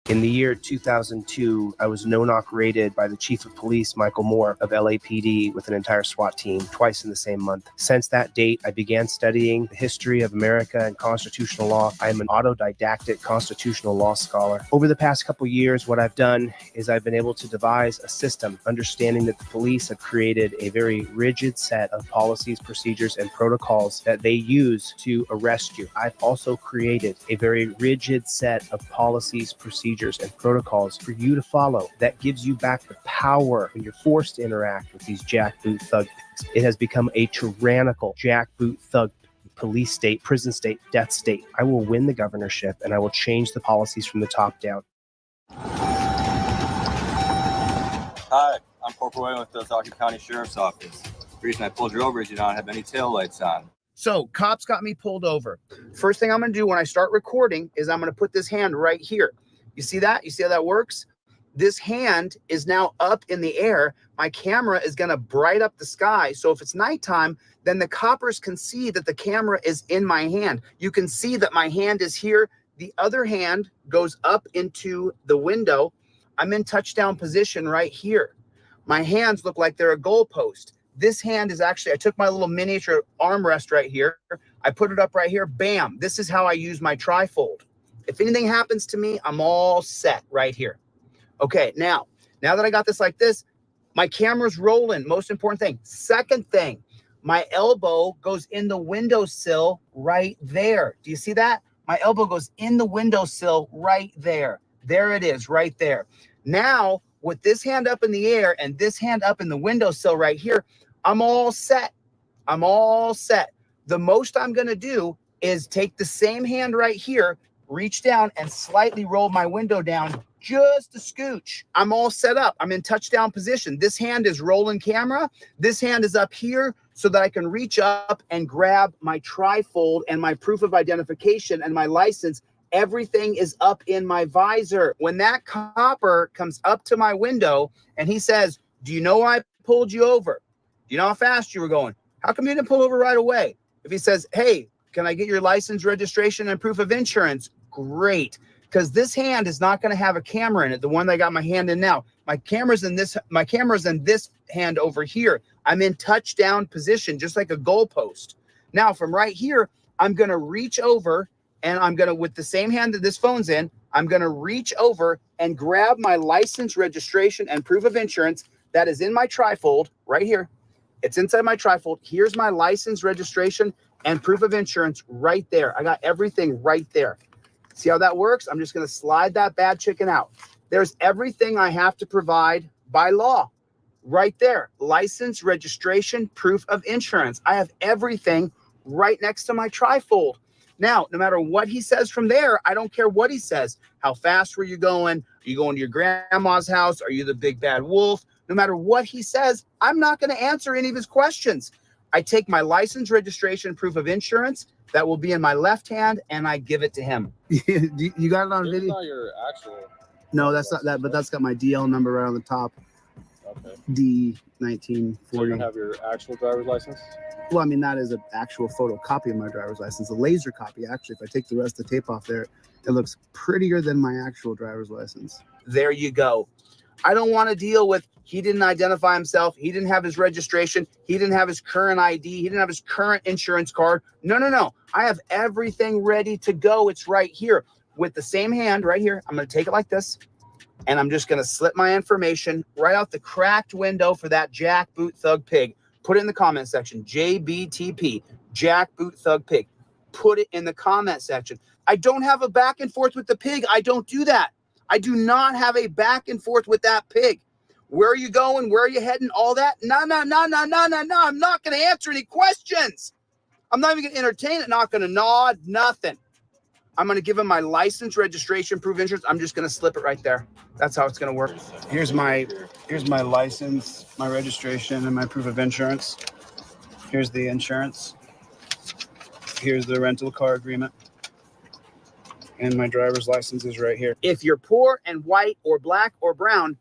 In the year 2002, I was no-knock raided by the chief of police, Michael Moore, of LAPD with an entire SWAT team twice in the same month. Since that date, I began studying the history of America and constitutional law. I am an autodidactic constitutional law scholar. Over the past couple years, what I've done is I've been able to devise a system, understanding that the police have created a very rigid set of policies, procedures, and protocols that they use to arrest you. I've also created a very rigid set of policies, procedures, and protocols for you to follow that gives you back the power when you're forced to interact with these jackboot thug pigs. It has become a tyrannical jackboot thug police state, prison state, death state. I will win the governorship and I will change the policies from the top down. Hi, I'm Corporal Wayne with the Ozaukee County Sheriff's Office. The reason I pulled you over is you don't have any taillights on. So cops got me pulled over. First thing I'm going to do when I start recording is I'm going to put this hand right here. You see that? You see how that works? This hand is now up in the air. My camera is going to bright up the sky. So if it's nighttime, then the coppers can see that the camera is in my hand. You can see that my hand is here. The other hand goes up into the window. I'm in touchdown position right here. My hands look like they're a goalpost. This hand is actually, I took my little miniature armrest right here. I put it up right here. Bam. This is how I use my trifold. If anything happens to me, I'm all set right here. Okay, now that I got this like this, my camera's rolling. Most important thing. Second thing, my elbow goes in the windowsill right there. Do you see that? My elbow goes in the windowsill right there. There it is, right there. Now, with this hand up in the air and this hand up in the windowsill right here, I'm all set. I'm all set. The most I'm going to do is take the same hand right here, reach down and slightly roll my window down just a scooch. I'm all set up. I'm in touchdown position. This hand is rolling camera. This hand is up here so that I can reach up and grab my trifold and my proof of identification and my license. Everything is up in my visor. When that copper comes up to my window and he says, "Do you know why I pulled you over? Do you know how fast you were going? How come you didn't pull over right away?" If he says, "Hey, can I get your license, registration, and proof of insurance?" Great, because this hand is not going to have a camera in it. The one that I got my hand in now, my camera's in this hand over here. I'm in touchdown position, just like a goalpost. Now, from right here, I'm going to reach over and I'm going to, with the same hand that this phone's in, I'm going to reach over and grab my license, registration, and proof of insurance that is in my trifold right here. It's inside my trifold. Here's my license, registration, and proof of insurance right there. I got everything right there. See how that works? I'm just going to slide that bad chicken out. There's everything I have to provide by law right there. License, registration, proof of insurance. I have everything right next to my trifold. Now, no matter what he says from there, I don't care what he says. How fast were you going? Are you going to your grandma's house? Are you the big bad wolf? No matter what he says, I'm not going to answer any of his questions. I take my license, registration, proof of insurance that will be in my left hand, and I give it to him. You got it on video? Not your actual. No, that's not that, but that's got my DL number right on the top. Okay. D1940. So you don't have your actual driver's license? Well, I mean, that is an actual photocopy of my driver's license, a laser copy. Actually, if I take the rest of the tape off there, it looks prettier than my actual driver's license. There you go. I don't want to deal with, he didn't identify himself. He didn't have his registration. He didn't have his current ID. He didn't have his current insurance card. No. I have everything ready to go. It's right here with the same hand right here. I'm going to take it like this, and I'm just going to slip my information right out the cracked window for that jackboot thug pig. Put it in the comment section. JBTP, jackboot thug pig. Put it in the comment section. I don't have a back and forth with the pig. I don't do that. I do not have a back and forth with that pig. Where are you going? Where are you heading? All that? No. I'm not going to answer any questions. I'm not even going to entertain it. Not going to nod. Nothing. I'm going to give him my license, registration, proof of insurance. I'm just going to slip it right there. That's how it's going to work. Here's my license, my registration, and my proof of insurance. Here's the insurance. Here's the rental car agreement. And my driver's license is right here. If you're poor and white or black or brown,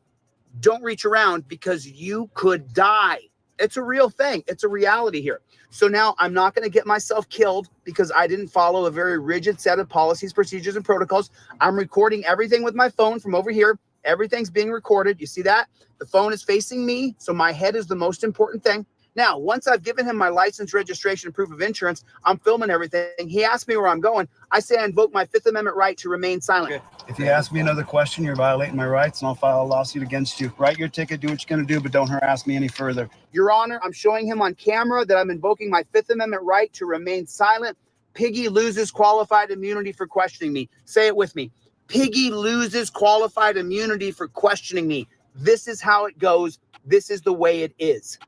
don't reach around because you could die. It's a real thing. It's a reality here. So now I'm not going to get myself killed because I didn't follow a very rigid set of policies, procedures, and protocols. I'm recording everything with my phone from over here. Everything's being recorded. You see that? The phone is facing me, so my head is the most important thing. Now, once I've given him my license, registration, and proof of insurance, I'm filming everything. He asked me where I'm going. I say I invoke my Fifth Amendment right to remain silent. Okay. If you ask me another question, you're violating my rights, and I'll file a lawsuit against you. Write your ticket, do what you're going to do, but don't harass me any further. Your Honor, I'm showing him on camera that I'm invoking my Fifth Amendment right to remain silent. Piggy loses qualified immunity for questioning me. Say it with me. Piggy loses qualified immunity for questioning me. This is how it goes. This is the way it is.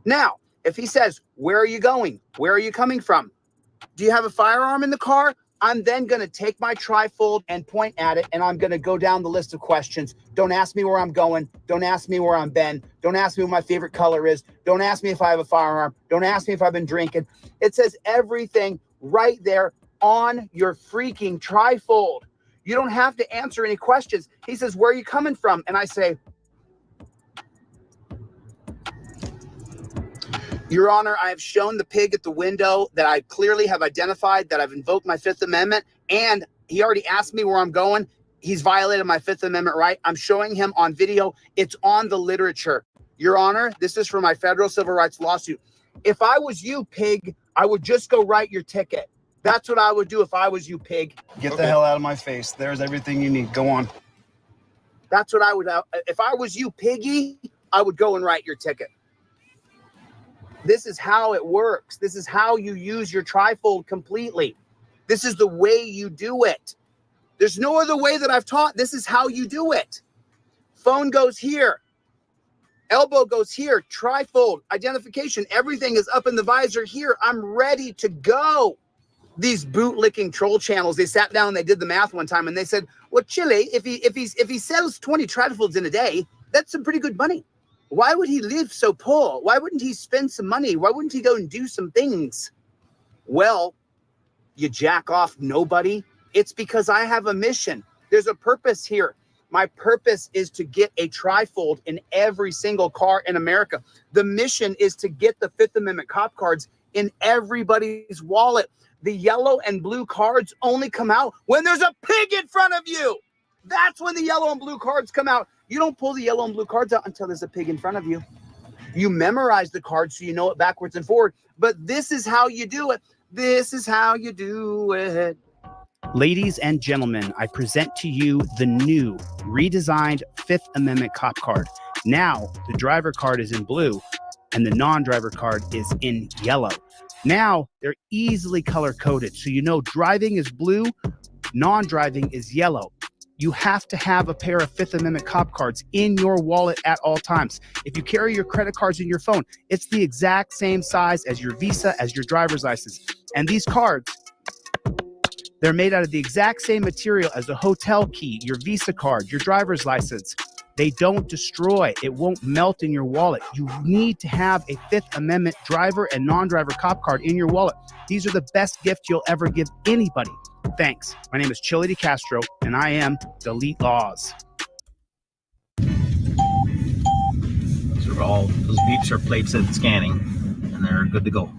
Now, if he says, where are you going? Where are you coming from? Do you have a firearm in the car? I'm then going to take my trifold and point at it, and I'm going to go down the list of questions. Don't ask me where I'm going. Don't ask me where I'm been. Don't ask me what my favorite color is. Don't ask me if I have a firearm. Don't ask me if I've been drinking. It says everything right there on your freaking trifold. You don't have to answer any questions. He says, where are you coming from? And I say, Your Honor, I have shown the pig at the window that I clearly have identified that I've invoked my Fifth Amendment, and he already asked me where I'm going. He's violated my Fifth Amendment right. I'm showing him on video. It's on the literature. Your Honor, this is for my federal civil rights lawsuit. If I was you, pig, I would just go write your ticket. That's what I would do if I was you, pig. Get the hell out of my face. There's everything you need. Go on. That's what I would. If I was you, piggy, I would go and write your ticket. This is how it works. This is how you use your trifold completely. This is the way you do it. There's no other way that I've taught. This is how you do it. Phone goes here. Elbow goes here. Trifold, identification. Everything is up in the visor here. I'm ready to go. These bootlicking troll channels, they sat down and they did the math one time and they said, well, Chille, if he sells 20 trifolds in a day, that's some pretty good money. Why would he live so poor? Why wouldn't he spend some money? Why wouldn't he go and do some things? Well, you jack off nobody. It's because I have a mission. There's a purpose here. My purpose is to get a trifold in every single car in America. The mission is to get the Fifth Amendment cop cards in everybody's wallet. The yellow and blue cards only come out when there's a pig in front of you. That's when the yellow and blue cards come out. You don't pull the yellow and blue cards out until there's a pig in front of you. You memorize the cards so you know it backwards and forward. But this is how you do it. This is how you do it. Ladies and gentlemen, I present to you the new redesigned Fifth Amendment cop card. Now, the driver card is in blue and the non-driver card is in yellow. Now, they're easily color-coded, so you know driving is blue, non-driving is yellow. You have to have a pair of Fifth Amendment cop cards in your wallet at all times. If you carry your credit cards in your phone, it's the exact same size as your Visa, as your driver's license. And these cards, they're made out of the exact same material as a hotel key, your Visa card, your driver's license. They don't destroy. It won't melt in your wallet. You need to have a Fifth Amendment driver and non-driver cop card in your wallet. These are the best gift you'll ever give anybody. Thanks. My name is ChilleDeCastro, and I am Delete Laws. Those beeps are plates at scanning, and they're good to go.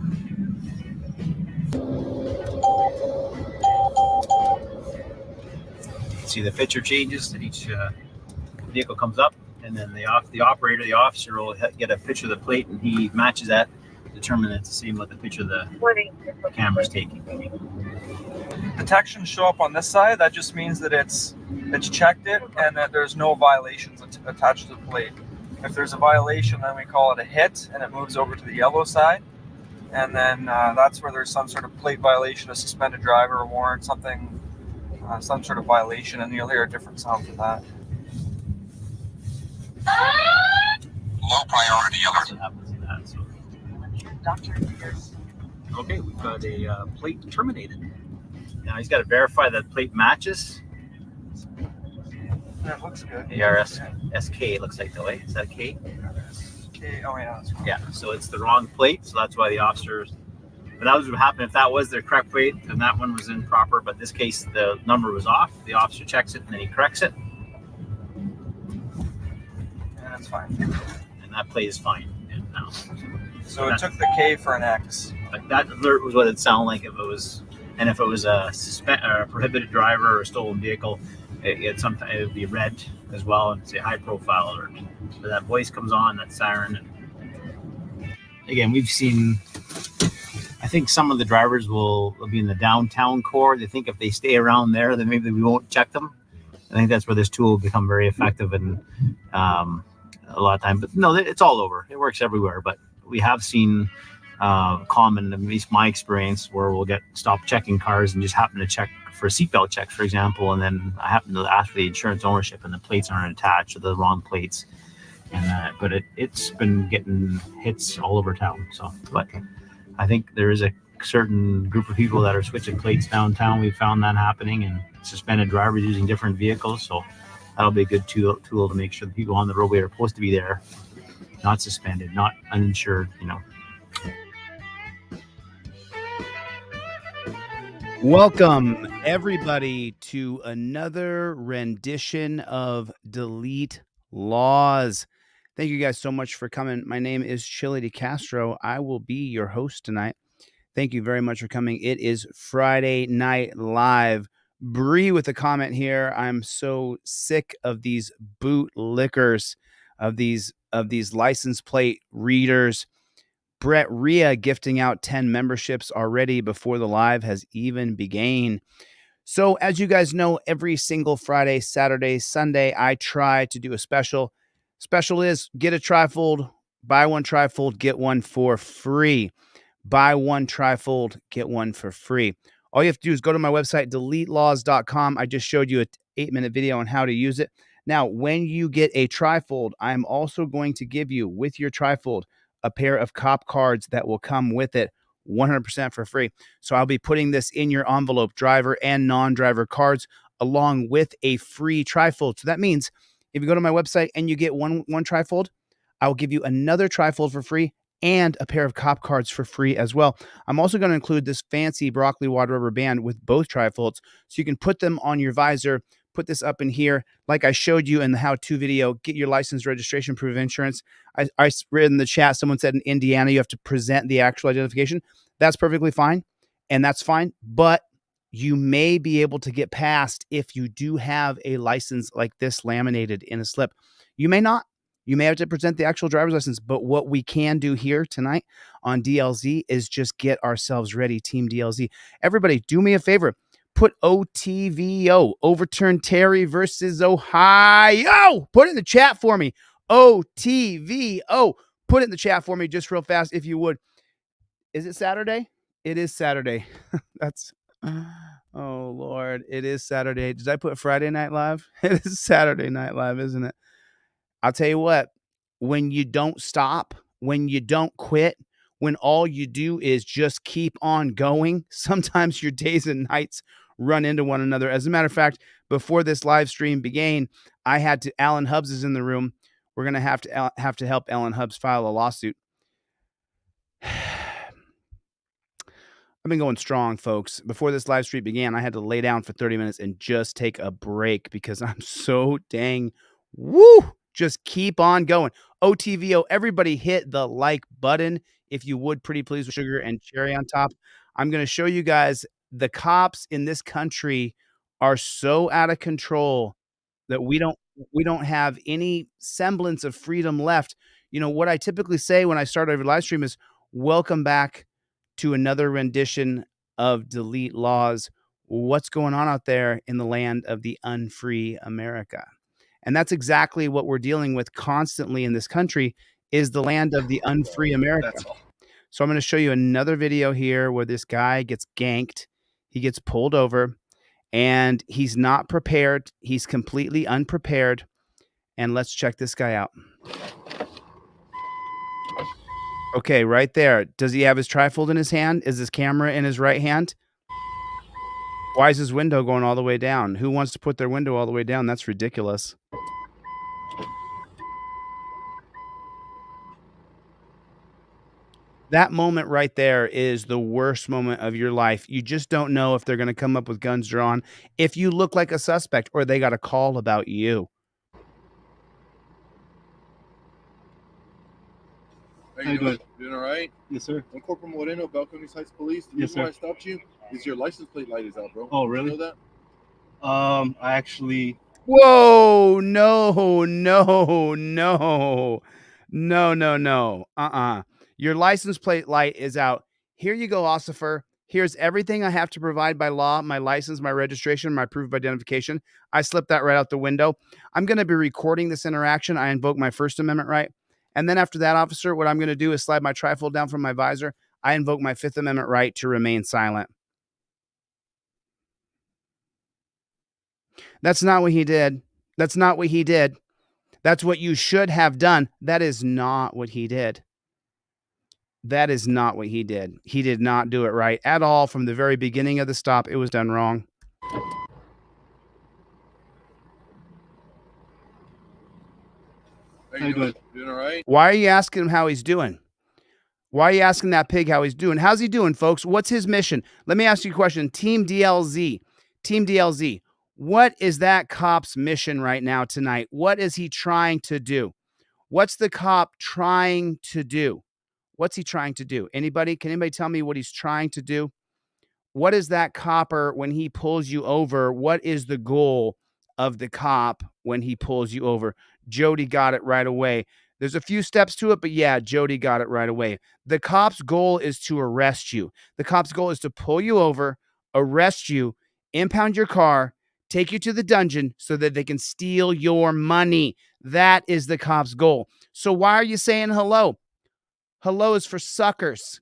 See the picture changes that each vehicle comes up, and then the officer will get a picture of the plate, and he matches that, determine it's the same with the picture the camera's taking. Detection show up on this side. That just means that it's checked it and that there's no violations attached to the plate. If there's a violation, then we call it a hit, and it moves over to the yellow side. And then that's where there's some sort of plate violation, a suspended driver, a warrant, something, some sort of violation, and you'll hear a different sound for that. Low priority alert. What happens in that? So. Okay, we've got a plate terminated. Now he's got to verify that plate matches. That looks good. SK looks like though, eh? Is that a K? Okay. Oh yeah. That's Yeah. So it's the wrong plate, so that's why the officers. But that was what happened if that was their correct plate, then that one was improper. But in this case, the number was off. The officer checks it and then he corrects it. Yeah, that's fine. And that plate is fine. And now. So it took the K for an X. But that alert was what it sounded like if it was, and if it was a prohibited driver or a stolen vehicle, it would be red as well and say high profile alert. So that voice comes on, that siren. And again, we've seen, I think some of the drivers will be in the downtown core. They think if they stay around there, then maybe we won't check them. I think that's where this tool will become very effective and a lot of time. But no, it's all over. It works everywhere. But we have seen common, at least my experience, where we'll get stopped checking cars and just happen to check for seatbelt checks, for example, and then I happen to ask for the insurance ownership and the plates aren't attached or the wrong plates. And but it's been getting hits all over town. So, but I think there is a certain group of people that are switching plates downtown. We've found that happening, and suspended drivers using different vehicles. So that'll be a good tool to make sure the people on the roadway are supposed to be there, not suspended, not uninsured, Welcome, everybody, to another rendition of Delete Laws. Thank you guys so much for coming. My name is ChilleDeCastro. I will be your host tonight. Thank you very much for coming. It is Friday Night Live. Bree with a comment here. I'm so sick of these bootlickers, of these license plate readers. Brett Rhea gifting out 10 memberships already before the live has even begun. So as you guys know, every single Friday, Saturday, Sunday, I try to do a special. Special is get a trifold, buy one trifold, get one for free. Buy one trifold, get one for free. All you have to do is go to my website, deletelaws.com. I just showed you an 8-minute video on how to use it. Now, when you get a trifold, I'm also going to give you, with your trifold, a pair of cop cards that will come with it 100% for free. So I'll be putting this in your envelope, driver and non-driver cards, along with a free trifold. So that means if you go to my website and you get one trifold, I'll give you another trifold for free and a pair of cop cards for free as well. I'm also going to include this fancy broccoli wad rubber band with both trifolds, so you can put them on your visor, put this up in here. Like I showed you in the how-to video, get your license, registration, proof of insurance. I read in the chat, someone said in Indiana, you have to present the actual identification. That's perfectly fine. And that's fine. But you may be able to get past if you do have a license like this laminated in a slip. You may not. You may have to present the actual driver's license, but what we can do here tonight on DLZ is just get ourselves ready, Team DLZ. Everybody, do me a favor. Put OTVO, Overturn Terry versus Ohio. Put it in the chat for me. OTVO. Put it in the chat for me just real fast if you would. Is it Saturday? It is Saturday. That's, oh, Lord. It is Saturday. Did I put Friday Night Live? It is Saturday Night Live, isn't it? I'll tell you what, when you don't stop, when you don't quit, when all you do is just keep on going, sometimes your days and nights run into one another. As a matter of fact, before this live stream began, I had to, Alan Hubbs is in the room. We're going to have to help Alan Hubbs file a lawsuit. I've been going strong, folks. Before this live stream began, I had to lay down for 30 minutes and just take a break because I'm so dang woo. Just keep on going. OTVO, everybody hit the like button if you would, pretty please, with sugar and cherry on top. I'm going to show you guys the cops in this country are so out of control that we don't have any semblance of freedom left. You know, what I typically say when I start every live stream is welcome back to another rendition of Delete Laws. What's going on out there in the land of the unfree America? And that's exactly what we're dealing with constantly in this country is the land of the unfree America. So I'm going to show you another video here where this guy gets ganked. He gets pulled over and he's not prepared. He's completely unprepared. And let's check this guy out. Okay, right there. Does he have his trifold in his hand? Is his camera in his right hand? Why is his window going all the way down? Who wants to put their window all the way down? That's ridiculous. That moment right there is the worst moment of your life. You just don't know if they're going to come up with guns drawn, if you look like a suspect, or they got a call about you. How you doing? Doing all right? Yes, sir. I'm Corporal Moreno, Balcony Heights Police. The reason why I stopped you is your license plate light is out, bro. Oh, really? You know that? I actually. Whoa, no, no, no, no, no, no. Your license plate light is out. Here you go, Ossifer. Here's everything I have to provide by law, my license, my registration, my proof of identification. I slipped that right out the window. I'm going to be recording this interaction. I invoke my First Amendment right. And then after that, officer, what I'm going to do is slide my trifold down from my visor. I invoke my Fifth Amendment right to remain silent. That's not what he did. That's not what he did. That's what you should have done. That is not what he did. That is not what he did. He did not do it right at all from the very beginning of the stop. It was done wrong. How you doing? Doing all right? Why are you asking him how he's doing? Why are you asking that pig how he's doing? How's he doing, folks? What's his mission? Let me ask you a question. Team DLZ. Team DLZ. What is that cop's mission right now tonight? What is he trying to do? What's the cop trying to do? What's he trying to do? Anybody? Can anybody tell me what he's trying to do? What is that copper when he pulls you over? What is the goal of the cop when he pulls you over? Jody got it right away. There's a few steps to it, but yeah, Jody got it right away. The cop's goal is to arrest you. The cop's goal is to pull you over, arrest you, impound your car, take you to the dungeon so that they can steal your money. That is the cop's goal. So why are you saying hello? Hello is for suckers.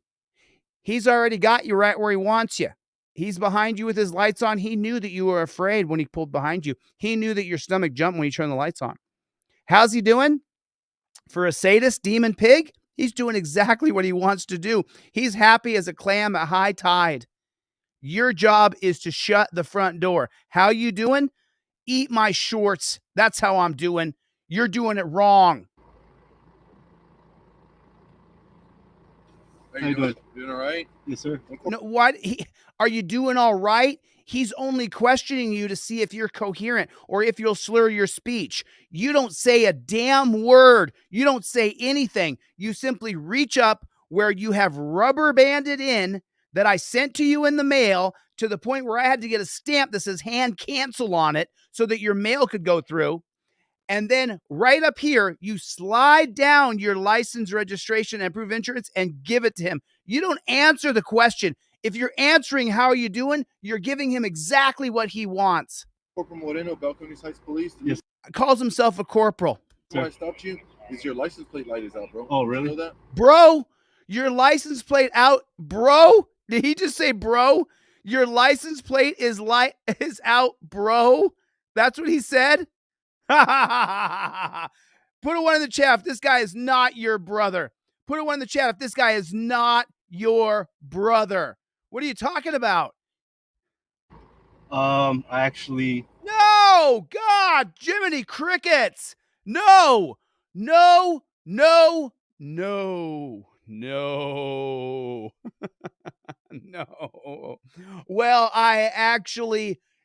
He's already got you right where he wants you. He's behind you with his lights on. He knew that you were afraid when he pulled behind you. He knew that your stomach jumped when you turned the lights on. How's he doing? For a sadist demon pig, he's doing exactly what he wants to do. He's happy as a clam at high tide. Your job is to shut the front door. How you doing? Eat my shorts. That's how I'm doing. You're doing it wrong. How you doing? Doing all right? Yes, sir. No, what? Are you doing all right? He's only questioning you to see if you're coherent or if you'll slur your speech. You don't say a damn word. You don't say anything. You simply reach up where you have rubber banded in that I sent to you in the mail to the point where I had to get a stamp that says hand cancel on it so that your mail could go through. And then right up here, you slide down your license, registration, and proof of insurance and give it to him. You don't answer the question. If you're answering, how are you doing? You're giving him exactly what he wants. Corporal Moreno, Balcony Heights Police. Yes. Calls himself a corporal. Why I stopped you is your license plate light is out, bro. Oh, really? You know that? Bro, your license plate out. Bro, did he just say bro? Your license plate is out, bro. That's what he said? Put a one in the chat if this guy is not your brother. Put a one in the chat if this guy is not your brother. What are you talking about? I actually. No, God, Jiminy Crickets. No, no, no, no, no, no. Well,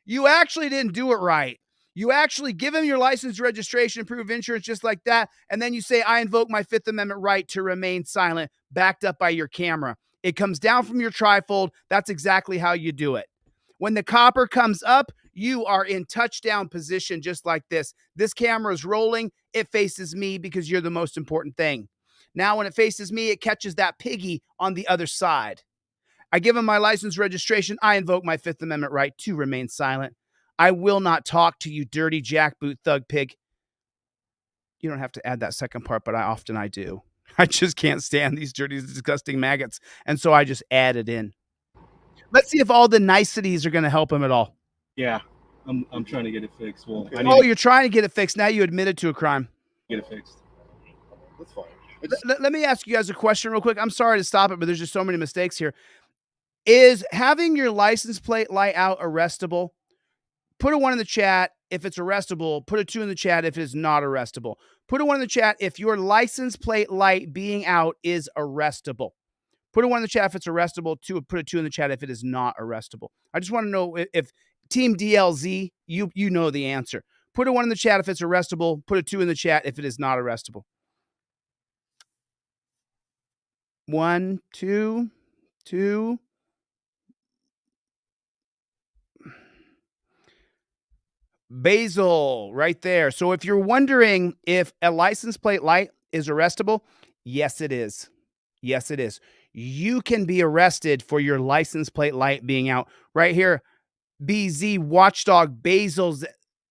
you actually didn't do it right. You actually give him your license, registration, proof of insurance just like that. And then you say, I invoke my Fifth Amendment right to remain silent, backed up by your camera. It comes down from your trifold. That's exactly how you do it. When the copper comes up, you are in touchdown position just like this. This camera is rolling. It faces me because you're the most important thing. Now, when it faces me, it catches that piggy on the other side. I give him my license, registration. I invoke my Fifth Amendment right to remain silent. I will not talk to you, dirty jackboot thug pig. You don't have to add that second part, but I do. I just can't stand these dirty, disgusting maggots. And so I just add it in. Let's see if all the niceties are going to help him at all. Yeah, I'm trying to get it fixed. Well, you're trying to get it fixed. Now you admitted to a crime. Get it fixed. That's fine. Let me ask you guys a question real quick. I'm sorry to stop it, but there's just so many mistakes here. Is having your license plate light out arrestable? Put a 1 in the chat if it's arrestable. Put a 2 in the chat if it is not arrestable. Put a 1 in the chat if your license plate light being out is arrestable. Put a 1 in the chat if it's arrestable. Put a 2 in the chat if it is not arrestable. I just want to know if Team DLZ, you know the answer. Put a 1 in the chat if it's arrestable. Put a 2 in the chat if it is not arrestable. 1, 2, 2. Basil right there. So if you're wondering if a license plate light is arrestable, yes, it is. Yes, it is. You can be arrested for your license plate light being out. Right here, BZ Watchdog Basil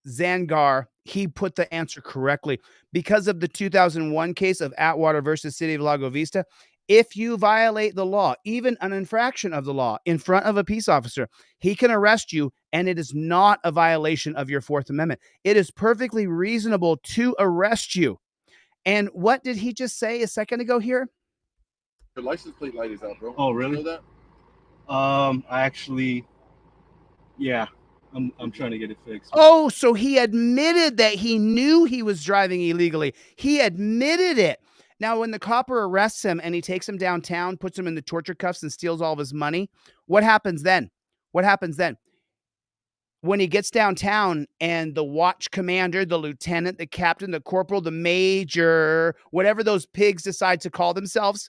Zangar, he put the answer correctly. Because of the 2001 case of Atwater versus City of Lago Vista, if you violate the law, even an infraction of the law in front of a peace officer, he can arrest you, and it is not a violation of your Fourth Amendment. It is perfectly reasonable to arrest you. And what did he just say a second ago here? Your license plate light is out, bro. Oh, really? You know that? I actually, yeah, I'm trying to get it fixed. Oh, so he admitted that he knew he was driving illegally. He admitted it. Now, when the copper arrests him and he takes him downtown, puts him in the torture cuffs and steals all of his money, what happens then? What happens then? When he gets downtown and the watch commander, the lieutenant, the captain, the corporal, the major, whatever those pigs decide to call themselves,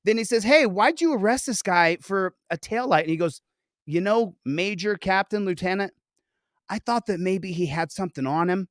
then he says, hey, why'd you arrest this guy for a taillight? And he goes, you know, major, captain, lieutenant, I thought that maybe he had something on him,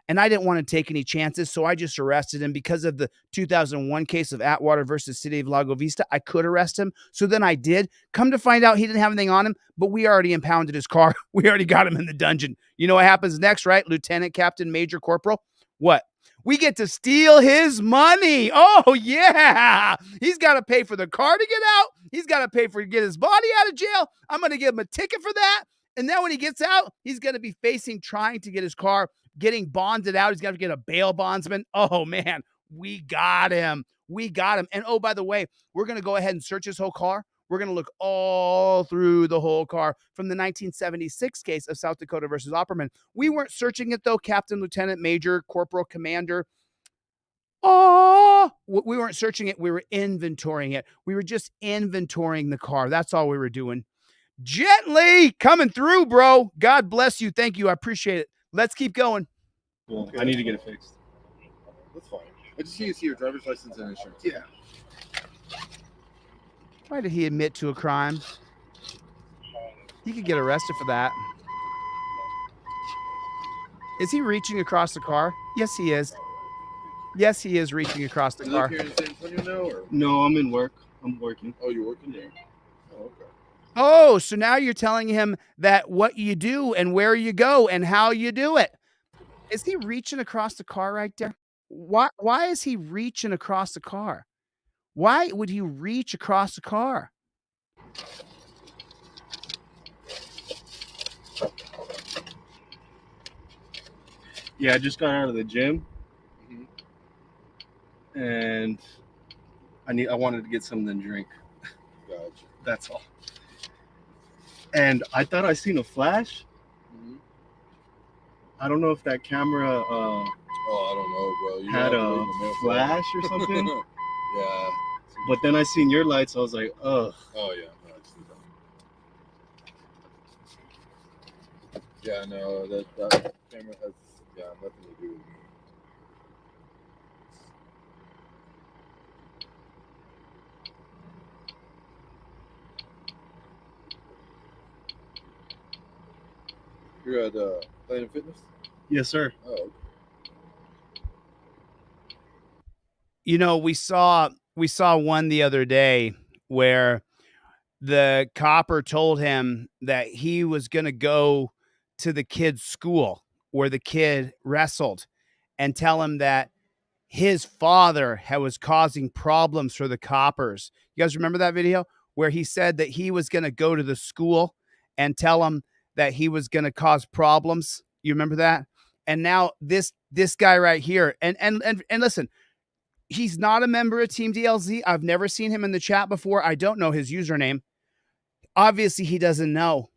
and I didn't want to take any chances, so I just arrested him. Because of the 2001 case of Atwater versus City of Lago Vista, I could arrest him, so then I did. Come to find out, he didn't have anything on him, but we already impounded his car. We already got him in the dungeon. You know what happens next, right? Lieutenant, captain, major, corporal? What? We get to steal his money. Oh, yeah. He's got to pay for the car to get out. He's got to pay for to get his body out of jail. I'm going to give him a ticket for that. And then when he gets out, he's going to be facing trying to get his car, getting bonded out. He's got to get a bail bondsman. Oh, man, we got him. We got him. And oh, by the way, we're going to go ahead and search his whole car. We're going to look all through the whole car from the 1976 case of South Dakota versus Opperman. We weren't searching it, though, Captain, Lieutenant, Major, Corporal, Commander. Oh, we weren't searching it. We were inventorying it. We were just inventorying the car. That's all we were doing. Gently coming through, bro. God bless you. Thank you. I appreciate it. Let's keep going. Cool. Okay. I need to get it fixed. That's fine. I just need to see your driver's license and insurance. Yeah. Why did he admit to a crime? He could get arrested for that. Is he reaching across the car? Yes, he is. Yes, he is reaching across the You car. live here in San Antonio now, or? No, I'm in work. I'm working. Oh, you're working there? Oh, okay. Oh, so now you're telling him that what you do and where you go and how you do it. Is he reaching across the car right there? Why is he reaching across the car? Why would he reach across the car? Yeah, I just got out of the gym, Mm-hmm. and I wanted to get something to drink. Gotcha. That's all. And I thought I seen a flash. Mm-hmm. I don't know if that camera Oh, I don't know, bro. You had have to a wait in the mail for flash or something. that. Yeah. But then I seen your lights. I was like, ugh. Oh, yeah. No, I see that. Yeah, no, that camera has nothing to do with me. You're at Planet Fitness? Yes, sir. Oh, okay. You know, we saw one the other day where the copper told him that he was going to go to the kid's school where the kid wrestled and tell him that his father was causing problems for the coppers. You guys remember that video where he said that he was going to go to the school and tell him that he was going to cause problems? You remember that? And now this guy right here, and listen, he's not a member of Team DLZ. I've never seen him in the chat before. I don't know his username. Obviously, he doesn't know.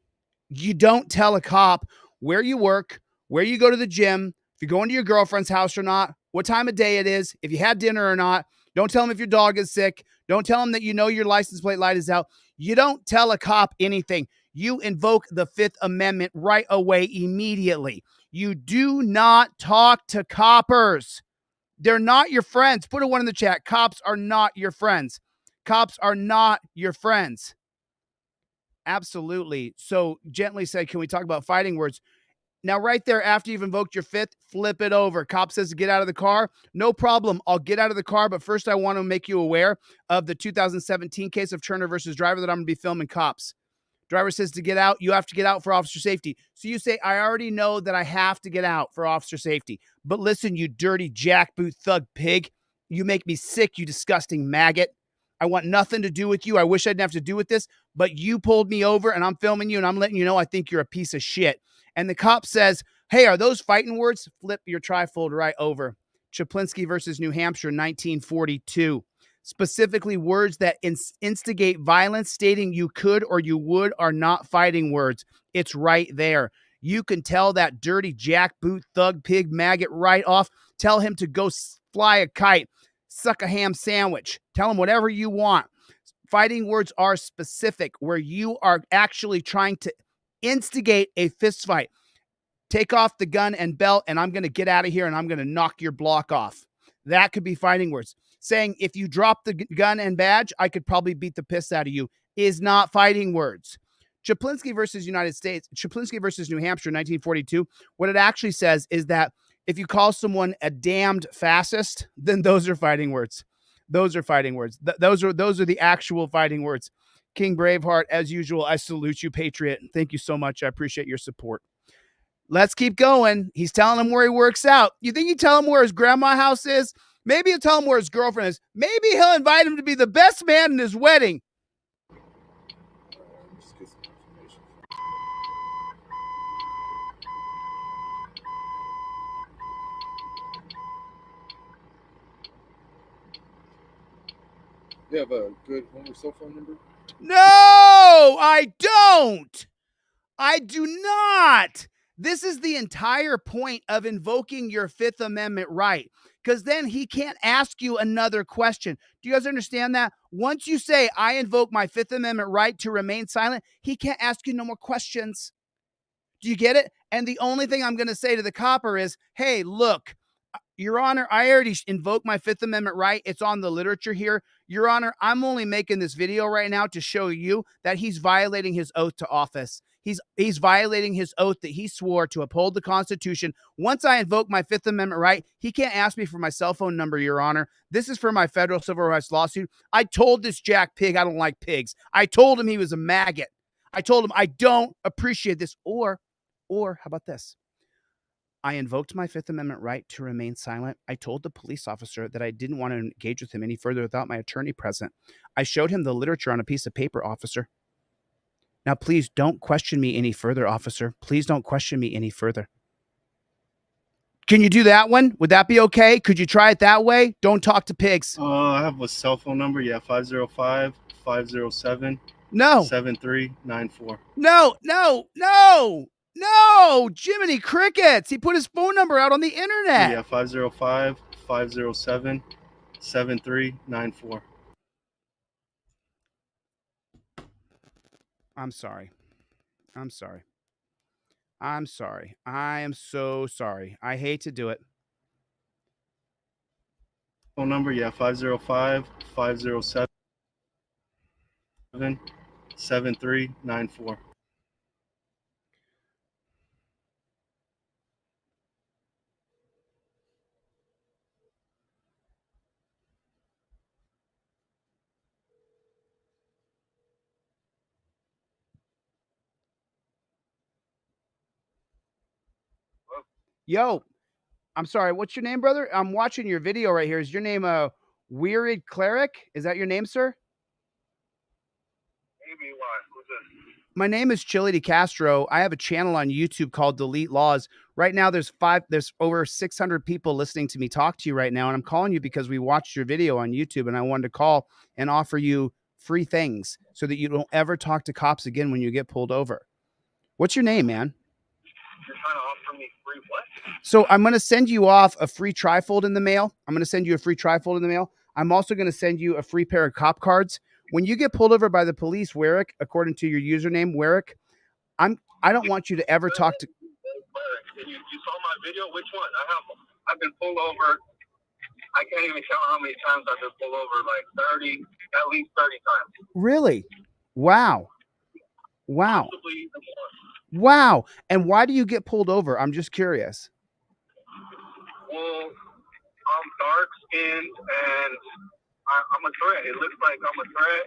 You don't tell a cop where you work, where you go to the gym, if you're going to your girlfriend's house or not, what time of day it is, if you had dinner or not. Don't tell him if your dog is sick. Don't tell him that you know your license plate light is out. You don't tell a cop anything. You invoke the Fifth Amendment right away, immediately. You do not talk to coppers. They're not your friends. Put a 1 in the chat. Cops are not your friends. Cops are not your friends. Absolutely. So Gently said, can we talk about fighting words? Now, right there, after you've invoked your fifth, flip it over. Cop says to get out of the car. No problem. I'll get out of the car. But first, I want to make you aware of the 2017 case of Turner versus Driver that I'm going to be filming cops. Driver says to get out. You have to get out for officer safety. So you say, I already know that I have to get out for officer safety. But listen, you dirty jackboot thug pig. You make me sick, you disgusting maggot. I want nothing to do with you. I wish I didn't have to do with this. But you pulled me over and I'm filming you and I'm letting you know I think you're a piece of shit. And the cop says, hey, are those fighting words? Flip your trifold right over. Chaplinsky versus New Hampshire, 1942. Specifically, words that instigate violence, stating you could or you would are not fighting words. It's right there. You can tell that dirty jackboot thug pig maggot right off. Tell him to go fly a kite, suck a ham sandwich. Tell him whatever you want. Fighting words are specific, where you are actually trying to instigate a fist fight. Take off the gun and belt, and I'm going to get out of here, and I'm going to knock your block off. That could be fighting words. Saying, if you drop the gun and badge, I could probably beat the piss out of you, is not fighting words. Chaplinsky versus United States, Chaplinsky versus New Hampshire, 1942, what it actually says is that if you call someone a damned fascist, then those are fighting words. Those are fighting words. Those are the actual fighting words. King Braveheart, as usual, I salute you, Patriot. Thank you so much. I appreciate your support. Let's keep going. He's telling him where he works out. You think you tell him where his grandma house is? Maybe he'll tell him where his girlfriend is. Maybe he'll invite him to be the best man in his wedding. You have a good home or cell phone number? No, I don't. I do not. This is the entire point of invoking your Fifth Amendment right, because then he can't ask you another question. Do you guys understand that? Once you say, I invoke my Fifth Amendment right to remain silent, he can't ask you no more questions. Do you get it? And the only thing I'm going to say to the copper is, hey, look, Your Honor, I already invoked my Fifth Amendment right. It's on the literature here. Your Honor, I'm only making this video right now to show you that he's violating his oath to office. He's violating his oath that he swore to uphold the Constitution. Once I invoke my Fifth Amendment right, he can't ask me for my cell phone number, Your Honor. This is for my federal civil rights lawsuit. I told this jack pig I don't like pigs. I told him he was a maggot. I told him I don't appreciate this. Or how about this? I invoked my Fifth Amendment right to remain silent. I told the police officer that I didn't want to engage with him any further without my attorney present. I showed him the literature on a piece of paper, officer. Now, please don't question me any further, officer. Please don't question me any further. Can you do that one? Would that be okay? Could you try it that way? Don't talk to pigs. I have a cell phone number. Yeah, 505-507. No. 7394. No. Jiminy Crickets. He put his phone number out on the internet. Yeah, 505-507-7394. I'm sorry. I am so sorry. I hate to do it. Phone number, yeah, 505-507-7394. Yo, I'm sorry. What's your name, brother? I'm watching your video right here. Is your name Weird Cleric? Is that your name, sir? Maybe why? Who's this? My name is ChilleDeCastro. I have a channel on YouTube called Delete Laws. Right now, there's over 600 people listening to me talk to you right now, and I'm calling you because we watched your video on YouTube, and I wanted to call and offer you free things so that you don't ever talk to cops again when you get pulled over. What's your name, man? You're trying to offer me free what? So I'm going to send you off a free trifold in the mail. I'm also going to send you a free pair of cop cards. When you get pulled over by the police, Werrick, according to your username, Werrick, I don't want you to ever talk to. You saw my video? Which one? I've been pulled over I can't even count how many times I've been pulled over, like 30, at least 30 times. Really? Wow. Wow. Possibly even more. Wow. And why do you get pulled over? I'm just curious. Well, I'm dark skinned and I'm a threat. It looks like I'm a threat.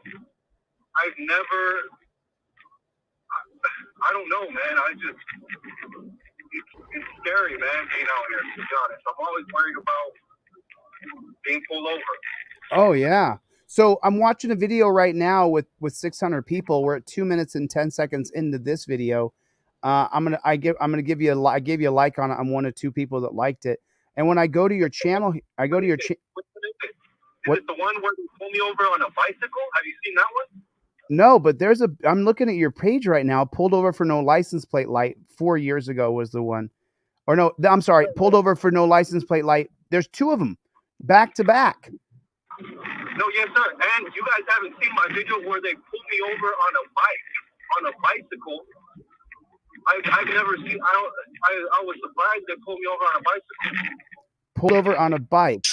I've never, I don't know, man. It's scary, man, being out here, to be honest. I'm always worried about being pulled over. Oh yeah. So I'm watching a video right now with 600 people. We're at 2 minutes and 10 seconds into this video. I'm gonna give you I gave you a like on it. I'm one of two people that liked it. And when I go to your channel, I go to your Is it the one where they pulled me over on a bicycle? Have you seen that one? No, but I'm looking at your page right now. Pulled over for no license plate light 4 years ago was the one. Or no, I'm sorry. Pulled over for no license plate light. There's two of them back to back. No, yes, sir. And you guys haven't seen my video where they pulled me over on a bicycle. I've never seen. I was surprised they pulled me over on a bicycle. Pulled over on a bike.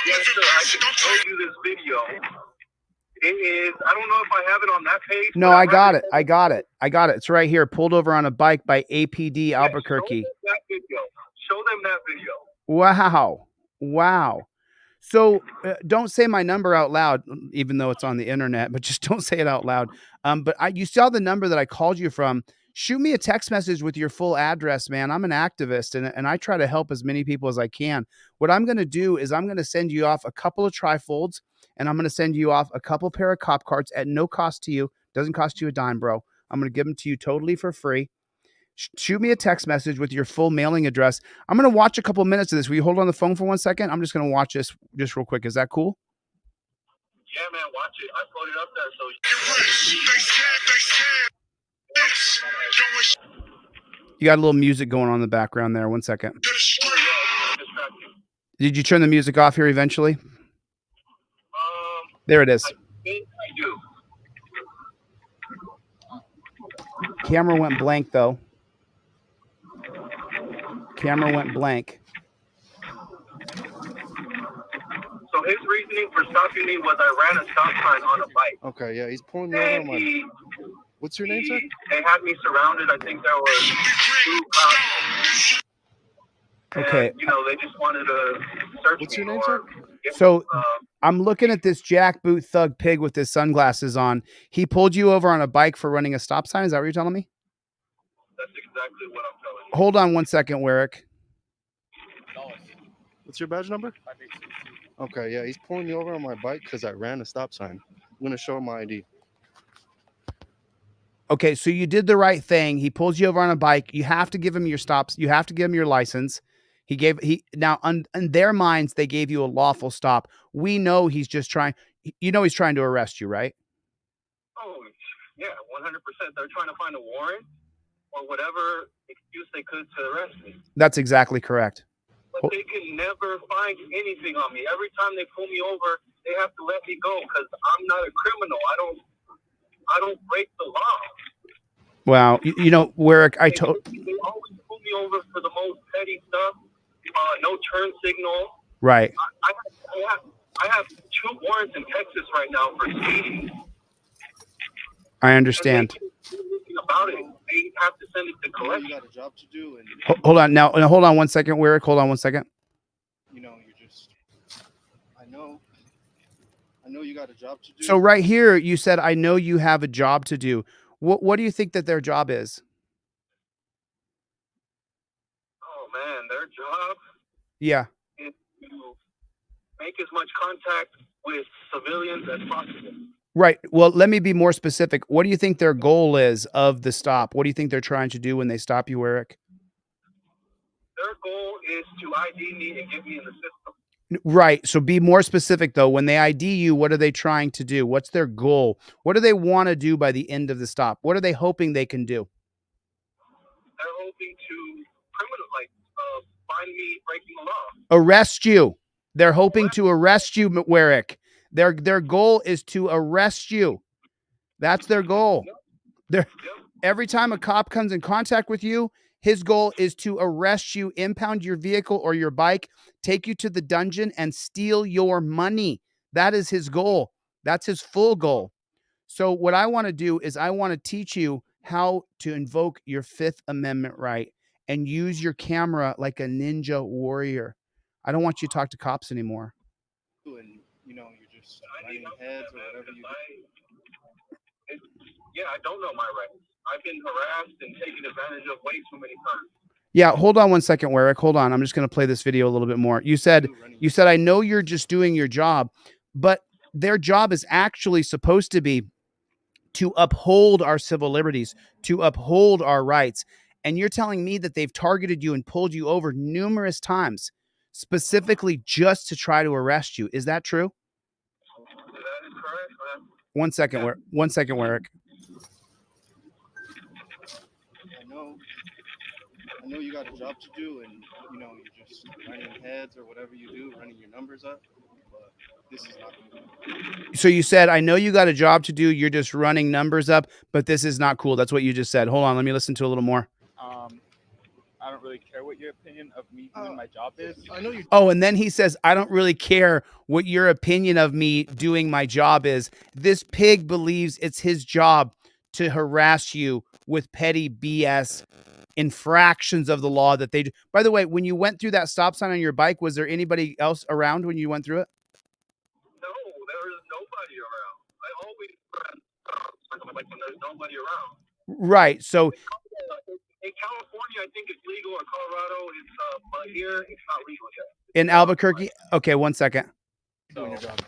Yes, sir. I can show you this video. It is. I don't know if I have it on that page. No, I got it. I got it. It's right here. Pulled over on a bike by APD Albuquerque. Show them that video. Wow. Wow. So don't say my number out loud, even though it's on the internet, but just don't say it out loud. But you saw the number that I called you from. Shoot me a text message with your full address, man. I'm an activist and I try to help as many people as I can. What I'm going to do is I'm going to send you off a couple of trifolds and I'm going to send you off a couple pair of cop cards at no cost to you. Doesn't cost you a dime, bro. I'm going to give them to you totally for free. Shoot me a text message with your full mailing address. I'm going to watch a couple minutes of this. Will you hold on the phone for 1 second? I'm just going to watch this just real quick. Is that cool? Yeah, man, watch it. I put it up there so you got a little music going on in the background there. 1 second. Did you turn the music off here eventually? There it is. I think I do. Camera went blank though. Camera went blank. So his reasoning for stopping me was I ran a stop sign on a bike. Okay, yeah, he's pulling me over on my. What's your name, sir? They had me surrounded. I think there was 2 cops. Okay. And, they just wanted to search What's me your name, or sir? get So I'm looking at this jackboot thug pig with his sunglasses on. He pulled you over on a bike for running a stop sign. Is that what you're telling me? That's exactly what I'm telling you. Hold on 1 second, Warwick. What's your badge number? Okay, yeah, he's pulling me over on my bike because I ran a stop sign. I'm gonna show him my ID. Okay, so you did the right thing. He pulls you over on a bike. You have to give him your stops. You have to give him your license. Now in their minds, they gave you a lawful stop. We know he's just trying. He's trying to arrest you, right? Oh, yeah, 100%. They're trying to find a warrant or whatever excuse they could to arrest me. That's exactly correct. But they can never find anything on me. Every time they pull me over, they have to let me go because I'm not a criminal. I don't break the law. Wow. Warwick, They always pull me over for the most petty stuff. No turn signal. right. I have 2 warrants in Texas right now for speeding. I understand. And they can't do anything about it. They have to send it to collection. You got a job to do, and Hold on now. Hold on 1 second, Warwick. Hold on 1 second. you're just. I know you got a job to do. So right here, you said, I know you have a job to do. What do you think that their job is? Oh, man, their job Yeah. is to make as much contact with civilians as possible. Right. Well, let me be more specific. What do you think their goal is of the stop? What do you think they're trying to do when they stop you, Eric? Their goal is to ID me and get me in the system. Right. So be more specific, though. When they ID you, what are they trying to do? What's their goal? What do they want to do by the end of the stop? What are they hoping they can do? They're hoping to find me breaking the law. Arrest you. They're hoping to arrest you, Warwick. Their goal is to arrest you. That's their goal. Every time a cop comes in contact with you, His goal is to arrest you, impound your vehicle or your bike, take you to the dungeon, and steal your money. That is his goal. That's his full goal. So what I want to do is I want to teach you how to invoke your Fifth Amendment right and use your camera like a ninja warrior. I don't want you to talk to cops anymore. And you know, you're just running heads or whatever you do. Yeah, I don't know my rights. I've been harassed and taken advantage of way too many times. Yeah, hold on one second, Warwick. Hold on. I'm just going to play this video a little bit more. You said, I know you're just doing your job, but their job is actually supposed to be to uphold our civil liberties, to uphold our rights. And you're telling me that they've targeted you and pulled you over numerous times, specifically just to try to arrest you. Is that true? That is correct, man. One second, Warwick. I know you got a job to do, and you know you're just running heads or whatever you do, running your numbers up. But this is not cool. So you said, I know you got a job to do. You're just running numbers up, but this is not cool. That's what you just said. Hold on, let me listen to a little more. I don't really care what your opinion of me doing my job is. I know you. Oh, and then he says, I don't really care what your opinion of me doing my job is. This pig believes it's his job to harass you with petty BS infractions of the law that they do. By the way, when you went through that stop sign on your bike, was there anybody else around when you went through it? No, there is nobody around. I always like when there's nobody around. Right. So in California, I think it's legal. In Colorado, it's but here it's not legal yet. in Albuquerque. Okay, one second. Doing your job.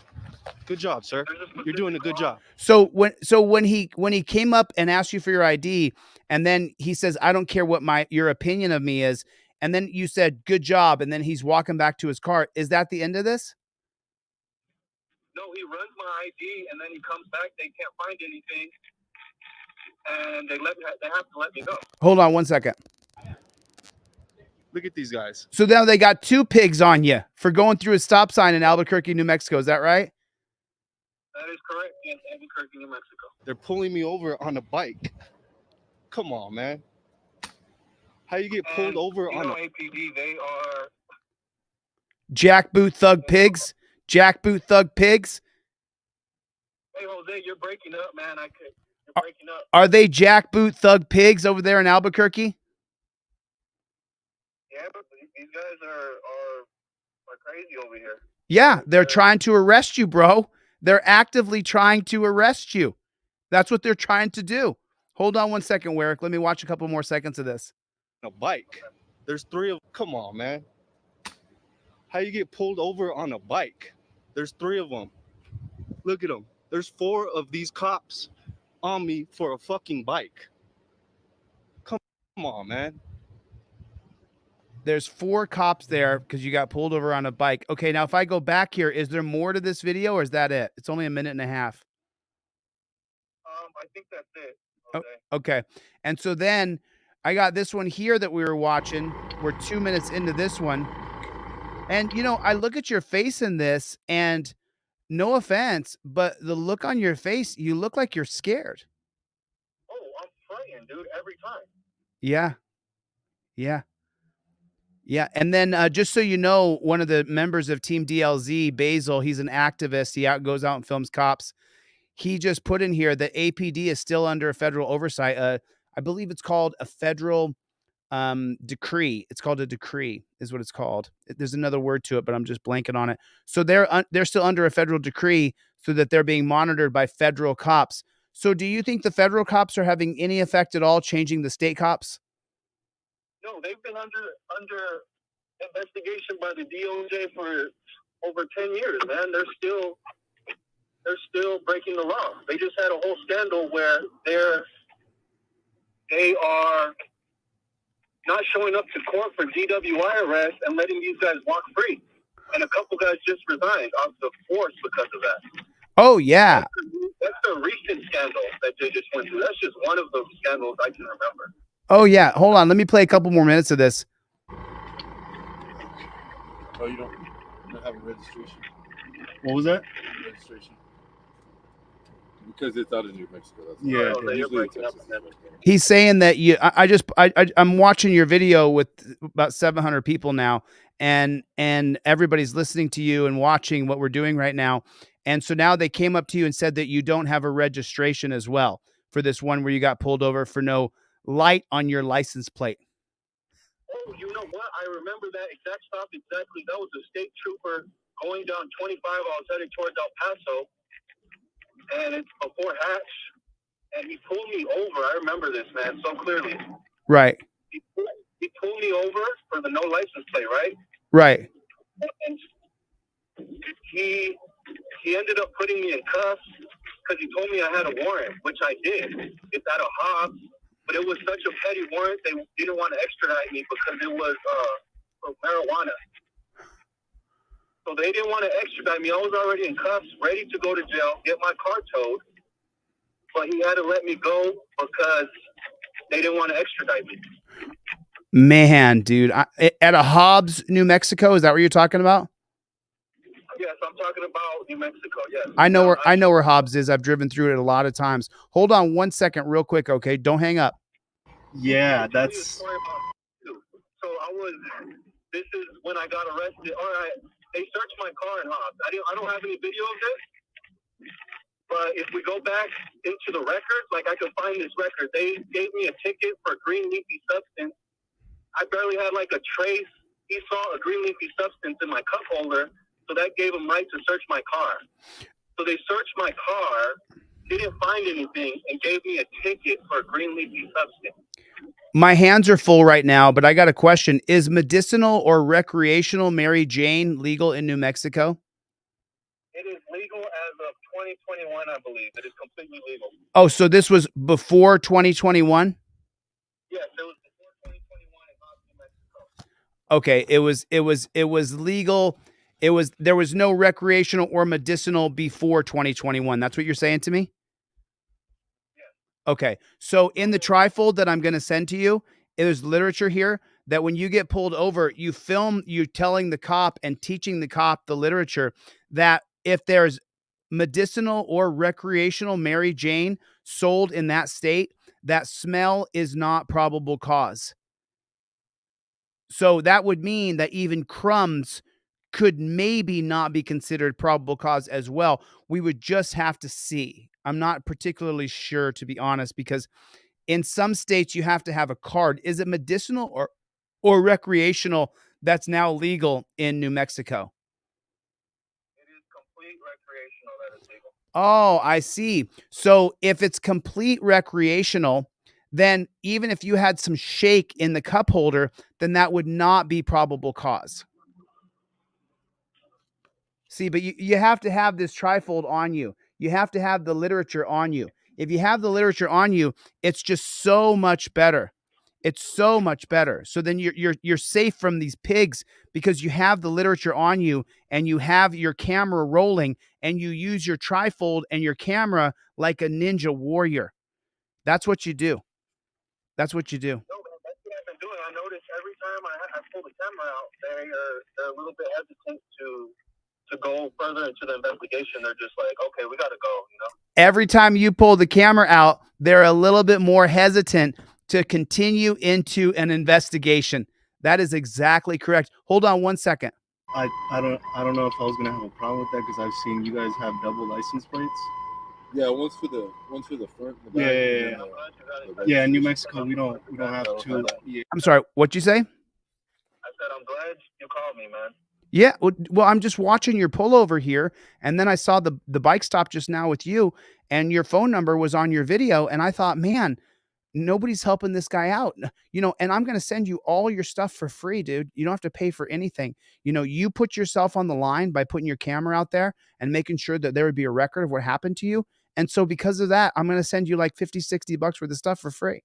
Good job, sir. You're doing a good job. So when he came up and asked you for your ID, and then he says, I don't care what your opinion of me is, and then you said, good job, and then he's walking back to his car. Is that the end of this? No, he runs my ID, and then he comes back. They can't find anything, and they have to let me go. Hold on one second. Look at these guys. So now they got two pigs on you for going through a stop sign in Albuquerque, New Mexico. Is that right? That is correct. In Albuquerque, New Mexico. They're pulling me over on a bike. Come on, man. How you get pulled over on APD? They are jackboot thug pigs. Jackboot thug pigs. Hey, Jose, you're breaking up, man. You're breaking up. Are they jackboot thug pigs over there in Albuquerque? Yeah, but these guys are crazy over here. Yeah, they're trying to arrest you, bro. They're actively trying to arrest you. That's what they're trying to do. Hold on one second, Warwick. Let me watch a couple more seconds of this. a bike. There's three of. Come on, man. How you get pulled over on a bike? There's three of them. Look at them. There's four of these cops on me for a fucking bike. Come on, man. There's four cops there because you got pulled over on a bike. Okay, now if I go back here, is there more to this video or is that it? It's only a minute and a half. I think that's it. Okay. And so then I got this one here that we were watching. We're 2 minutes into this one. And, you know, I look at your face in this and no offense, but the look on your face, you look like you're scared. Oh, I'm praying, dude, every time. Yeah. Yeah. Yeah. And then just so you know, one of the members of Team DLZ, Basil, he's an activist. He goes out and films cops. He just put in here that APD is still under a federal oversight. I believe it's called a federal decree. It's called a decree is what it's called. There's another word to it, but I'm just blanking on it. So they're still under a federal decree so that they're being monitored by federal cops. So do you think the federal cops are having any effect at all changing the state cops? No, they've been under investigation by the DOJ for over 10 years, man. They're still breaking the law. They just had a whole scandal where they are not showing up to court for DWI arrest and letting these guys walk free. And a couple guys just resigned off the force because of that. Oh, yeah. That's the recent scandal that they just went through. That's just one of the scandals I can remember. Oh, yeah. Hold on. Let me play a couple more minutes of this. Oh, you don't have a registration? What was that? Registration. Because it's out of New Mexico. That's Yeah. So you're usually breaking up. Texas. He's saying that I'm watching your video with about 700 people now, and everybody's listening to you and watching what we're doing right now. And so now they came up to you and said that you don't have a registration as well for this one where you got pulled over for no light on your license plate. Oh, you know what? I remember that exact stop exactly. That was a state trooper going down 25. I was heading towards El Paso, and it's before Hatch, and he pulled me over. I remember this, man, so clearly. Right. He pulled me over for the no license plate, right? Right. And he ended up putting me in cuffs because he told me I had a warrant, which I did. It's out of Hobbs, but it was such a petty warrant they didn't want to extradite me because it was for marijuana. So they didn't want to extradite me. I was already in cuffs, ready to go to jail, get my car towed, but he had to let me go because they didn't want to extradite me. Man, dude, at a Hobbs, New Mexico, is that what you're talking about? Yes, I'm talking about New Mexico. Yes, I know where Hobbs is. I've driven through it a lot of times. Hold on 1 second, real quick, okay? Don't hang up. Yeah, that's. So this is when I got arrested. All right, they searched my car in Hobbs. I don't have any video of this, but if we go back into the records, like I can find this record. They gave me a ticket for green leafy substance. I barely had like a trace. He saw a green leafy substance in my cup holder, so that gave him right to search my car. So they searched my car, didn't find anything, and gave me a ticket for a green leafy substance. My hands are full right now, but I got a question. Is medicinal or recreational Mary Jane legal in New Mexico? It is legal as of 2021, I believe. It is completely legal. Oh, so this was before 2021? Yes, it was before 2021 in Hobbs, New Mexico. Okay, it was legal. There was no recreational or medicinal before 2021. That's what you're saying to me? Okay, so in the trifold that I'm going to send to you, there's literature here that when you get pulled over, you film you telling the cop and teaching the cop the literature that if there's medicinal or recreational Mary Jane sold in that state, that smell is not probable cause. So that would mean that even crumbs could maybe not be considered probable cause as well. We would just have to see. I'm not particularly sure, to be honest, because in some states you have to have a card. Is it medicinal or recreational that's now legal in New Mexico? It is complete recreational that is legal. Oh, I see. So if it's complete recreational, then even if you had some shake in the cup holder, then that would not be probable cause. See, but you have to have this trifold on you. You have to have the literature on you. If you have the literature on you, it's just so much better. It's so much better. So then you're safe from these pigs because you have the literature on you and you have your camera rolling and you use your trifold and your camera like a ninja warrior. That's what you do. That's what you do. No, man, that's what I've been doing. I noticed every time I pull the camera out, they're a little bit hesitant to go further into the investigation. They're just like, okay, we got to go, you know? Every time you pull the camera out, they're a little bit more hesitant to continue into an investigation. That is exactly correct. Hold on 1 second. I don't know if I was gonna have a problem with that because I've seen you guys have double license plates. Yeah, one's for the front. The back, Yeah. Yeah, in New Mexico we don't have two. Yeah. I'm sorry, what'd you say? I said, I'm glad you called me, man. Yeah, well, I'm just watching your pullover here, and then I saw the bike stop just now with you, and your phone number was on your video, and I thought, man, nobody's helping this guy out, you know, and I'm going to send you all your stuff for free, dude. You don't have to pay for anything. You know, you put yourself on the line by putting your camera out there and making sure that there would be a record of what happened to you. And so because of that, I'm going to send you like $50, $60 worth of stuff for free.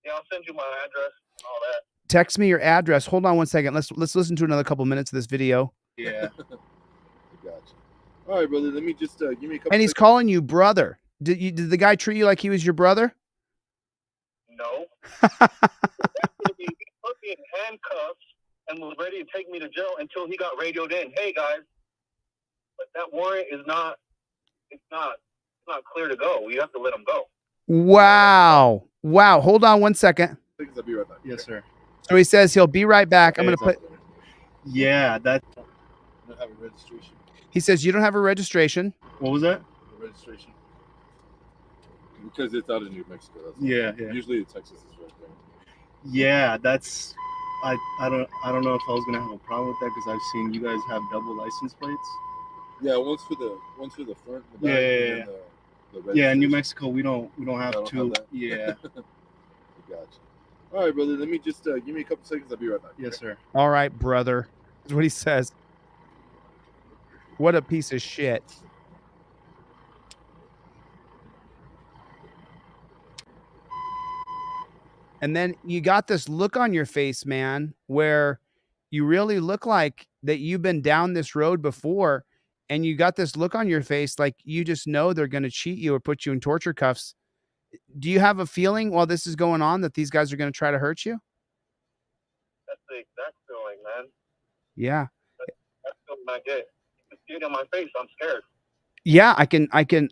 Yeah, I'll send you my address and all that. Text me your address. Hold on 1 second. Let's listen to another couple minutes of this video. Yeah. Gotcha. All right, brother. Let me just give me a couple. And he's calling you brother. Did the guy treat you like he was your brother? No. He put me in handcuffs and was ready to take me to jail until he got radioed in. Hey, guys, but that warrant is not. It's not not clear to go. You have to let them go. Wow. Wow. Hold on one second. I'll be right back. Yes, sir. So he says he'll be right back. I'm going to put. Yeah, that. I don't have a registration. He says you don't have a registration. What was that? The registration. Because it's out of New Mexico. That's Yeah, yeah. Usually Texas is right there. Yeah, that's. I don't know if I was gonna have a problem with that because I've seen you guys have double license plates. Yeah, one's for the front. The back, Yeah, and then the Yeah, in New registration. Mexico we don't have don't two. have that? Yeah. Gotcha. All right, brother. Let me just give me a couple seconds. I'll be right back. Yes, sir. All right, brother. That's what he says. What a piece of shit. And then you got this look on your face, man, where you really look like that you've been down this road before, and you got this look on your face like you just know they're going to cheat you or put you in torture cuffs. Do you have a feeling while this is going on that these guys are going to try to hurt you? That's the exact feeling, man. Yeah. That's the feeling I get. You can see it in my face. I'm scared. Yeah,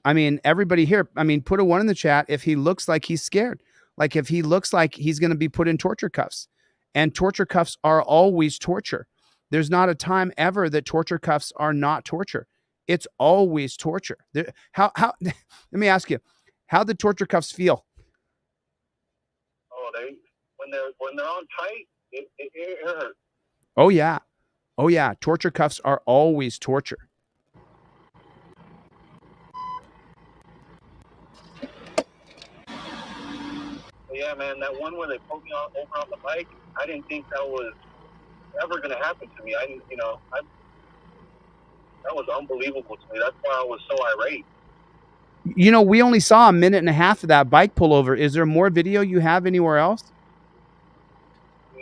I mean, everybody here, put a 1 in the chat if he looks like he's scared. Like if he looks like he's going to be put in torture cuffs. And torture cuffs are always torture. There's not a time ever that torture cuffs are not torture. It's always torture. How let me ask you, how did torture cuffs feel? Oh, when they're on tight, it hurts. Oh yeah. Oh yeah, torture cuffs are always torture. Yeah, man, that one where they pulled me over on the bike, I didn't think that was ever going to happen to me. That was unbelievable to me. That's why I was so irate. You know, we only saw a minute and a half of that bike pullover. Is there more video you have anywhere else?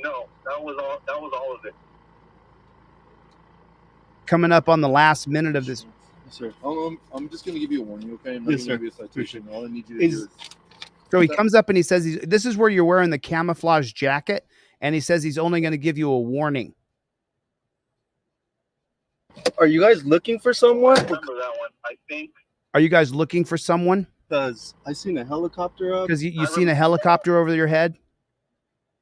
No, that was all of it. Coming up on the last minute of this. Yes, sir. I'm just gonna give you a warning, okay? I'm not Yes, gonna sir. give you a citation. All I need you to do is. So he comes up and he says, this is where you're wearing the camouflage jacket. And he says he's only going to give you a warning. Are you guys looking for someone? I remember that one. I think. Are you guys looking for someone? Because I seen a helicopter up. Because you seen a helicopter over your head?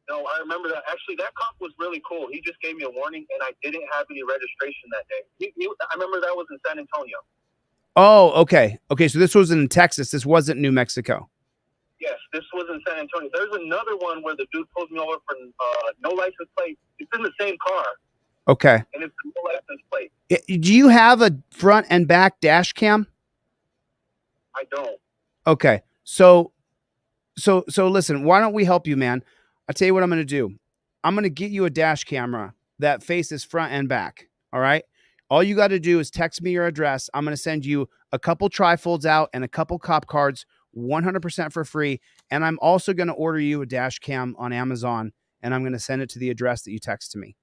No, I remember that. Actually, that cop was really cool. He just gave me a warning, and I didn't have any registration that day. I remember that was in San Antonio. Oh, okay. Okay, so this was in Texas. This wasn't New Mexico. Yes, this was in San Antonio. There's another one where the dude pulls me over for no license plate. It's in the same car. Okay. And it's no license plate. Do you have a front and back dash cam? I don't. Okay. So listen, why don't we help you, man? I'll tell you what I'm going to do. I'm going to get you a dash camera that faces front and back. All right. All you got to do is text me your address. I'm going to send you a couple trifolds out and a couple cop cards, 100% for free. And I'm also going to order you a dash cam on Amazon, and I'm going to send it to the address that you text to me.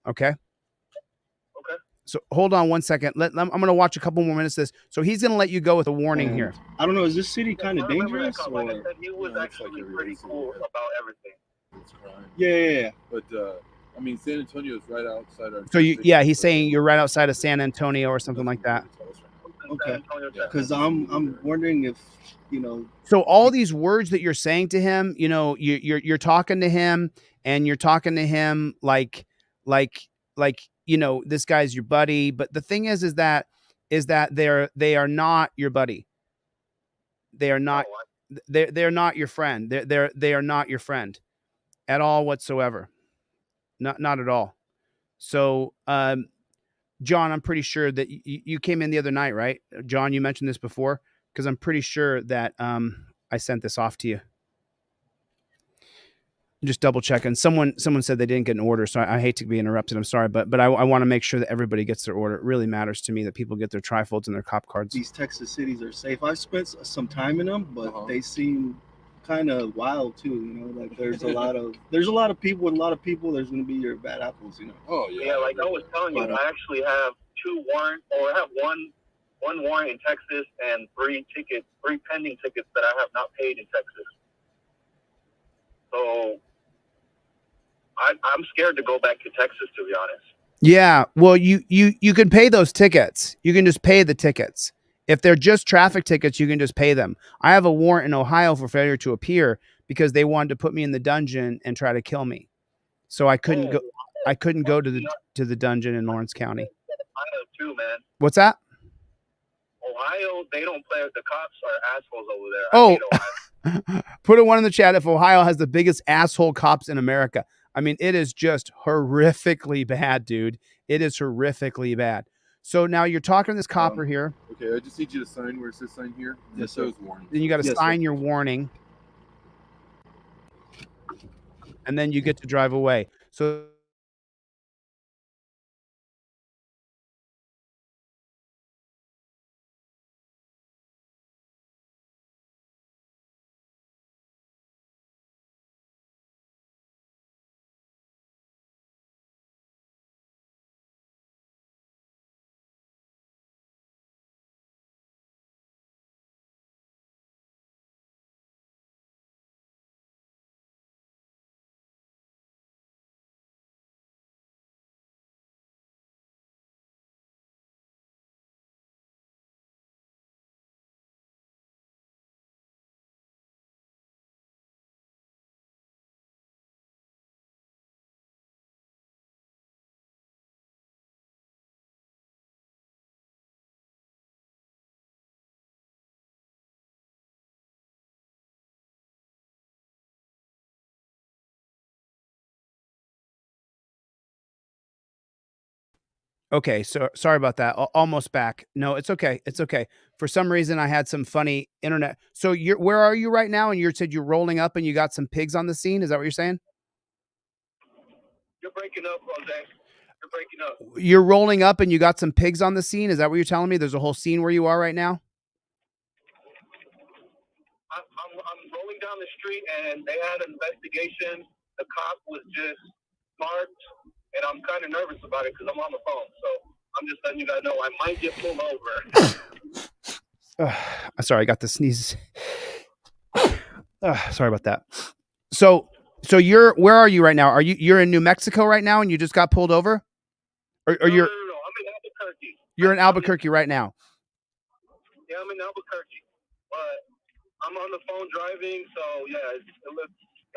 Okay. Okay. So hold on one second. I'm going to watch a couple more minutes of this. So he's going to let you go with a warning here. I don't know. Is this city kind of I remember that dangerous? cop. Or? Like I said, he was actually pretty cool about everything. It's crime. Yeah. But I mean, San Antonio is right outside our. So he's saying you're right outside of San Antonio or something like that. Okay. Because I'm wondering if, you know. So all these words that you're saying to him, you know, you're talking to him, and you're talking to him like, you know, this guy's your buddy. But the thing is that they are not your buddy. They are not. They're not your friend. They are not your friend at all whatsoever. Not at all. So, John, I'm pretty sure that you came in the other night, right? John, you mentioned this before, because I'm pretty sure that I sent this off to you. Just double checking. Someone said they didn't get an order, so I hate to be interrupted. I'm sorry, but I want to make sure that everybody gets their order. It really matters to me that people get their trifolds and their cop cards. These Texas cities are safe. I've spent some time in them, but they seem kind of wild too. You know, like there's a lot of people. With a lot of people, there's going to be your bad apples. You know. Oh yeah. Yeah, like I was telling you, I actually have I have one warrant in Texas and three pending tickets that I have not paid in Texas. So I'm scared to go back to Texas, to be honest. Yeah, well, you can pay those tickets. You can just pay the tickets, If they're just traffic tickets, you can just pay them. I have a warrant in Ohio for failure to appear because they wanted to put me in the dungeon and try to kill me. So I couldn't go. I couldn't go to the dungeon in Lawrence County. Ohio too, man. What's that? Ohio, they don't play. The cops are assholes over there. Oh. I hate Ohio. Put a one in the chat if Ohio has the biggest asshole cops in America. I mean, it is just horrifically bad, dude. It is horrifically bad. So now you're talking to this copper here. Okay, I just need you to sign where it says sign here. Yes, sir. Warning. Then you got to sign your warning. And then you get to drive away. So okay, so sorry about that. Almost back. No, it's okay. It's okay. For some reason, I had some funny internet. So where are you right now? And you said you're rolling up and you got some pigs on the scene. Is that what you're saying? You're breaking up, Jose. You're breaking up. You're rolling up and you got some pigs on the scene. Is that what you're telling me? There's a whole scene where you are right now. I'm rolling down the street and they had an investigation. The cop was just marked, and I'm kind of nervous about it because I'm on the phone. So I'm just letting you guys know I might get pulled over. Sorry, I got the sneeze. Sorry about that. So where are you right now? You're in New Mexico right now and you just got pulled over? Or No, I'm in Albuquerque. You're in Albuquerque right now. Yeah, I'm in Albuquerque. But I'm on the phone driving, so yeah, it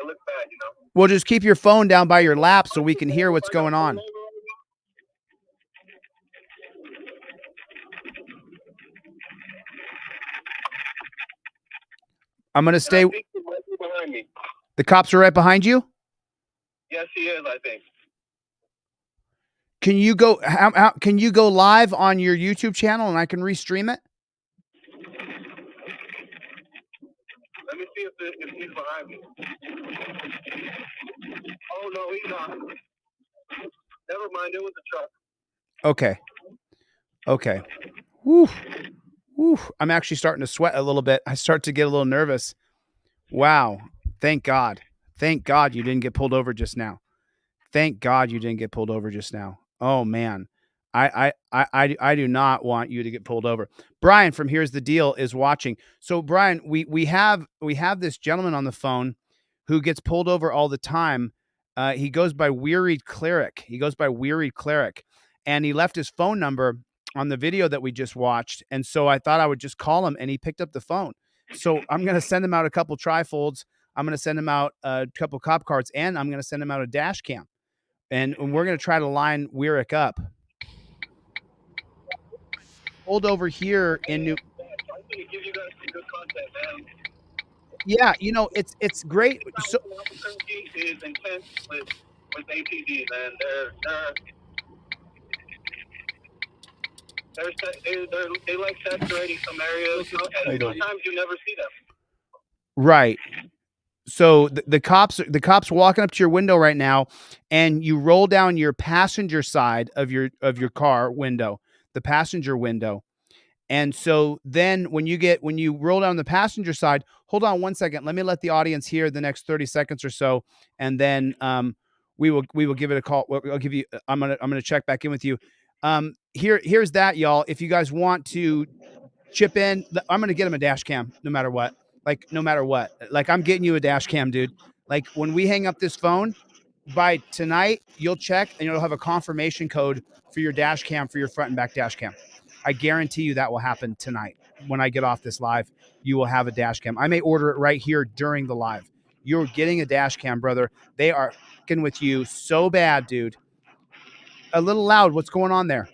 looks bad, you know. Well, just keep your phone down by your lap so we can hear what's going on. I'm going to stay. Behind me. The cops are right behind you? Yes, he is, I think. Can you go can you go live on your YouTube channel and I can restream it? Let me see if he's behind me. Oh, no, he's not. Never mind, it was a truck. Okay. Woo. I'm actually starting to sweat a little bit. I start to get a little nervous. Wow. Thank God. Thank God you didn't get pulled over just now. Thank God you didn't get pulled over just now. Oh man. I do not want you to get pulled over. Brian from Here's the Deal is watching. So Brian, we have this gentleman on the phone who gets pulled over all the time. He goes by Wearied Cleric. And he left his phone number on the video that we just watched. And so I thought I would just call him and he picked up the phone. So I'm going to send him out a couple trifolds. I'm going to send him out a couple cop cards and I'm going to send him out a dash cam. And we're going to try to line Wearick up. Hold over here in New. I'm going to give you guys some good content, man. Yeah, you know, it's great. So Albuquerque is intense with APDs, and they like saturating some areas, and sometimes you never see them. Right. So the cops walking up to your window right now, and you roll down your passenger side of your car window, the passenger window. And so then when you roll down the passenger side, hold on one second. Let me let the audience hear the next 30 seconds or so. And then we will give it a call. I'll give you, I'm going to check back in with you. Here's that, y'all. If you guys want to chip in, I'm going to get him a dash cam no matter what. Like, no matter what. Like, I'm getting you a dash cam, dude. Like, when we hang up this phone, by tonight, you'll check and you'll have a confirmation code for your dash cam, for your front and back dash cam. I guarantee you that will happen tonight. When I get off this live, you will have a dash cam. I may order it right here during the live. You're getting a dash cam, brother. They are fucking with you so bad, dude. A little loud. What's going on there?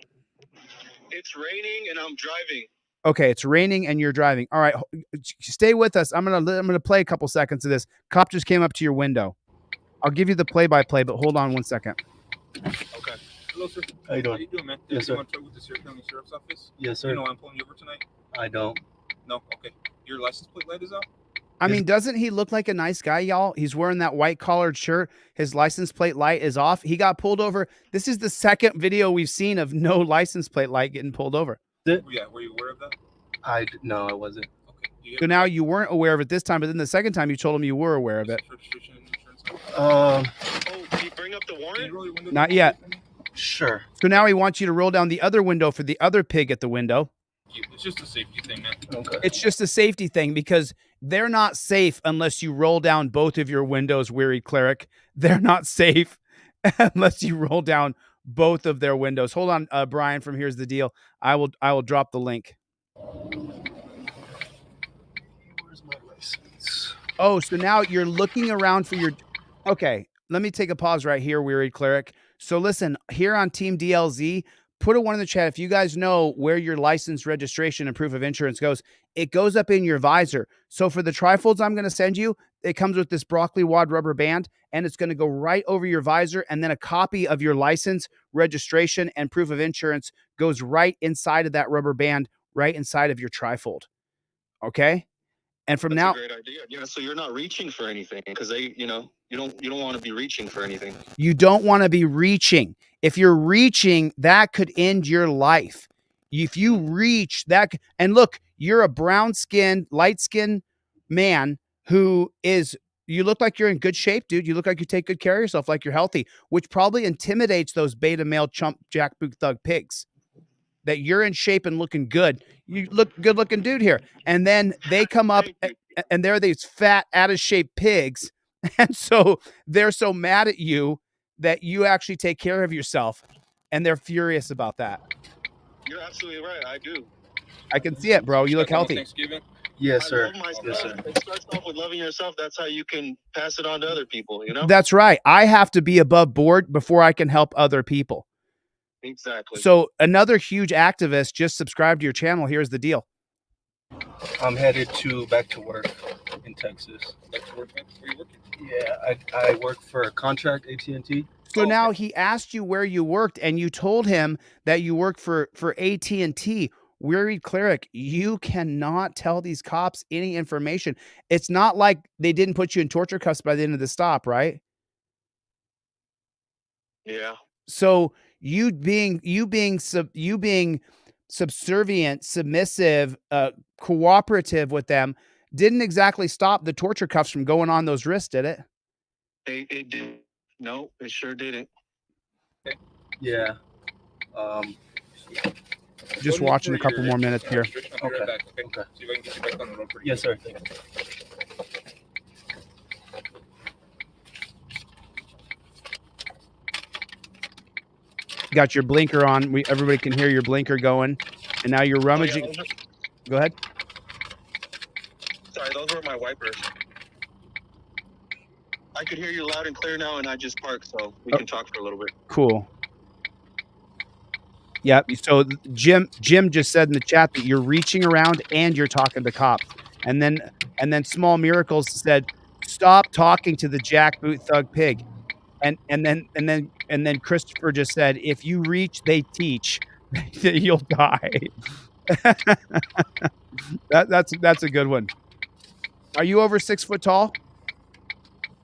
It's raining and I'm driving. Okay, it's raining and you're driving. All right, stay with us. I'm gonna play a couple seconds of this. Cop just came up to your window. I'll give you the play-by-play, but hold on 1 second. Okay. Hello, sir. How you doing? doing, man? Yes, sir. You want to talk with the Sierra County Sheriff's Office? Yes, sir. You know I'm pulling you over tonight? I don't. No? Okay. Your license plate light is out? I mean, doesn't he look like a nice guy, y'all? He's wearing that white collared shirt. His license plate light is off. He got pulled over. This is the second video we've seen of no license plate light getting pulled over. Yeah, were you aware of that? No, I wasn't. Okay. So now you weren't aware of it this time, but then the second time you told him you were aware of it. Registration and insurance? Oh, did you bring up the warrant? Not yet. Sure. So now he wants you to roll down the other window for the other pig at the window. It's just a safety thing, man. Okay. It's just a safety thing because they're not safe unless you roll down both of your windows, wearied cleric. They're not safe unless you roll down both of their windows. Hold on, Brian from Here's the Deal. I will drop the link. Where's my license? Oh, so now you're looking around for your... Okay, let me take a pause right here, wearied cleric. So listen, here on Team DLZ, put a 1 in the chat. If you guys know where your license, registration, and proof of insurance goes, it goes up in your visor. So for the trifolds I'm going to send you, it comes with this broccoli wad rubber band, and it's going to go right over your visor, and then a copy of your license, registration, and proof of insurance goes right inside of that rubber band, right inside of your trifold. Okay? And from now... That's a great idea. Yeah, so you're not reaching for anything because you don't want to be reaching for anything. You don't want to be reaching. If you're reaching, that could end your life. If you reach that, and look, you're a brown-skinned, light-skinned man who is, you look like you're in good shape, dude. You look like you take good care of yourself, like you're healthy, which probably intimidates those beta male chump jackboot thug pigs. That you're in shape and looking good. You look good-looking dude here. And then they come up and they're these fat, out-of-shape pigs. And so they're so mad at you that you actually take care of yourself, and they're furious about that. You're absolutely right. I do. I can see it, bro. You look healthy. Yes, sir. I love myself. Yes, sir. It starts off with loving yourself. That's how you can pass it on to other people, you know? That's right. I have to be above board before I can help other people. Exactly. So another huge activist just subscribed to your channel. Here's the deal. I'm headed back to work in Texas. Back to work, man? Where you working? Yeah, I work for a contract, AT&T. So now he asked you where you worked, and you told him that you work for AT&T. Wearied cleric, you cannot tell these cops any information. It's not like they didn't put you in torture cuffs by the end of the stop, right? Yeah. So you being subservient, submissive, cooperative with them didn't exactly stop the torture cuffs from going on those wrists, did it? It did. No, it sure didn't. Yeah. Just watching a couple more minutes here. I'll be right back, okay? Okay. See if I can get you back on the road for you. Yes, sir. Got your blinker on. Everybody can hear your blinker going, and now you're rummaging. Oh, yeah, Go ahead. sorry, those were my wipers. I could hear you loud and clear now, and I just parked, so we can talk for a little bit. Cool. Yep. So Jim just said in the chat that you're reaching around and you're talking to cops. And then Small Miracles said, "Stop talking to the jackboot thug pig." And then Christopher just said, "If you reach, they teach. You'll die." That's a good one. Are you over 6 foot tall?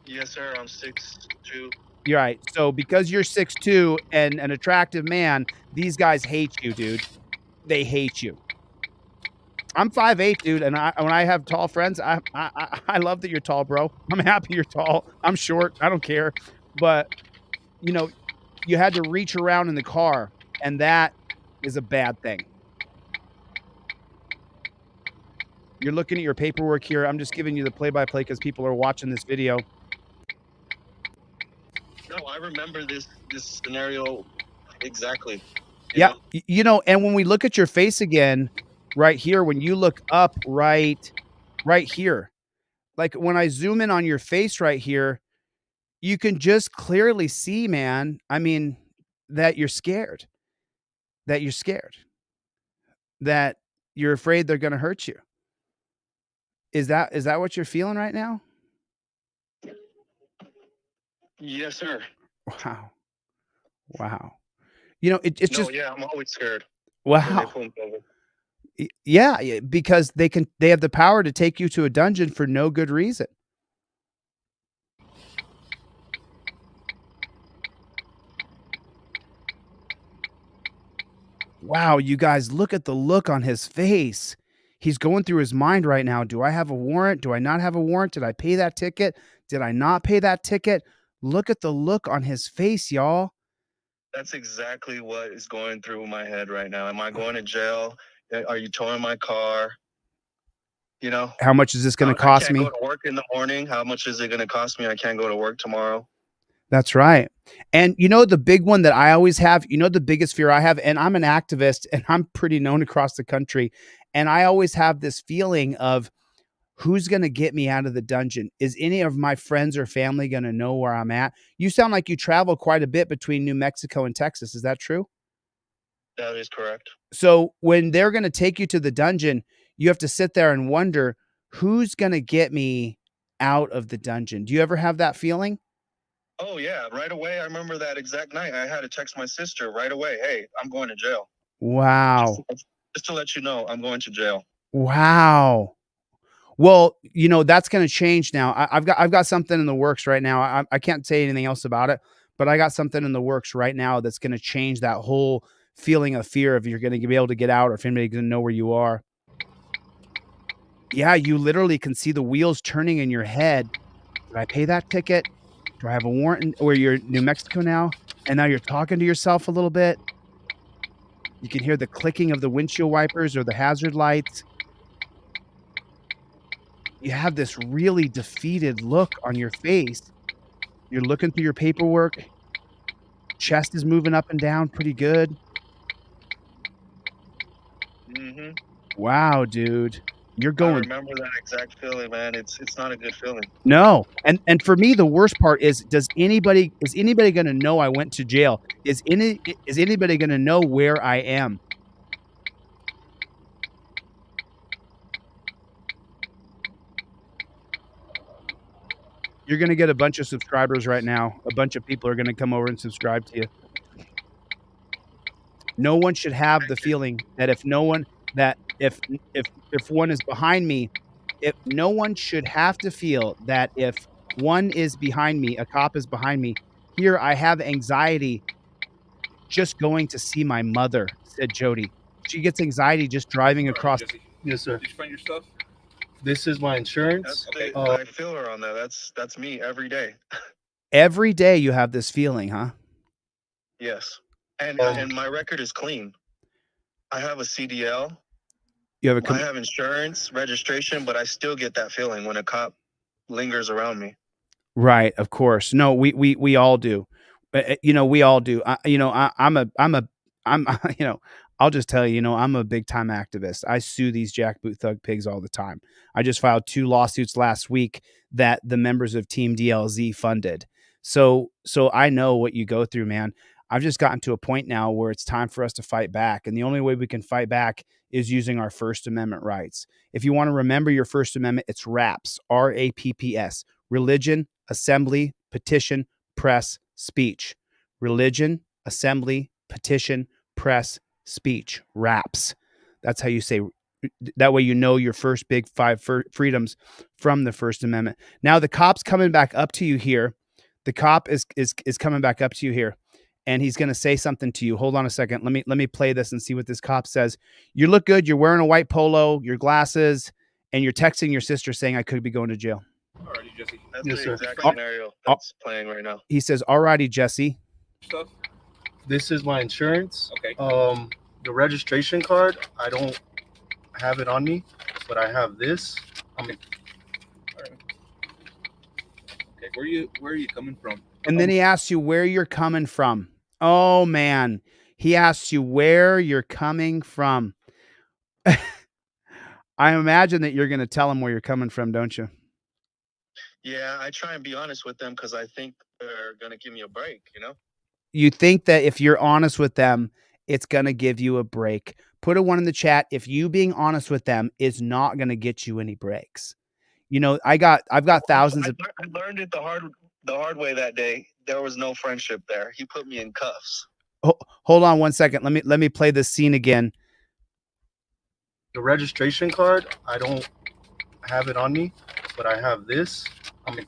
Yes, sir. I'm 6'2". You're right. So because you're 6'2" and an attractive man, these guys hate you, dude. They hate you. I'm 5'8", dude, and when I have tall friends, I love that you're tall, bro. I'm happy you're tall. I'm short. I don't care. But, you know, you had to reach around in the car, and that is a bad thing. You're looking at your paperwork here. I'm just giving you the play-by-play because people are watching this video. No, I remember this scenario exactly. Yeah. And when we look at your face again, right here, when you look up right here, like when I zoom in on your face right here, you can just clearly see, man. I mean, that you're scared, that you're scared, that you're afraid they're going to hurt you. Is that what you're feeling right now? Yes, sir. Wow. Wow. It's No, just, yeah, I'm always scared wow. when they pull me over. Yeah, because they have the power to take you to a dungeon for no good reason. Wow, you guys, look at the look on his face. He's going through his mind right now. Do I have a warrant? Do I not have a warrant? Did I pay that ticket? Did I not pay that ticket? Look at the look on his face, y'all. That's exactly what is going through my head right now. Am I going to jail? Are you towing my car? How much is this going to cost me? I can't go to work in the morning. How much is it going to cost me? I can't go to work tomorrow. That's right. And the big one that I always have, the biggest fear I have, and I'm an activist and I'm pretty known across the country. And I always have this feeling of who's going to get me out of the dungeon? Is any of my friends or family going to know where I'm at? You sound like you travel quite a bit between New Mexico and Texas. Is that true? That is correct. So when they're going to take you to the dungeon, you have to sit there and wonder, who's going to get me out of the dungeon? Do you ever have that feeling? Oh, yeah. Right away. I remember that exact night. I had to text my sister right away. Hey, I'm going to jail. Wow. Just to let you know, I'm going to jail. Wow. Well, that's going to change now. I've got something in the works right now. I can't say anything else about it, but I got something in the works right now that's going to change that whole feeling of fear if you're going to be able to get out or if anybody's going to know where you are. Yeah, you literally can see the wheels turning in your head. Did I pay that ticket? Do I have a warrant? Or you're in New Mexico now, and now you're talking to yourself a little bit. You can hear the clicking of the windshield wipers or the hazard lights. You have this really defeated look on your face. You're looking through your paperwork. Chest is moving up and down pretty good. Mm-hmm. Wow, dude. You're I going. remember that exact feeling, man. It's not a good feeling. No. And for me, the worst part is anybody going to know I went to jail? Is anybody going to know where I am? You're going to get a bunch of subscribers right now. A bunch of people are going to come over and subscribe to you. No one should have the feeling that if one is behind me, if no one should have to feel that if one is behind me, a cop is behind me. Here, I have anxiety just going to see my mother, said Jody. She gets anxiety just driving across. Yes, sir. Did you find your stuff? This is my insurance. I feel her on that. That's me every day. Every day you have this feeling, huh? Yes. And my record is clean. I have a CDL. I have insurance, registration, but I still get that feeling when a cop lingers around me. Right, of course. No, we all do. We all do. I'll just tell you, I'm a big time activist. I sue these jackboot thug pigs all the time. I just filed 2 lawsuits last week that the members of Team DLZ funded. So I know what you go through, man. I've just gotten to a point now where it's time for us to fight back. And the only way we can fight back is using our First Amendment rights. If you want to remember your First Amendment, it's RAPS, RAPPS, religion, assembly, petition, press, speech. Religion, assembly, petition, press, speech. RAPS. That's how you say. That way you know your first big 5 freedoms from the First Amendment. Now the cop's coming back up to you here. The cop is coming back up to you here. And he's going to say something to you. Hold on a second. Let me play this and see what this cop says. You look good. You're wearing a white polo, your glasses, and you're texting your sister saying I could be going to jail. Alrighty, Jesse. That's Yes, the sir. exact scenario that's playing right now. He says, "Alrighty, Jesse." Stuff. This is my insurance. Okay. The registration card, I don't have it on me, but I have this. Okay. Where are you coming from? And then he asks you where you're coming from. Oh man, He asks you where you're coming from. I imagine that you're going to tell him where you're coming from, don't you? Yeah, I try and be honest with them because I think they're gonna give me a break. You think that if you're honest with them, it's going to give you a break. Put a 1 in the chat if you being honest with them is not going to get you any breaks. I've got thousands of. I learned it the hard way that day. There was no friendship there. He put me in cuffs. Hold on 1 second. Let me play this scene again. The registration card, I don't have it on me, but I have this. Okay,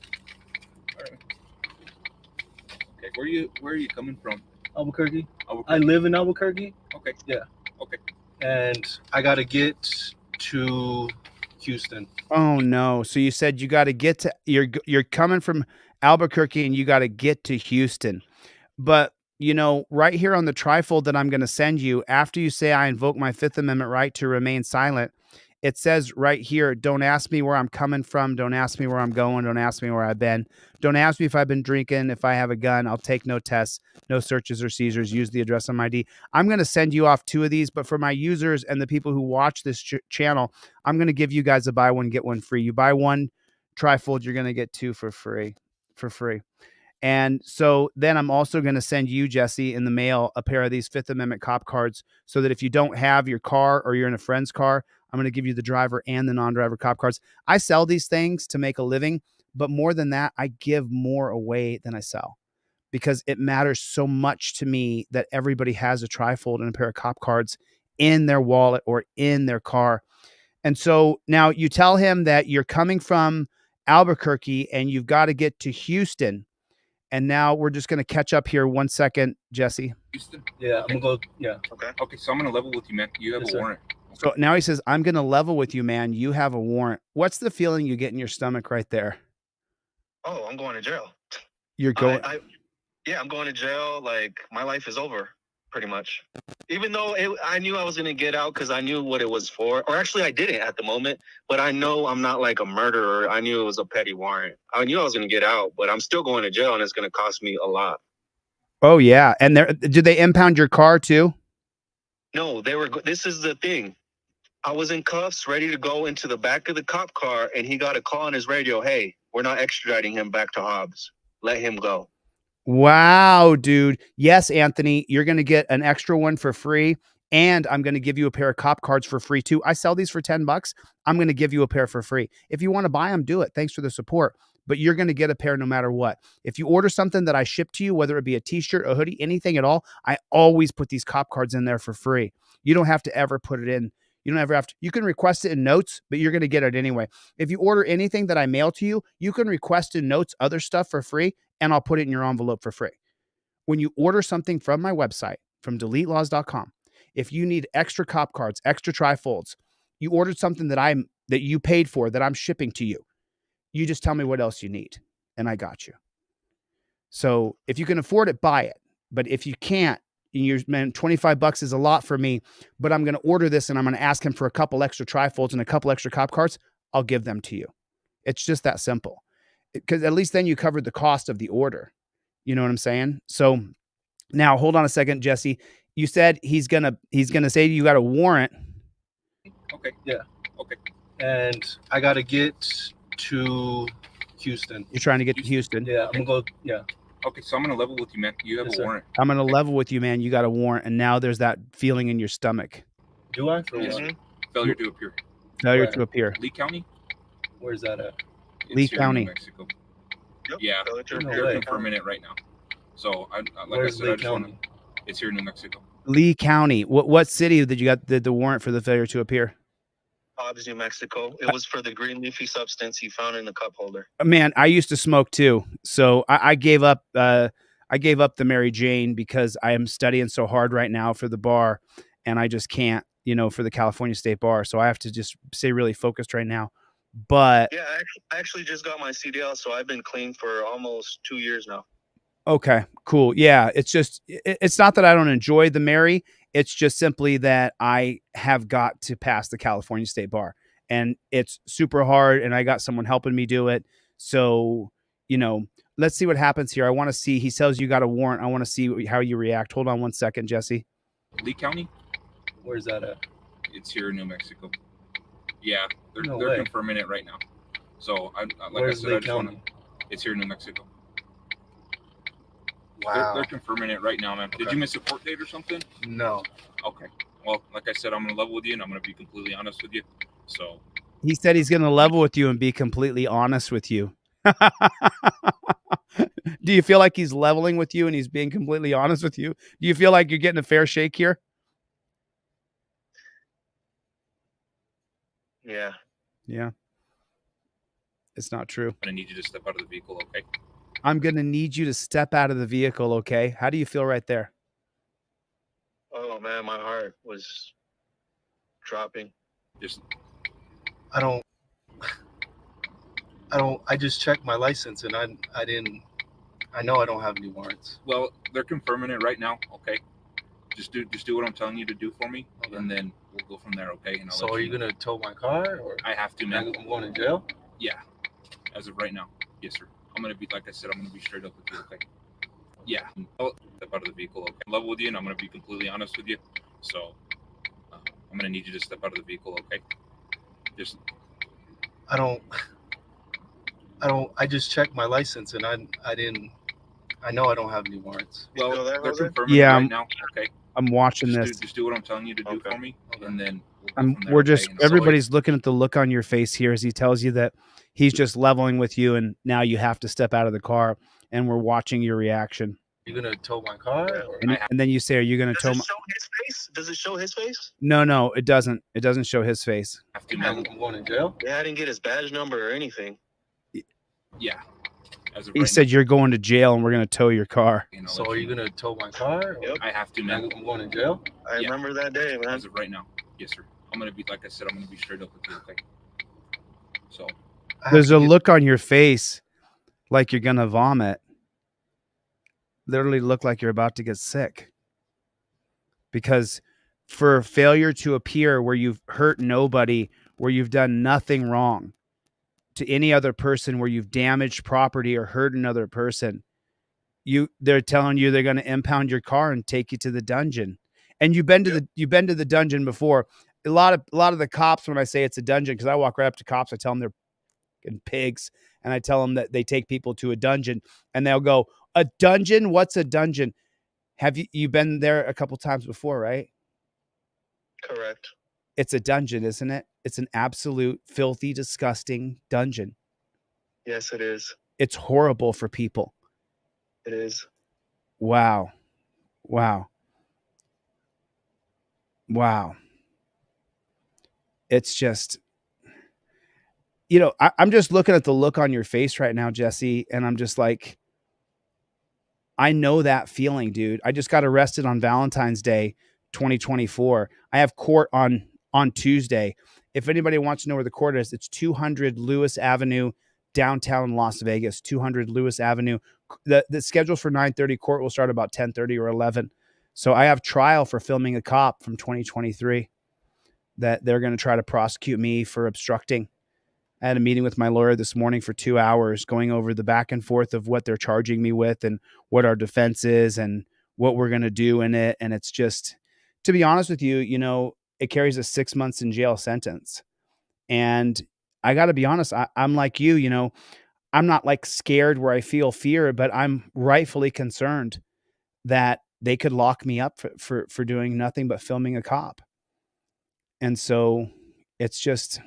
where are you coming from? Albuquerque. I live in Albuquerque. Okay. Yeah. Okay. And I got to get to Houston. Oh no. So you said you got to get to you're coming from Albuquerque and you got to get to Houston. But right here on the trifold that I'm going to send you, after you say I invoke my 5th Amendment right to remain silent, it says right here, don't ask me where I'm coming from. Don't ask me where I'm going. Don't ask me where I've been. Don't ask me if I've been drinking. If I have a gun, I'll take no tests, no searches or seizures. Use the address on my ID. I'm going to send you off 2 of these, but for my users and the people who watch this channel, I'm going to give you guys a buy one, get one free. You buy 1 trifold, you're going to get 2 for free. And so then I'm also going to send you, Jesse, in the mail a pair of these 5th Amendment cop cards so that if you don't have your car or you're in a friend's car, I'm going to give you the driver and the non-driver cop cards. I sell these things to make a living, but more than that, I give more away than I sell because it matters so much to me that everybody has a trifold and a pair of cop cards in their wallet or in their car. And so now you tell him that you're coming from Albuquerque and you've got to get to Houston. And now we're just going to catch up here 1 second, Jesse. Houston? Yeah, I'm going to go. Yeah. Okay, so I'm going to level with you, man. You have a warrant. So now he says, I'm going to level with you, man. You have a warrant. What's the feeling you get in your stomach right there? Oh, I'm going to jail. You're going. Yeah, I'm going to jail. Like, my life is over, pretty much. Even though I knew I was going to get out because I knew what it was for. Or actually, I didn't at the moment. But I know I'm not like a murderer. I knew it was a petty warrant. I knew I was going to get out, but I'm still going to jail, and it's going to cost me a lot. Oh, yeah. And did they impound your car, too? No, this is the thing. I was in cuffs, ready to go into the back of the cop car, and he got a call on his radio. Hey, we're not extraditing him back to Hobbs. Let him go. Wow, dude. Yes, Anthony, you're going to get an extra one for free. And I'm going to give you a pair of cop cards for free, too. I sell these for $10. I'm going to give you a pair for free. If you want to buy them, do it. Thanks for the support. But you're going to get a pair no matter what. If you order something that I ship to you, whether it be a t-shirt, a hoodie, anything at all, I always put these cop cards in there for free. You don't have to ever put it in. You don't ever have to. You can request it in notes, but you're going to get it anyway. If you order anything that I mail to you, you can request in notes other stuff for free, and I'll put it in your envelope for free. When you order something from my website, from deletelaws.com, if you need extra cop cards, extra trifolds, you ordered something that you paid for, that I'm shipping to you, you just tell me what else you need, and I got you. So if you can afford it, buy it. But if you can't, man, $25 is a lot for me, but I'm going to order this and I'm going to ask him for a couple extra trifolds and a couple extra cop cards. I'll give them to you. It's just that simple. Because at least then you covered the cost of the order. You know what I'm saying? So now hold on a second, Jesse. You said he's gonna say you got a warrant. Okay. Yeah. Okay. And I got to get to Houston. You're trying to get to Houston. Yeah, I'm going to go. Yeah. Okay, so I'm going to level with you, man. You have a warrant. I'm going to level with you, man. You got a warrant, and now there's that feeling in your stomach. Do I? For Yes. what? Failure to appear. Failure to appear. Lee County? Where's that at? Lee County. New Mexico. Yep. Yeah, they're confirming it right now. So, Where's Lee County? It's here in New Mexico. Lee County. What city did you got the warrant for the failure to appear? Hobbs, New Mexico. It was for the green leafy substance he found in the cup holder. Man, I used to smoke too, so I gave up. I gave up the Mary Jane because I am studying so hard right now for the bar, and I just can't, for the California State Bar. So I have to just stay really focused right now. But yeah, I actually just got my CDL, so I've been clean for almost 2 years now. Okay, cool. Yeah, it's not that I don't enjoy the Mary. It's just simply that I have got to pass the California State Bar, and it's super hard, and I got someone helping me do it. So, let's see what happens here. I want to see, he tells you got a warrant. I want to see how you react. Hold on 1 second, Jesse. Lee County. Where's that at? It's here in New Mexico. Yeah, they're No they're way. confirming it right now. So like Where's I said, Lee I just want to. County? It's here in New Mexico. Wow. They're confirming it right now, man. Did Okay. you miss a court date or something? No. Okay. Well, like I said, I'm gonna level with you, and I'm gonna be completely honest with you. So He said he's going to level with you and be completely honest with you. Do you feel like he's leveling with you and he's being completely honest with you? Do you feel like you're getting a fair shake here? Yeah. Yeah. It's not true. I'm gonna need you to step out of the vehicle, okay? I'm going to need you to step out of the vehicle, okay? How do you feel right there? Oh man, my heart was dropping. Just I just checked my license and I know I don't have any warrants. well, they're confirming it right now, okay? Just do what I'm telling you to do for me, Okay. and then we'll go from there, okay? And I'll So let are you know. gonna tow my car or I have to, I'm man. going to jail? Yeah. As of right now, yes, sir. I'm gonna be, like I said, I'm gonna be straight up with you, okay? Yeah. I'll step out of the vehicle, okay? I'm level with you, and I'm gonna be completely honest with you. So I'm gonna need you to step out of the vehicle, okay? Just I just checked my license and I know I don't have any warrants. well, still there, they're Jose? confirming Yeah, it right now, okay? I'm watching this. Just do what I'm telling you to do Okay. for me, Okay. and then we'll go from there, We're okay? just, And I'll- everybody's looking at the look on your face here as he tells you that he's just leveling with you and now you have to step out of the car and we're watching your reaction. You gonna tow my car or And then you say, are you going to Does tow it my... show his face? Does it show his face? No, it doesn't. It doesn't show his face. have to, I'm man. going to jail? Yeah, I didn't get his badge number or anything. Yeah. As of He right said, you're going to jail and we're going to tow your car. now, and I'll So let are you know. gonna tow my car or Yep. I have to, man. I'm going to jail? I Yeah. remember that day, man. As of right now, yes, sir. I'm gonna be, like I said, I'm gonna be straight up with you, okay? So I have There's to a get- look on your face like you're going to vomit. Literally look like you're about to get sick. Because for failure to appear where you've hurt nobody, where you've done nothing wrong to any other person, where you've damaged property or hurt another person, they're telling you they're going to impound your car and take you to the dungeon. And you've been to the dungeon before. A lot of the cops, when I say it's a dungeon, because I walk right up to cops, I tell them they're fucking pigs, and I tell them that they take people to a dungeon, and they'll go, "A dungeon? What's a dungeon?" Have you been there a couple times before, right? Correct. It's a dungeon, isn't it? It's an absolute filthy, disgusting dungeon. Yes, it is. It's horrible for people. It is. Wow. It's just, I'm just looking at the look on your face right now, Jesse, and I'm just like, I know that feeling, dude. I just got arrested on Valentine's Day, 2024. I have court on Tuesday. If anybody wants to know where the court is, it's 200 Lewis Avenue, downtown Las Vegas, 200 Lewis Avenue. The schedule for 9:30 court will start about 10:30 or 11. So I have trial for filming a cop from 2023 that they're going to try to prosecute me for obstructing. I had a meeting with my lawyer this morning for 2 hours going over the back and forth of what they're charging me with and what our defense is and what we're going to do in it. And it's just, to be honest with you, it carries a 6 months in jail sentence. And I got to be honest, I'm like you, I'm not like scared where I feel fear, but I'm rightfully concerned that they could lock me up for doing nothing but filming a cop. And so it's just,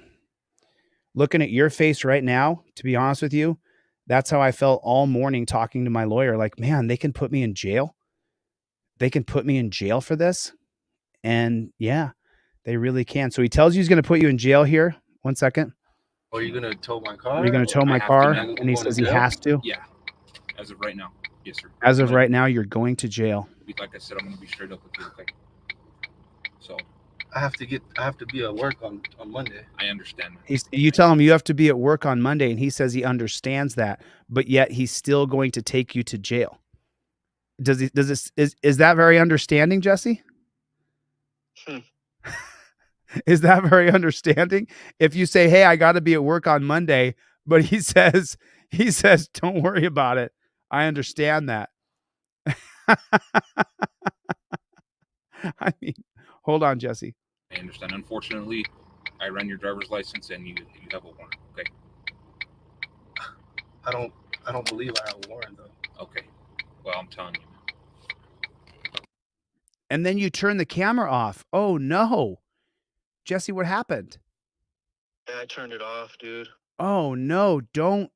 looking at your face right now, to be honest with you, that's how I felt all morning talking to my lawyer. Like, man, they can put me in jail. They can put me in jail for this. And yeah, they really can. So he tells you he's going to put you in jail here. 1 second. Are you gonna tow my car? Are you going to tow my I have to, car? man. And he says he has to. yeah. As of right now, yes, sir. As of I'm gonna right now, you're going to jail. be, like I said, I'm gonna be straight up with you, okay? So I have to be at work on Monday. I understand that. You tell him you have to be at work on Monday, and he says he understands that, but yet he's still going to take you to jail. Is that very understanding, Jesse? Is that very understanding? If you say, "Hey, I got to be at work on Monday," but he says, "Don't worry about it. I understand that." I mean, hold on, Jesse. I understand. Unfortunately, I ran your driver's license and you have a warrant. Okay. I don't believe I have a warrant though. Okay. Well, I'm telling you. And then you turn the camera off. Oh no. Jesse, what happened? Yeah, I turned it off, dude. Oh no, don't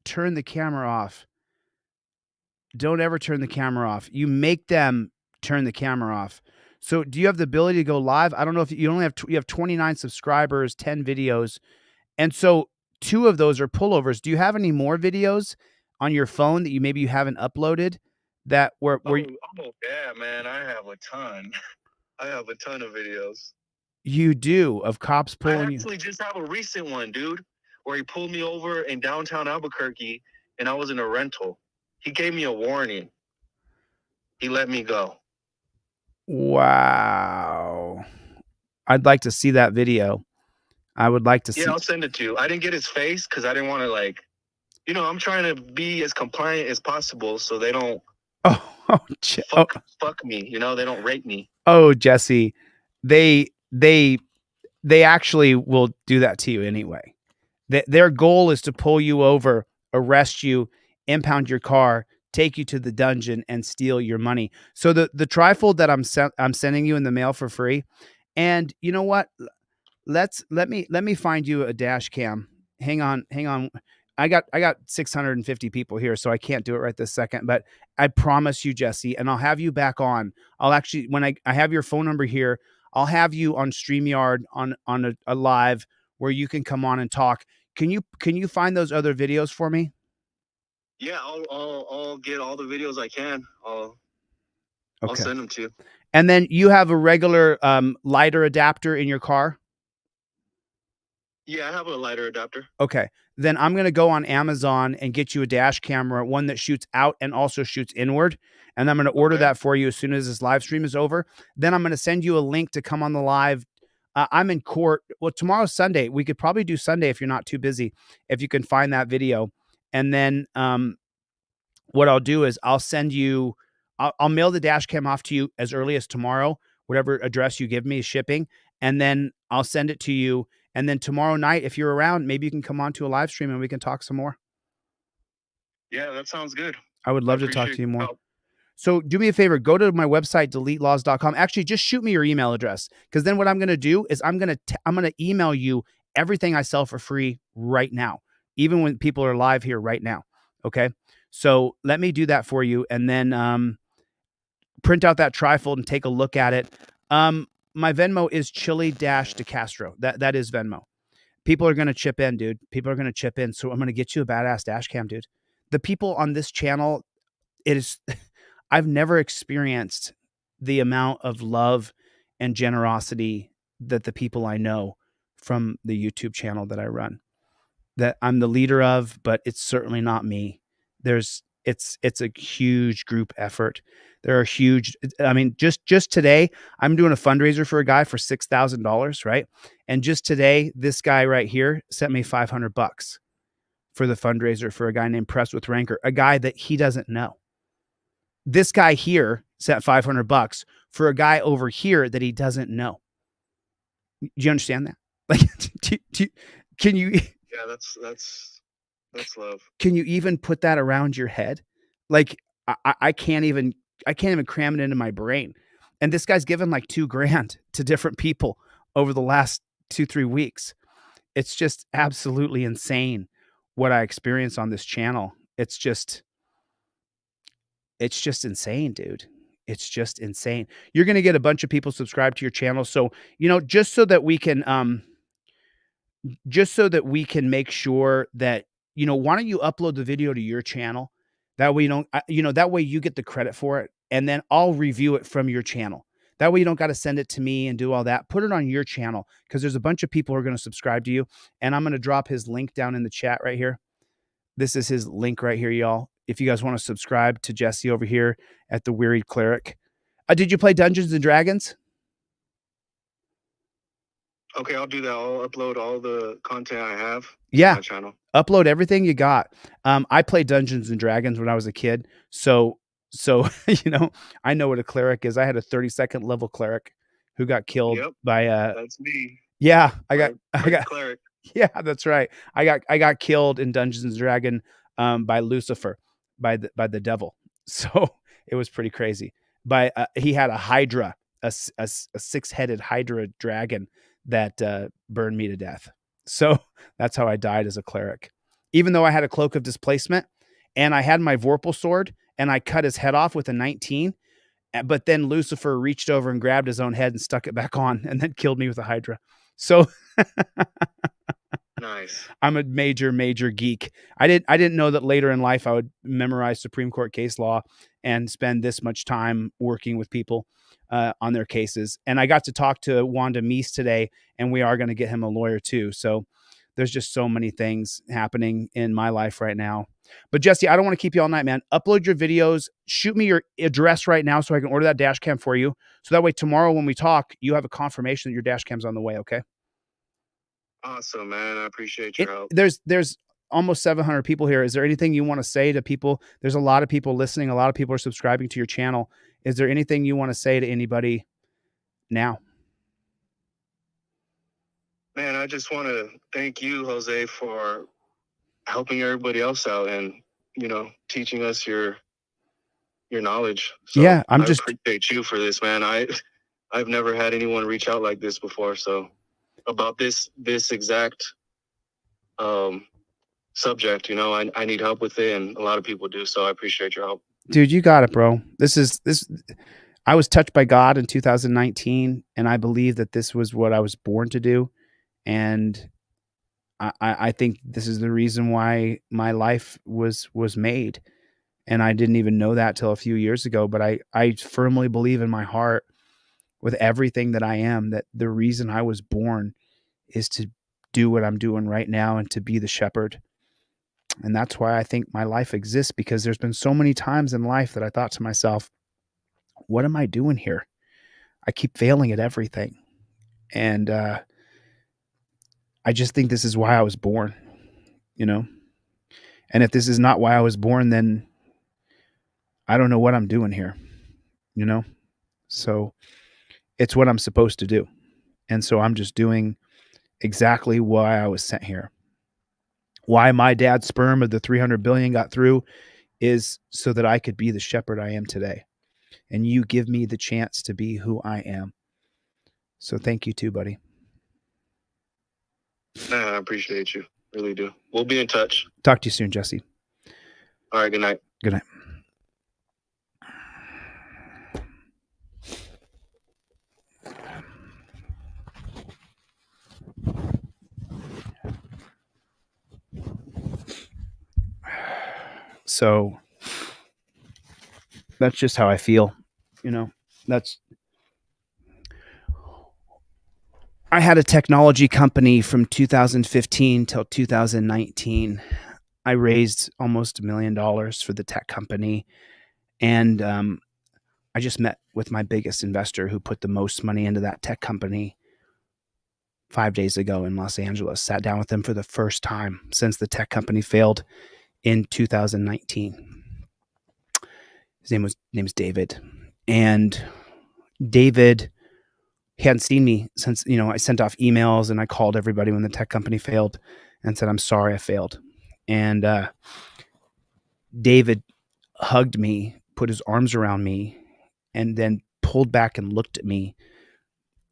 turn the camera off. Don't ever turn the camera off. You make them turn the camera off. So do you have the ability to go live? I don't know if you only have, you have 29 subscribers, 10 videos. And so 2 of those are pullovers. Do you have any more videos on your phone that you haven't uploaded that were Oh yeah, man, I have a ton. I have a ton of videos. you do of cops I pulling you? actually just have a recent one, dude, where he pulled me over in downtown Albuquerque and I was in a rental. He gave me a warning. He let me go. Wow. I'd like to see that video. I would like to see. Yeah, I'll send it to you. I didn't get his face because I didn't want to, like, you know, I'm trying to be as compliant as possible so they don't fuck me. You know, they don't rape me. Oh, Jesse, they actually will do that to you anyway. Their goal is to pull you over, arrest you, impound your car, take you to the dungeon, and steal your money. So the trifold that I'm sending you in the mail for free, and you know what? Let me find you a dash cam. Hang on. I got 650 people here, so I can't do it right this second. But I promise you, Jesse, and I'll have you back on. I'll actually, when I have your phone number here, I'll have you on StreamYard on a live where you can come on and talk. Can you find those other videos for me? Yeah, I'll get all the videos I can. I'll send them to you. And then you have a regular lighter adapter in your car? Yeah, I have a lighter adapter. Okay. Then I'm going to go on Amazon and get you a dash camera, one that shoots out and also shoots inward. And I'm going to order that for you as soon as this live stream is over. Then I'm going to send you a link to come on the live. I'm in court. Well, tomorrow's Sunday. We could probably do Sunday if you're not too busy, if you can find that video. And then what I'll do is I'll send you, I'll mail the dash cam off to you as early as tomorrow, whatever address you give me is shipping. And then I'll send it to you. And then tomorrow night, if you're around, maybe you can come on to a live stream and we can talk some more. Yeah, that sounds good. I would love to talk to you more. So do me a favor, go to my website, deletelaws.com. Actually, just shoot me your email address, because then what I'm going to do is I'm going to email you everything I sell for free right now, even when people are live here right now. Okay. So let me do that for you. And then print out that trifold and take a look at it. My Venmo is ChilleDeCastro. That is Venmo. People are going to chip in, dude. People are going to chip in. So I'm going to get you a badass dash cam, dude. The people on this channel, I've never experienced the amount of love and generosity that the people I know from the YouTube channel that I run, that I'm the leader of, but it's certainly not me. It's a huge group effort. There are huge, I mean, just today, I'm doing a fundraiser for a guy for $6,000, right? And just today, this guy right here sent me $500 for the fundraiser for a guy named Press with Rancor, a guy that he doesn't know. This guy here sent $500 for a guy over here that he doesn't know. Do you understand that? Like, can you? Yeah, that's love. Can you even put that around your head? Like, I can't even cram it into my brain. And this guy's given like $2,000 to different people over the last 2-3 weeks. It's just absolutely insane what I experience on this channel. It's just insane, dude. It's just insane. You're going to get a bunch of people subscribed to your channel. So, just so that we can make sure that, why don't you upload the video to your channel? That way that way you get the credit for it. And then I'll review it from your channel. That way you don't got to send it to me and do all that. Put it on your channel, because there's a bunch of people who are going to subscribe to you. And I'm going to drop his link down in the chat right here. This is his link right here, y'all. If you guys want to subscribe to Jesse over here at the Wearied Cleric. Did you play Dungeons and Dragons? Okay, I'll do that. I'll upload all the content I have to my channel. Upload everything you got. I played Dungeons and Dragons when I was a kid. So So, I know what a cleric is. I had a 32nd level cleric who got killed by That's me. yeah, I got cleric. yeah, that's right. I got killed in Dungeons and Dragon by Lucifer, by the devil. So it was pretty crazy. He had a Hydra, a 6-headed Hydra dragon that burned me to death. So that's how I died as a cleric. Even though I had a cloak of displacement and I had my Vorpal sword and I cut his head off with a 19, but then Lucifer reached over and grabbed his own head and stuck it back on and then killed me with a Hydra. So nice. I'm a major geek. I didn't know that later in life I would memorize Supreme Court case law and spend this much time working with people on their cases. And I got to talk to Wanda Meese today, and we are going to get him a lawyer too. So there's just so many things happening in my life right now. But Jesse, I don't want to keep you all night, man. Upload your videos. Shoot me your address right now so I can order that dash cam for you. So that way tomorrow when we talk, you have a confirmation that your dash cam's on the way, okay? Awesome, man. I appreciate your help. There's almost 700 people here. Is there anything you want to say to people? There's a lot of people listening. A lot of people are subscribing to your channel. Is there anything you want to say to anybody now? Man, I just want to thank you, Jose, for helping everybody else out and, teaching us your knowledge. So yeah, I appreciate you for this, man. I've never had anyone reach out like this before. So about this exact subject, I need help with it, and a lot of people do. So I appreciate your help. Dude, you got it, bro. I was touched by God in 2019, and I believe that this was what I was born to do. And I think this is the reason why my life was made. And I didn't even know that till a few years ago, but I firmly believe in my heart with everything that I am, that the reason I was born is to do what I'm doing right now and to be the shepherd. And that's why I think my life exists, because there's been so many times in life that I thought to myself, what am I doing here? I keep failing at everything. And I just think this is why I was born, And if this is not why I was born, then I don't know what I'm doing here, So it's what I'm supposed to do. And so I'm just doing exactly why I was sent here. Why my dad's sperm of the 300 billion got through is so that I could be the shepherd I am today. And you give me the chance to be who I am. So thank you too, buddy. Man, I appreciate you. Really do. We'll be in touch. Talk to you soon, Jesse. All right. Good night. Good night. So that's just how I feel, I had a technology company from 2015 till 2019. I raised almost $1 million for the tech company. And I just met with my biggest investor who put the most money into that tech company 5 days ago in Los Angeles. Sat down with him for the first time since the tech company failed in 2019. His name's David. And David, he hadn't seen me since, I sent off emails and I called everybody when the tech company failed and said, I'm sorry I failed. And David hugged me, put his arms around me, and then pulled back and looked at me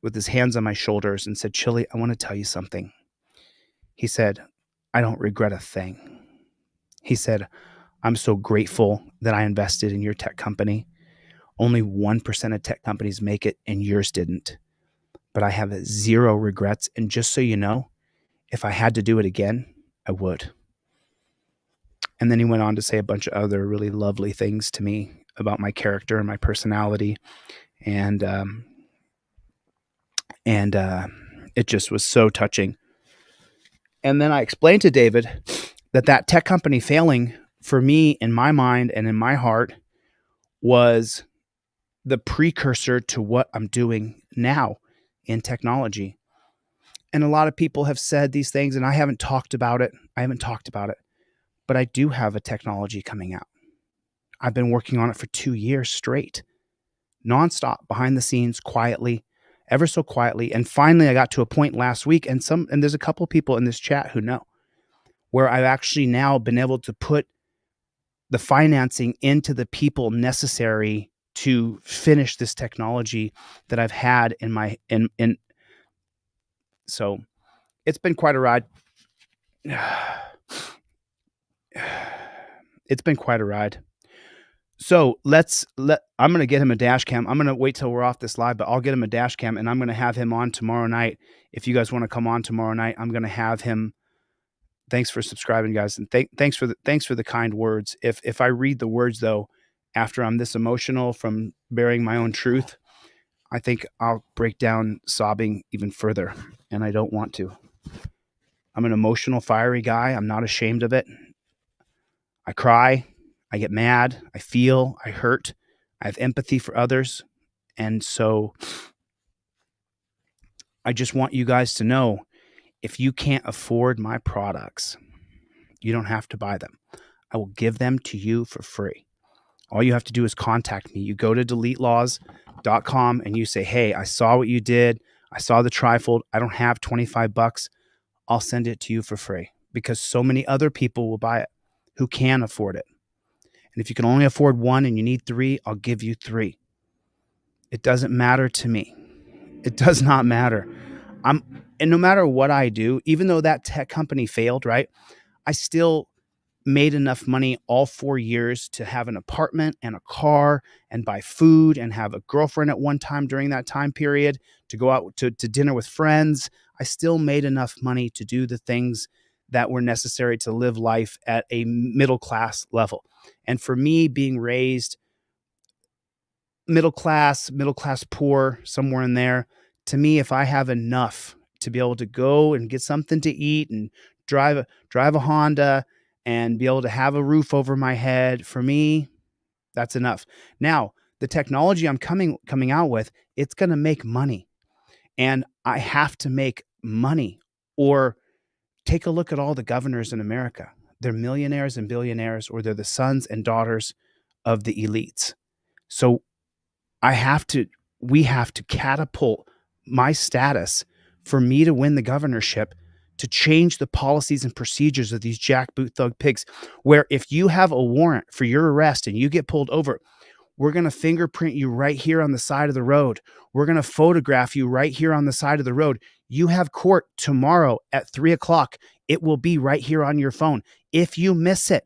with his hands on my shoulders and said, Chille, I want to tell you something. He said, I don't regret a thing. He said, I'm so grateful that I invested in your tech company. Only 1% of tech companies make it, and yours didn't. But I have 0 regrets. And just so you know, if I had to do it again, I would. And then he went on to say a bunch of other really lovely things to me about my character and my personality. And it just was so touching. And then I explained to David that tech company failing for me in my mind and in my heart was the precursor to what I'm doing now in technology. And a lot of people have said these things and I haven't talked about it. But I do have a technology coming out. I've been working on it for 2 years straight, nonstop, behind the scenes, quietly, ever so quietly. And finally, I got to a point last week, and there's a couple people in this chat who know, where I've actually now been able to put the financing into the people necessary to finish this technology that I've had in my. So it's been quite a ride. It's been quite a ride. So I'm going to get him a dash cam. I'm going to wait till we're off this live, but I'll get him a dash cam, and I'm going to have him on tomorrow night. If you guys want to come on tomorrow night, I'm going to have him. Thanks for subscribing, guys. And thanks for the kind words. If I read the words though, after I'm this emotional from bearing my own truth, I think I'll break down sobbing even further, and I don't want to. I'm an emotional, fiery guy. I'm not ashamed of it. I cry. I get mad. I feel. I hurt. I have empathy for others. And so I just want you guys to know, if you can't afford my products, you don't have to buy them. I will give them to you for free. All you have to do is contact me. You go to deletelaws.com and you say, hey, I saw what you did. I saw the trifold. I don't have $25. I'll send it to you for free, because so many other people will buy it who can afford it. And if you can only afford one and you need 3, I'll give you 3. It doesn't matter to me. It does not matter. And no matter what I do, even though that tech company failed, right? I still made enough money all 4 years to have an apartment and a car and buy food and have a girlfriend at one time during that time period, to go out to dinner with friends. I still made enough money to do the things that were necessary to live life at a middle class level. And for me, being raised middle class poor, somewhere in there, to me, if I have enough to be able to go and get something to eat and drive a Honda and be able to have a roof over my head, for me, that's enough. Now, the technology I'm coming out with, it's going to make money, and I have to make money. Or take a look at all the governors in America. They're millionaires and billionaires, or they're the sons and daughters of the elites. So we have to catapult my status for me to win the governorship, to change the policies and procedures of these jackboot thug pigs, where if you have a warrant for your arrest and you get pulled over, we're going to fingerprint you right here on the side of the road. We're going to photograph you right here on the side of the road. You have court tomorrow at 3:00. It will be right here on your phone. If you miss it,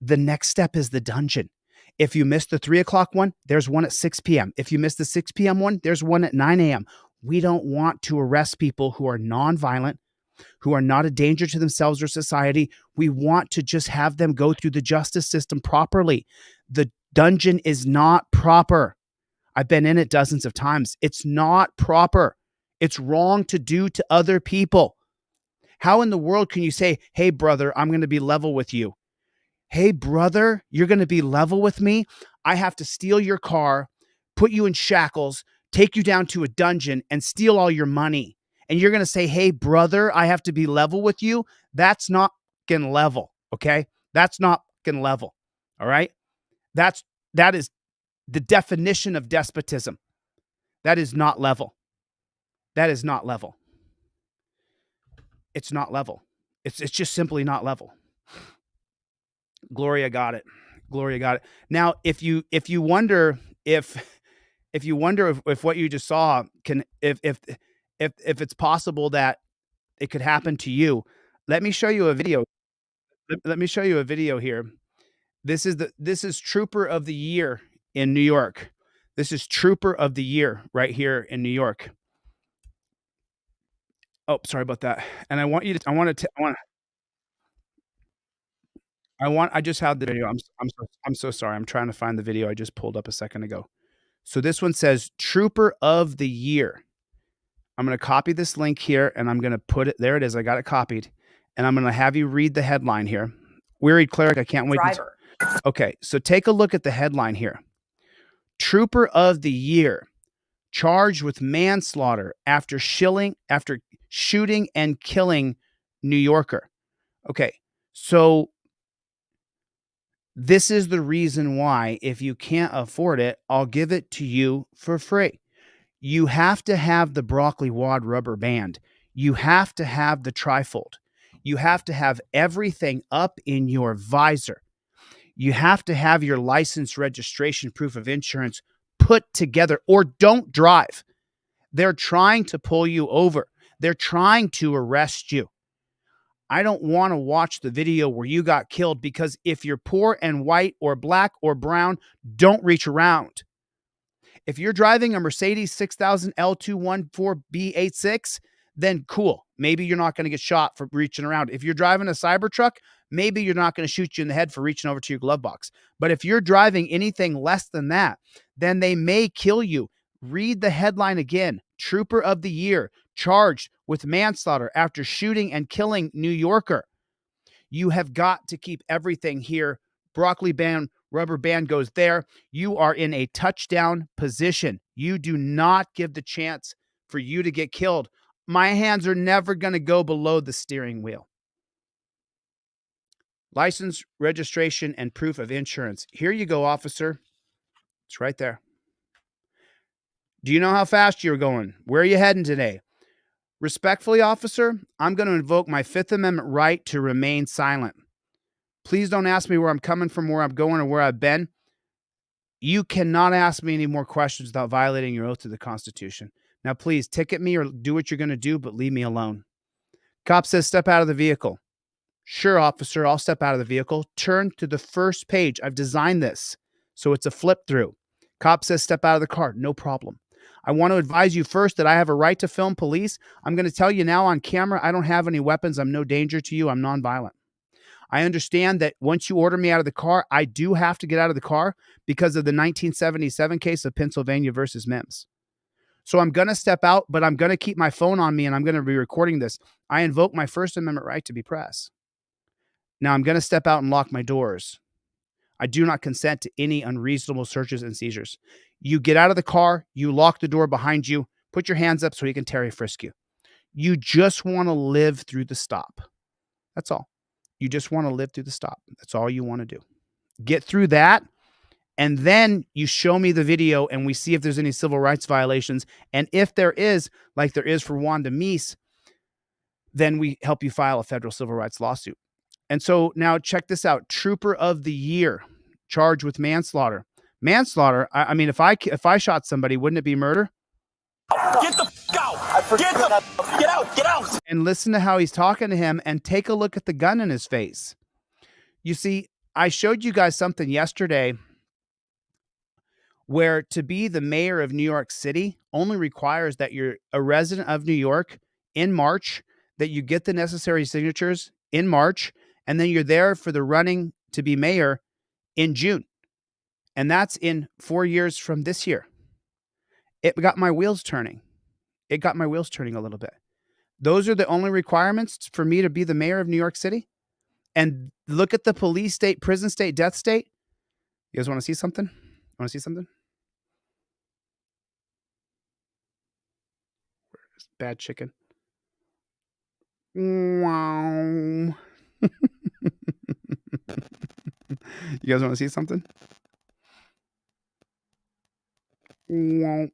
the next step is the dungeon. If you miss the 3:00 one, there's one at 6 p.m. If you miss the 6 p.m. one, there's one at 9 a.m. We don't want to arrest people who are nonviolent, who are not a danger to themselves or society. We want to just have them go through the justice system properly. The dungeon is not proper. I've been in it dozens of times. It's not proper. It's wrong to do to other people. How in the world can you say, hey, brother, I'm going to be level with you? Hey, brother, you're going to be level with me? I have to steal your car, put you in shackles, take you down to a dungeon, and steal all your money. And you're going to say, hey, brother, I have to be level with you? That's not fucking level, okay? That's not fucking level, all right? That is the definition of despotism. That is not level. That is not level. It's not level. It's just simply not level. Gloria got it. Gloria got it. Now, if you wonder if what you just saw can if it's possible that it could happen to you, let me show you a video. Let me show you a video here. This is Trooper of the Year in New York. This is Trooper of the Year right here in New York. Oh, sorry about that. And I just had the video. I'm so sorry. I'm trying to find the video I just pulled up a second ago. So this one says Trooper of the Year. I'm going to copy this link here, and I'm going to put it there. It is. I got it copied, and I'm going to have you read the headline here. Wearied Cleric. I can't wait. Okay, so take a look at the headline here. Trooper of the Year, charged with manslaughter after shooting and killing New Yorker. Okay, so This is the reason why, if you can't afford it, I'll give it to you for free. You have to have the broccoli wad rubber band. You have to have the trifold. You have to have everything up in your visor. You have to have your license, registration, proof of insurance put together, or don't drive. They're trying to pull you over. They're trying to arrest you. I don't want to watch the video where you got killed, because if you're poor and white or black or brown, don't reach around. If you're driving a Mercedes 6000 L214B86, then cool. Maybe you're not going to get shot for reaching around. If you're driving a Cybertruck, maybe you're not going to shoot you in the head for reaching over to your glove box. But if you're driving anything less than that, then they may kill you. Read the headline again. Trooper of the Year charged with manslaughter after shooting and killing New Yorker. You have got to keep everything here. Broccoli band, rubber band goes there. You are in a touchdown position. You do not give the chance for you to get killed. My hands are never going to go below the steering wheel. License, registration, and proof of insurance. Here you go, officer. It's right there. Do you know how fast you're going? Where are you heading today? Respectfully, officer, I'm going to invoke my Fifth Amendment right to remain silent. Please don't ask me where I'm coming from, where I'm going, or where I've been. You cannot ask me any more questions without violating your oath to the Constitution. Now, please ticket me or do what you're going to do, but leave me alone. Cop says, step out of the vehicle. Sure, officer, I'll step out of the vehicle. Turn to the first page. I've designed this so it's a flip through. Cop says, step out of the car. No problem. I want to advise you first that I have a right to film police. I'm going to tell you now on camera, I don't have any weapons. I'm no danger to you. I'm nonviolent. I understand that once you order me out of the car, I do have to get out of the car because of the 1977 case of Pennsylvania versus Mims. So I'm going to step out, but I'm going to keep my phone on me and I'm going to be recording this. I invoke my First Amendment right to be press. Now I'm going to step out and lock my doors. I do not consent to any unreasonable searches and seizures. You get out of the car, you lock the door behind you, put your hands up so he can Terry frisk you. You just want to live through the stop. That's all. You just want to live through the stop. That's all you want to do. Get through that, and then you show me the video and we see if there's any civil rights violations. And if there is, like there is for Wanda Meese, then we help you file a federal civil rights lawsuit. And so now check this out. Trooper of the Year charged with manslaughter. Manslaughter, I mean, if I shot somebody, wouldn't it be murder? Get the f*** out! Get out! And listen to how he's talking to him and take a look at the gun in his face. You see, I showed you guys something yesterday where to be the mayor of New York City only requires that you're a resident of New York in March, that you get the necessary signatures in March, and then you're there for the running to be mayor in June. And that's in 4 years from this year. It got my wheels turning. It got my wheels turning a little bit. Those are the only requirements for me to be the mayor of New York City. And look at the police state, prison state, death state. You guys want to see something? Want to see something? Where's bad chicken? Wow. You guys want to see something? Wow.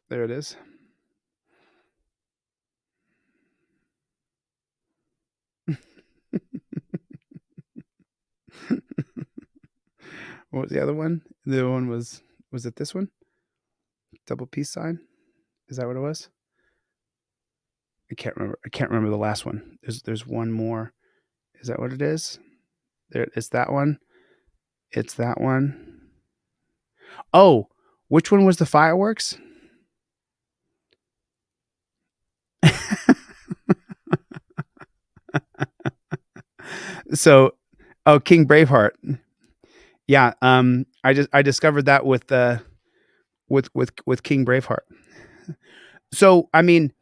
There it is. What was the other one? The other one was it this one? Double peace sign? Is that what it was? I can't remember the last one. There's one more. Is that what it is? There, it's that one. It's that one. Oh, which one was the fireworks? So, oh, King Braveheart. Yeah, I discovered that with King Braveheart. So, I mean,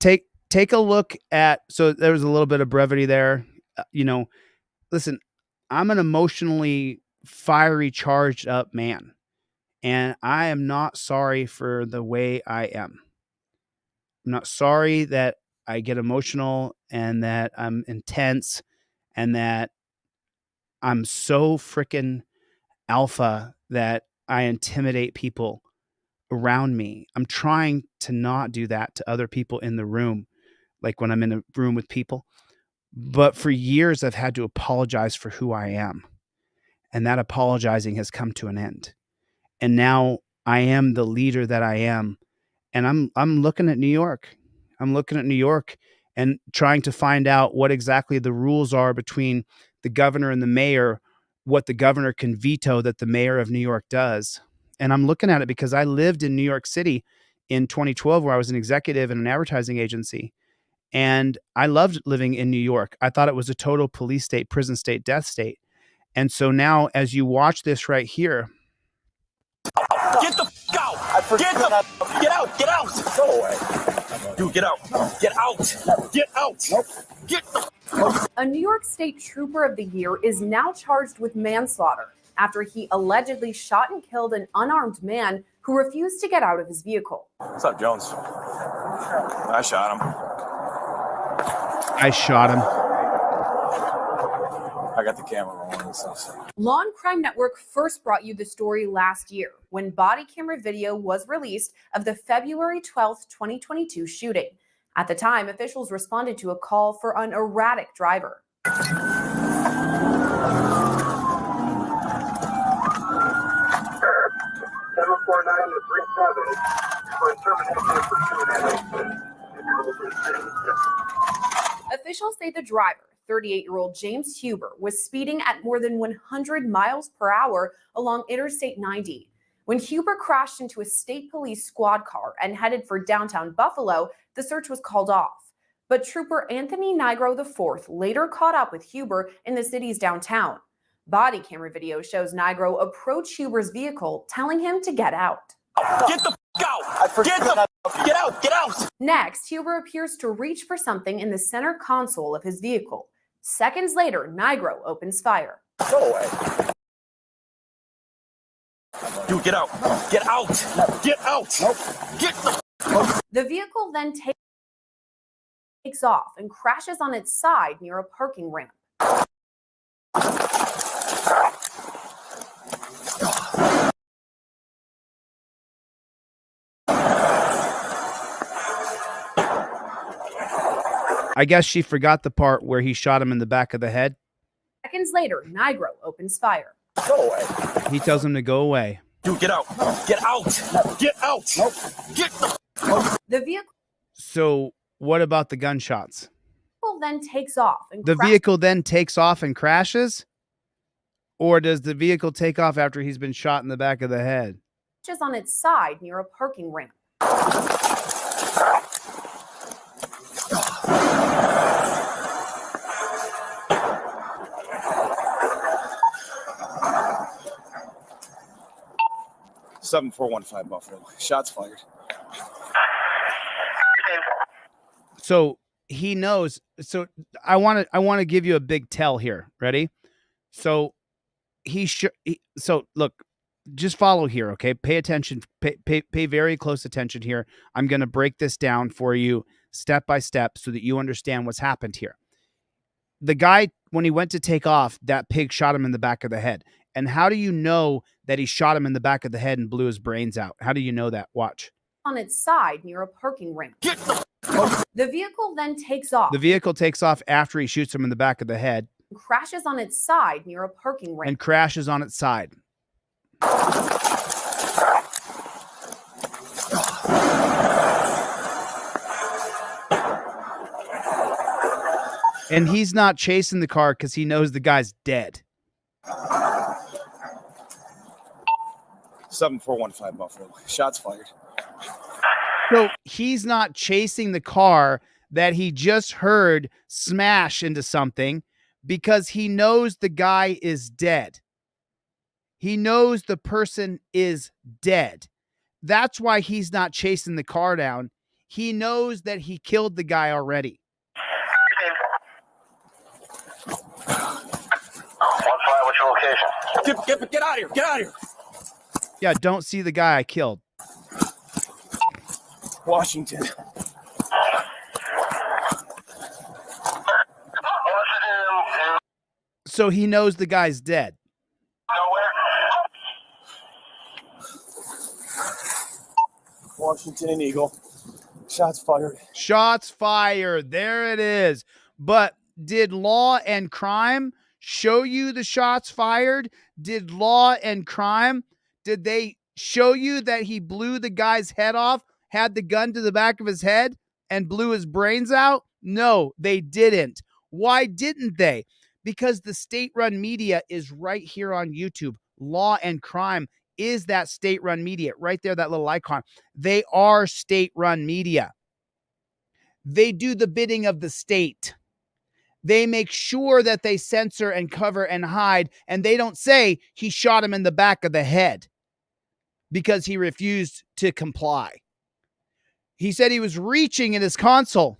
take a look at, so there was a little bit of brevity there. Listen, I'm an emotionally fiery, charged up man, and I am not sorry for the way I am. I'm not sorry that I get emotional and that I'm intense and that I'm so freaking alpha that I intimidate people around me. I'm trying to not do that to other people in the room, like when I'm in a room with people. But for years, I've had to apologize for who I am. And that apologizing has come to an end. And now I am the leader that I am. And I'm looking at New York. I'm looking at New York and trying to find out what exactly the rules are between the governor and the mayor, what the governor can veto that the mayor of New York does. And I'm looking at it because I lived in New York City in 2012, where I was an executive in an advertising agency. And I loved living in New York. I thought it was a total police state, prison state, death state. And so now, as you watch this right here, Get the f out! Get out! Get out! Go away. Dude, get out! Get out! Get out! Get the. A New York State Trooper of the Year is now charged with manslaughter after he allegedly shot and killed an unarmed man who refused to get out of his vehicle. What's up, Jones? I shot him. I shot him. I got the camera rolling and stuff. Law and Crime Network first brought you the story last year when body camera video was released of the February 12th, 2022 shooting. At the time, officials responded to a call for an erratic driver. Officials say the driver, 38-year-old James Huber, was speeding at more than 100 miles per hour along Interstate 90. When Huber crashed into a state police squad car and headed for downtown Buffalo, the search was called off. But Trooper Anthony Nigro IV later caught up with Huber in the city's downtown. Body camera video shows Nigro approach Huber's vehicle, telling him to get out. Get the f out! Get out! Get out! Next, Huber appears to reach for something in the center console of his vehicle. Seconds later, Nigro opens fire. Go away. Dude, get out! Get out! Get out! Get the. The vehicle then takes off and crashes on its side near a parking ramp. I guess she forgot the part where he shot him in the back of the head. Seconds later, Nigro opens fire. Go away. He tells him to go away. Dude, get out! Get out! Get out! Get the. The vehicle So what about the gunshots? then takes off and The vehicle then takes off and crashes? Or does the vehicle take off after he's been shot in the back of the head? crashes on its side near a parking ramp. Seven 415 Buffalo. Shots fired. So he knows. So I want to give you a big tell here. Ready? So so look, just follow here, okay? Pay attention. Pay very close attention here. I'm going to break this down for you step by step so that you understand what's happened here. The guy, when he went to take off, that pig shot him in the back of the head. And how do you know that he shot him in the back of the head and blew his brains out? How do you know that? Watch. On its side near a parking ramp. The vehicle then takes off. The vehicle takes off after he shoots him in the back of the head. Crashes on its side near a parking ramp. And crashes on its side. And he's not chasing the car because he knows the guy's dead. 7 415 Buffalo. Shots fired. So he's not chasing the car that he just heard smash into something because he knows the guy is dead. He knows the person is dead. That's why he's not chasing the car down. He knows that he killed the guy already. What's your location? Get out of here! Get out of here! Yeah, don't see the guy I killed. Washington. So he knows the guy's dead. Washington and Eagle. Shots fired. Shots fired. There it is. But did Law and Crime show you the shots fired? Did Law and Crime, did they show you that he blew the guy's head off, had the gun to the back of his head, and blew his brains out? No, they didn't. Why didn't they? Because the state-run media is right here on YouTube. Law and Crime is that state-run media. Right there, that little icon. They are state-run media. They do the bidding of the state. They make sure that they censor and cover and hide, and they don't say he shot him in the back of the head because he refused to comply. He said he was reaching in his console.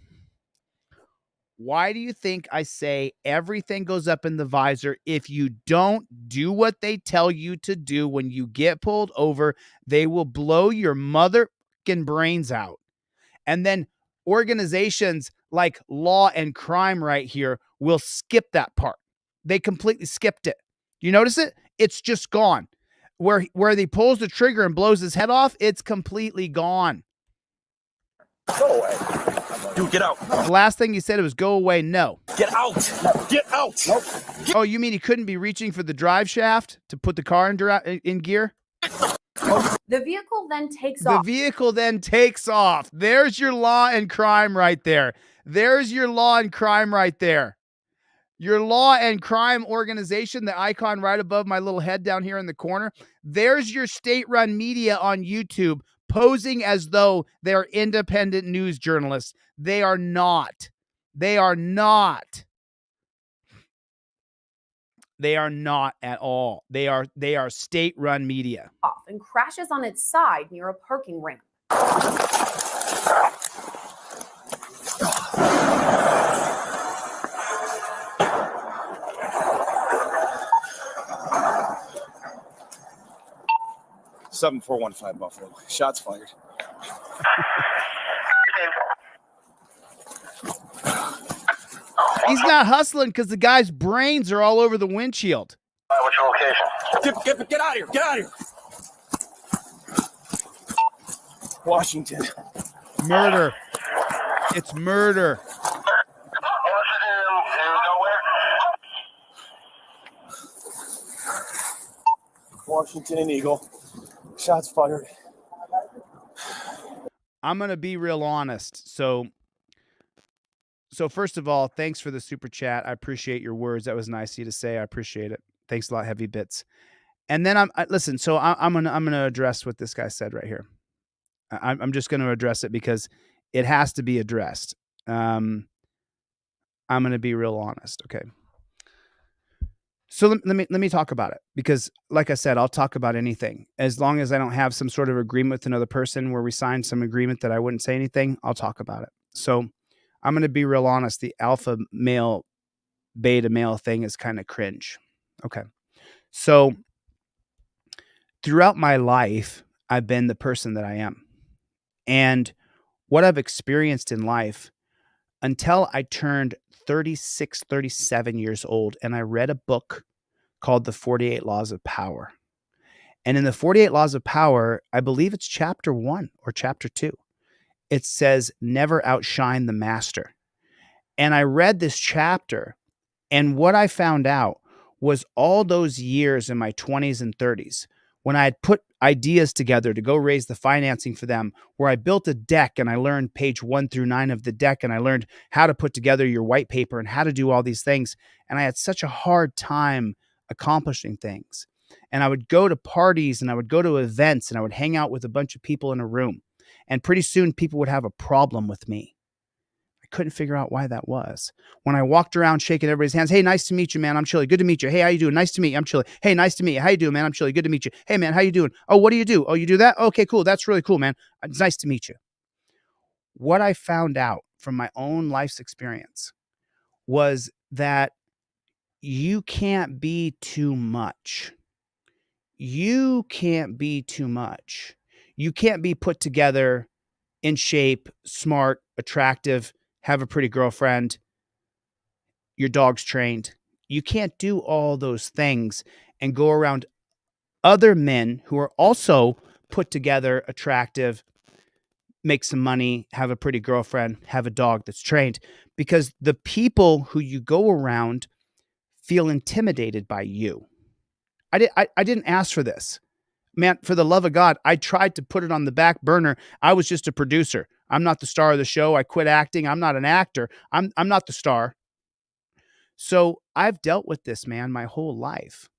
Why do you think I say everything goes up in the visor? If you don't do what they tell you to do when you get pulled over, they will blow your motherfucking brains out. And then organizations like Law and Crime right here will skip that part. They completely skipped it. You notice it? It's just gone. Where he pulls the trigger and blows his head off, it's completely gone. Go away. Dude, get out. The last thing he said was go away. No. Get out. Get out. Nope. Oh, you mean he couldn't be reaching for the drive shaft to put the car in gear? The vehicle then takes off. The vehicle then takes off. There's your Law and Crime right there. There's your Law and Crime right there. Your Law and Crime organization, the icon right above my little head down here in the corner. There's your state-run media on YouTube posing as though they're independent news journalists. They are not. They are not. They are not at all. They are state-run media. Off and crashes on its side near a parking ramp. 7415 Buffalo. Shots fired. He's not hustling because the guy's brains are all over the windshield. What's your location? Get out of here. Get out of here. Washington. Murder. It's murder. Washington and Eagle. Shots fired. I'm going to be real honest. So first of all, thanks for the super chat. I appreciate your words. That was nice of you to say. I appreciate it. Thanks a lot, Heavy Bits. And then listen. So I'm gonna address what this guy said right here. I'm just going to address it because it has to be addressed. I'm going to be real honest. Okay. So let me talk about it because, like I said, I'll talk about anything as long as I don't have some sort of agreement with another person where we signed some agreement that I wouldn't say anything. I'll talk about it. So I'm going to be real honest. The alpha male, beta male thing is kind of cringe. Okay. So throughout my life, I've been the person that I am. And what I've experienced in life until I turned 36, 37 years old, and I read a book called The 48 Laws of Power. And in the 48 Laws of Power, I believe it's chapter 1 or chapter 2. It says, never outshine the master. And I read this chapter, and what I found out was all those years in my 20s and 30s, when I had put ideas together to go raise the financing for them, where I built a deck and I learned page 1 through 9 of the deck, and I learned how to put together your white paper and how to do all these things. And I had such a hard time accomplishing things. And I would go to parties and I would go to events and I would hang out with a bunch of people in a room. And pretty soon people would have a problem with me. I couldn't figure out why that was. When I walked around shaking everybody's hands, hey, nice to meet you, man. I'm Chille. Good to meet you. Hey, how you doing? Nice to meet you. I'm Chille. Hey, nice to meet you. How you doing, man? I'm Chille. Good to meet you. Hey, man, how you doing? Oh, what do you do? Oh, you do that? Okay, cool. That's really cool, man. It's nice to meet you. What I found out from my own life's experience was that you can't be too much. You can't be too much. You can't be put together, in shape, smart, attractive, have a pretty girlfriend, your dog's trained. You can't do all those things and go around other men who are also put together, attractive, make some money, have a pretty girlfriend, have a dog that's trained, because the people who you go around feel intimidated by you. I didn't ask for this. Man, for the love of God, I tried to put it on the back burner. I was just a producer. I'm not the star of the show. I quit acting. I'm not an actor. I'm not the star. So I've dealt with this, man, my whole life.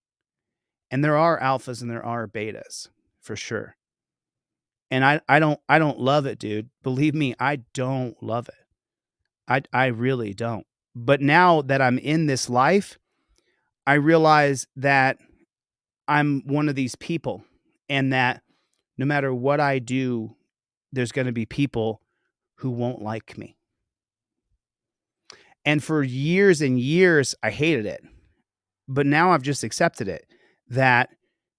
And there are alphas and there are betas, for sure. And I don't love it, dude. Believe me, I don't love it. I really don't. But now that I'm in this life, I realize that I'm one of these people, and that no matter what I do, there's going to be people who won't like me. And for years and years, I hated it. But now I've just accepted it, that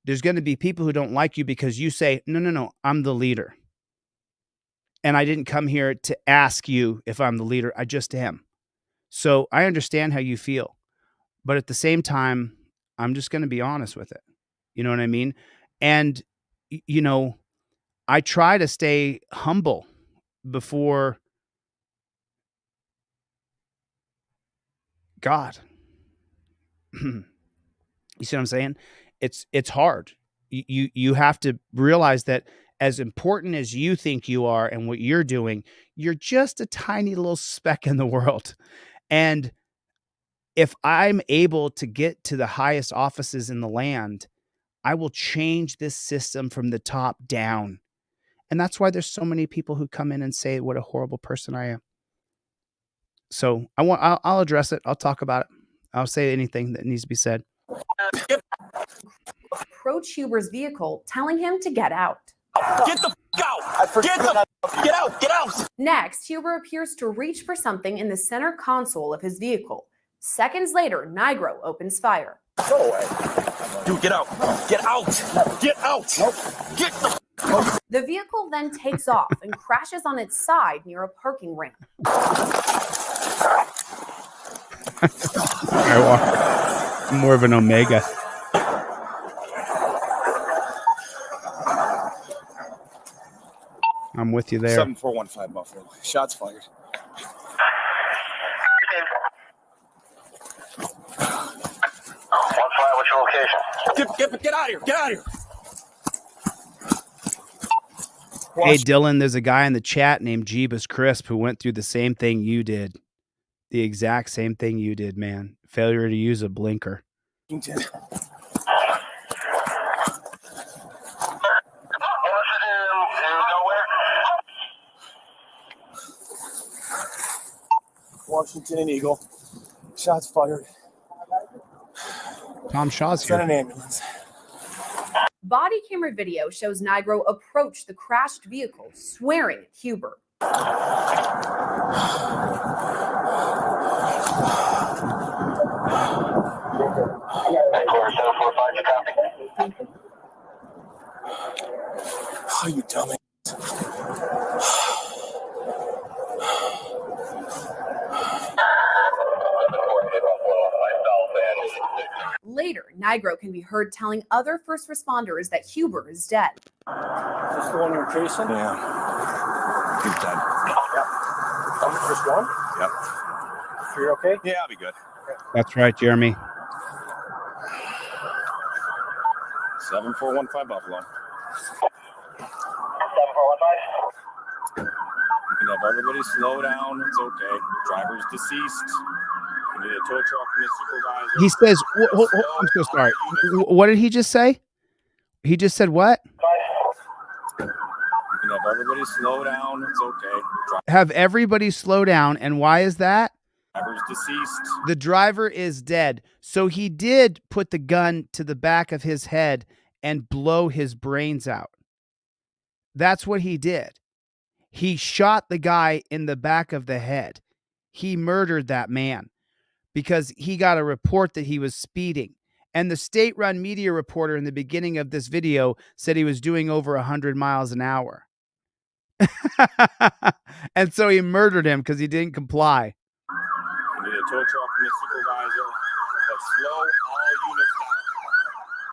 there's going to be people who don't like you because you say, no, I'm the leader. And I didn't come here to ask you if I'm the leader. I just am. So I understand how you feel. But at the same time, I'm just going to be honest with it. You know what I mean? And, you know, I try to stay humble before God. You see what I'm saying? It's hard. You have to realize that as important as you think you are and what you're doing, you're just a tiny little speck in the world. And if I'm able to get to the highest offices in the land, I will change this system from the top down. And that's why there's so many people who come in and say what a horrible person I am. So I'll address it. I'll talk about it. I'll say anything that needs to be said. Approach Huber's vehicle, telling him to get out. Get the out! Get out! Get out! Next, Huber appears to reach for something in the center console of his vehicle. Seconds later, Nigro opens fire. Go away. Dude, get out! Get out! Get out! Get the The vehicle then takes off and crashes on its side near a parking ramp. I'm more of an Omega. I'm with you there. 7415 Buffalo. Shots fired. What's your location? Get out of here! Get out of here! Hey, Dylan, there's a guy in the chat named Jeebus Crisp who went through the same thing you did. The exact same thing you did, man. Failure to use a blinker. Washington and Eagle. Shots fired. Tom Shaw's Send here. an ambulance. Body camera video shows Nigro approach the crashed vehicle, swearing at Huber. Oh, you dummy. Later, Nigro can be heard telling other first responders that Huber is dead. Is this the one you're chasing? Yeah. He's dead. Yep. Just one? Yep. So you're okay? Yeah, I'll be good. That's right, Jeremy. 7415 Buffalo. 7415. You can have everybody slow down. It's okay. Driver's deceased. You need a tow truck from the supervisor. He says, I'm so sorry. What did he just say? He just said what? You can have everybody slow down. It's okay. Have everybody slow down. And why is that? Driver's deceased. The driver is dead. So he did put the gun to the back of his head and blow his brains out. That's what he did. He shot the guy in the back of the head. He murdered that man because he got a report that he was speeding. And the state-run media reporter in the beginning of this video said he was doing over 100 miles an hour. And so he murdered him because he didn't comply. You need a tow truck from the supervisor. That's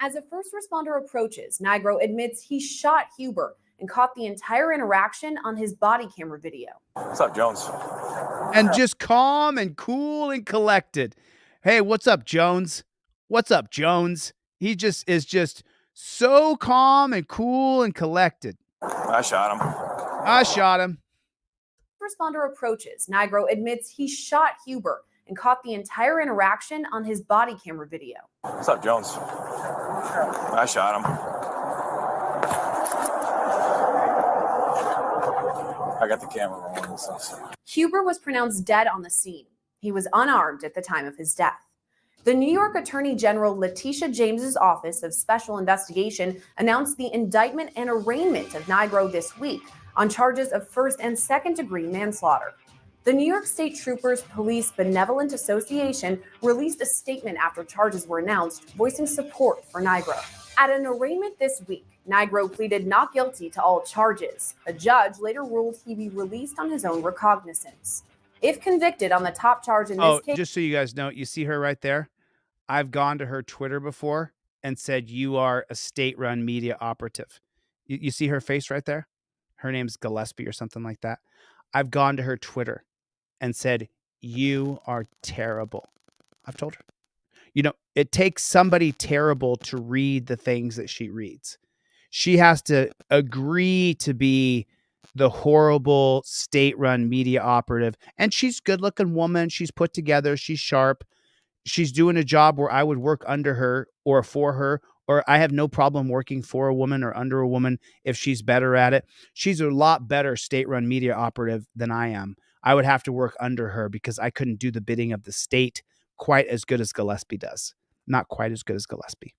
As a first responder approaches, Nigro admits he shot Huber and caught the entire interaction on his body camera video. What's up, Jones? And just calm and cool and collected. Hey, what's up, Jones? What's up, Jones? He just is just so calm and cool and collected. I shot him. I shot him. Responder approaches, Nigro admits he shot Huber and caught the entire interaction on his body camera video. What's up, Jones? I shot him. I got the camera rolling. Huber was pronounced dead on the scene. He was unarmed at the time of his death. The New York Attorney General Letitia James's Office of Special Investigation announced the indictment and arraignment of Nigro this week on charges of first and second degree manslaughter. The New York State Troopers Police Benevolent Association released a statement after charges were announced, voicing support for Nigro. At an arraignment this week, Nigro pleaded not guilty to all charges. A judge later ruled he be released on his own recognizance. If convicted on the top charge in this case— just so you guys know, you see her right there? I've gone to her Twitter before and said, you are a state-run media operative. You see her face right there? Her name's Gillespie or something like that. I've gone to her Twitter and said, you are terrible. I've told her. You know, it takes somebody terrible to read the things that she reads. She has to agree to be the horrible state-run media operative. And she's a good-looking woman. She's put together. She's sharp. She's doing a job where I would work under her or for her, or I have no problem working for a woman or under a woman if she's better at it. She's a lot better state-run media operative than I am. I would have to work under her because I couldn't do the bidding of the state quite as good as Gillespie does. Not quite as good as Gillespie.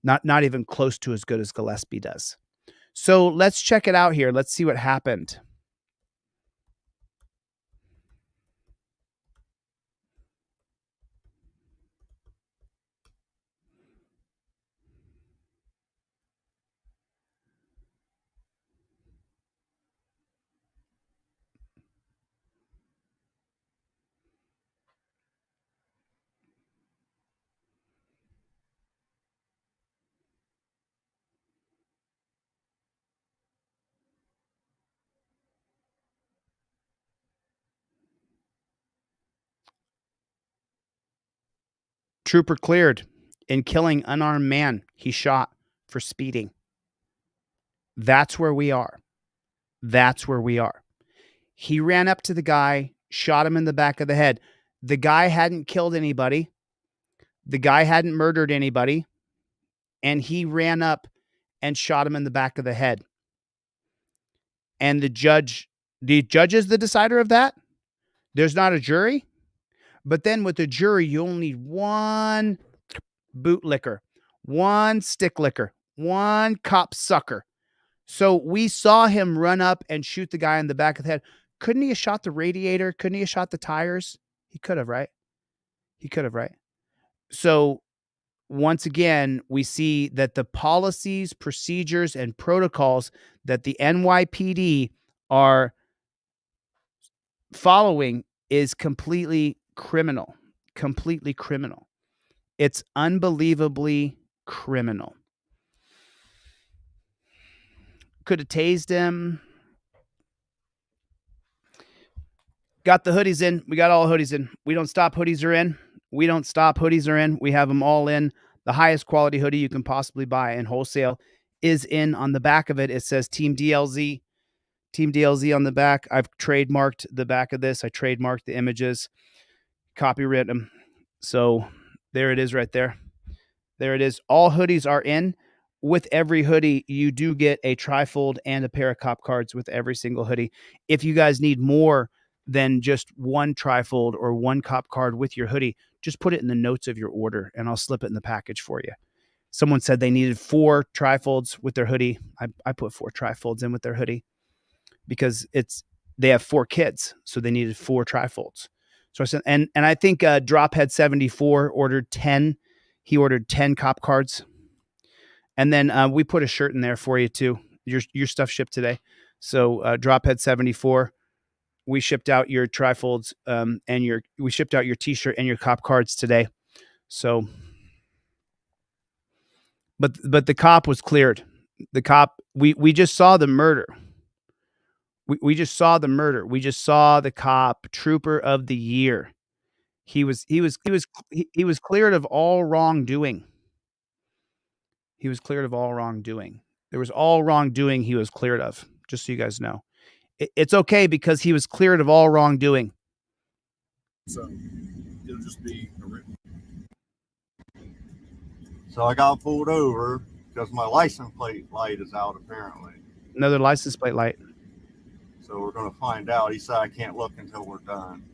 Not even close to as good as Gillespie does. So let's check it out here. Let's see what happened. Trooper cleared in killing unarmed man he shot for speeding. That's where we are. That's where we are. He ran up to the guy, shot him in the back of the head. The guy hadn't killed anybody. The guy hadn't murdered anybody. And he ran up and shot him in the back of the head. And the judge is the decider of that. There's not a jury. But then with the jury, you only need one bootlicker, one stick licker, one cop sucker. So we saw him run up and shoot the guy in the back of the head. Couldn't he have shot the radiator? Couldn't he have shot the tires? He could have, right? He could have, right? So once again, we see that the policies, procedures, and protocols that the NYPD are following is completely criminal. Completely criminal. It's unbelievably criminal. Could have tased him. Got the hoodies in. We got all hoodies in. We don't stop, hoodies are in. We don't stop, hoodies are in. We have them all in. The highest quality hoodie you can possibly buy in wholesale is in. On the back of it, it says Team DLZ. Team DLZ on the back. I've trademarked the back of this. I trademarked the images. Copyright them. So there it is right there. There it is. All hoodies are in. With every hoodie, you do get a trifold and a pair of cop cards with every single hoodie. If you guys need more than just one trifold or one cop card with your hoodie, just put it in the notes of your order and I'll slip it in the package for you. Someone said they needed 4 trifolds with their hoodie. I put 4 trifolds in with their hoodie because they have 4 kids, so they needed 4 trifolds. So I said, and I think Drophead 74 ordered 10. He ordered 10 cop cards. And then we put a shirt in there for you too. Your stuff shipped today. So Drophead 74, we shipped out your trifolds we shipped out your t-shirt and your cop cards today. So But the cop was cleared. The cop, we just saw the murder. We just saw the murder. We just saw the cop, trooper of the year. He was cleared of all wrongdoing. He was cleared of all wrongdoing. There was all wrongdoing he was cleared of, just so you guys know. It's okay because he was cleared of all wrongdoing. So it'll just be a written. So I got pulled over because my license plate light is out apparently. Another license plate light. So we're going to find out. He said I can't look until we're done.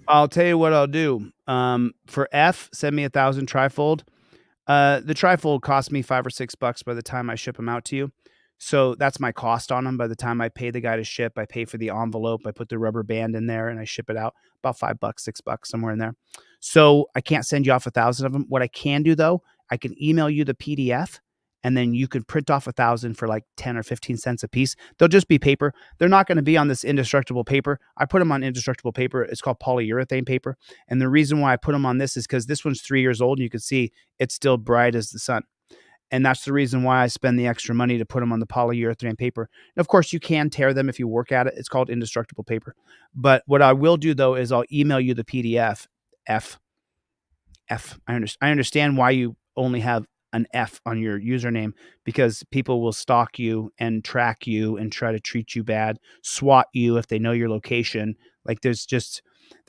I'll tell you what I'll do. For F, send me 1,000 trifold. The trifold cost me $5 or $6 by the time I ship them out to you. So that's my cost on them. By the time I pay the guy to ship, I pay for the envelope, I put the rubber band in there, and I ship it out. About $5, $6, somewhere in there. So I can't send you off 1,000 of them. What I can do though, I can email you the PDF, and then you can print off 1,000 for like 10 or 15 cents a piece. They'll just be paper. They're not going to be on this indestructible paper. I put them on indestructible paper. It's called polyurethane paper. And the reason why I put them on this is because this one's 3 years old, and you can see it's still bright as the sun. And that's the reason why I spend the extra money to put them on the polyurethane paper. And of course, you can tear them if you work at it. It's called indestructible paper. But what I will do, though, is I'll email you the PDF. I understand why you only have an F on your username, because people will stalk you and track you and try to treat you bad, SWAT you if they know your location. Like there's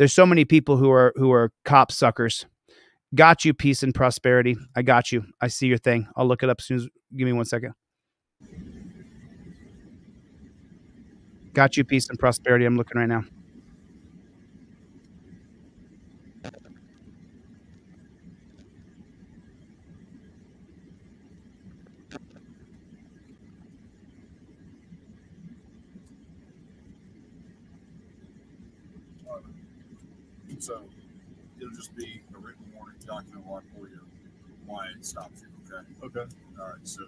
so many people who are cop suckers. Got you, peace and prosperity. I got you. I see your thing. I'll look it up as soon as. Give me 1 second. Got you, peace and prosperity. I'm looking right now. So it'll just be a written warning document log for you why it stops you. Okay. Okay. All right. So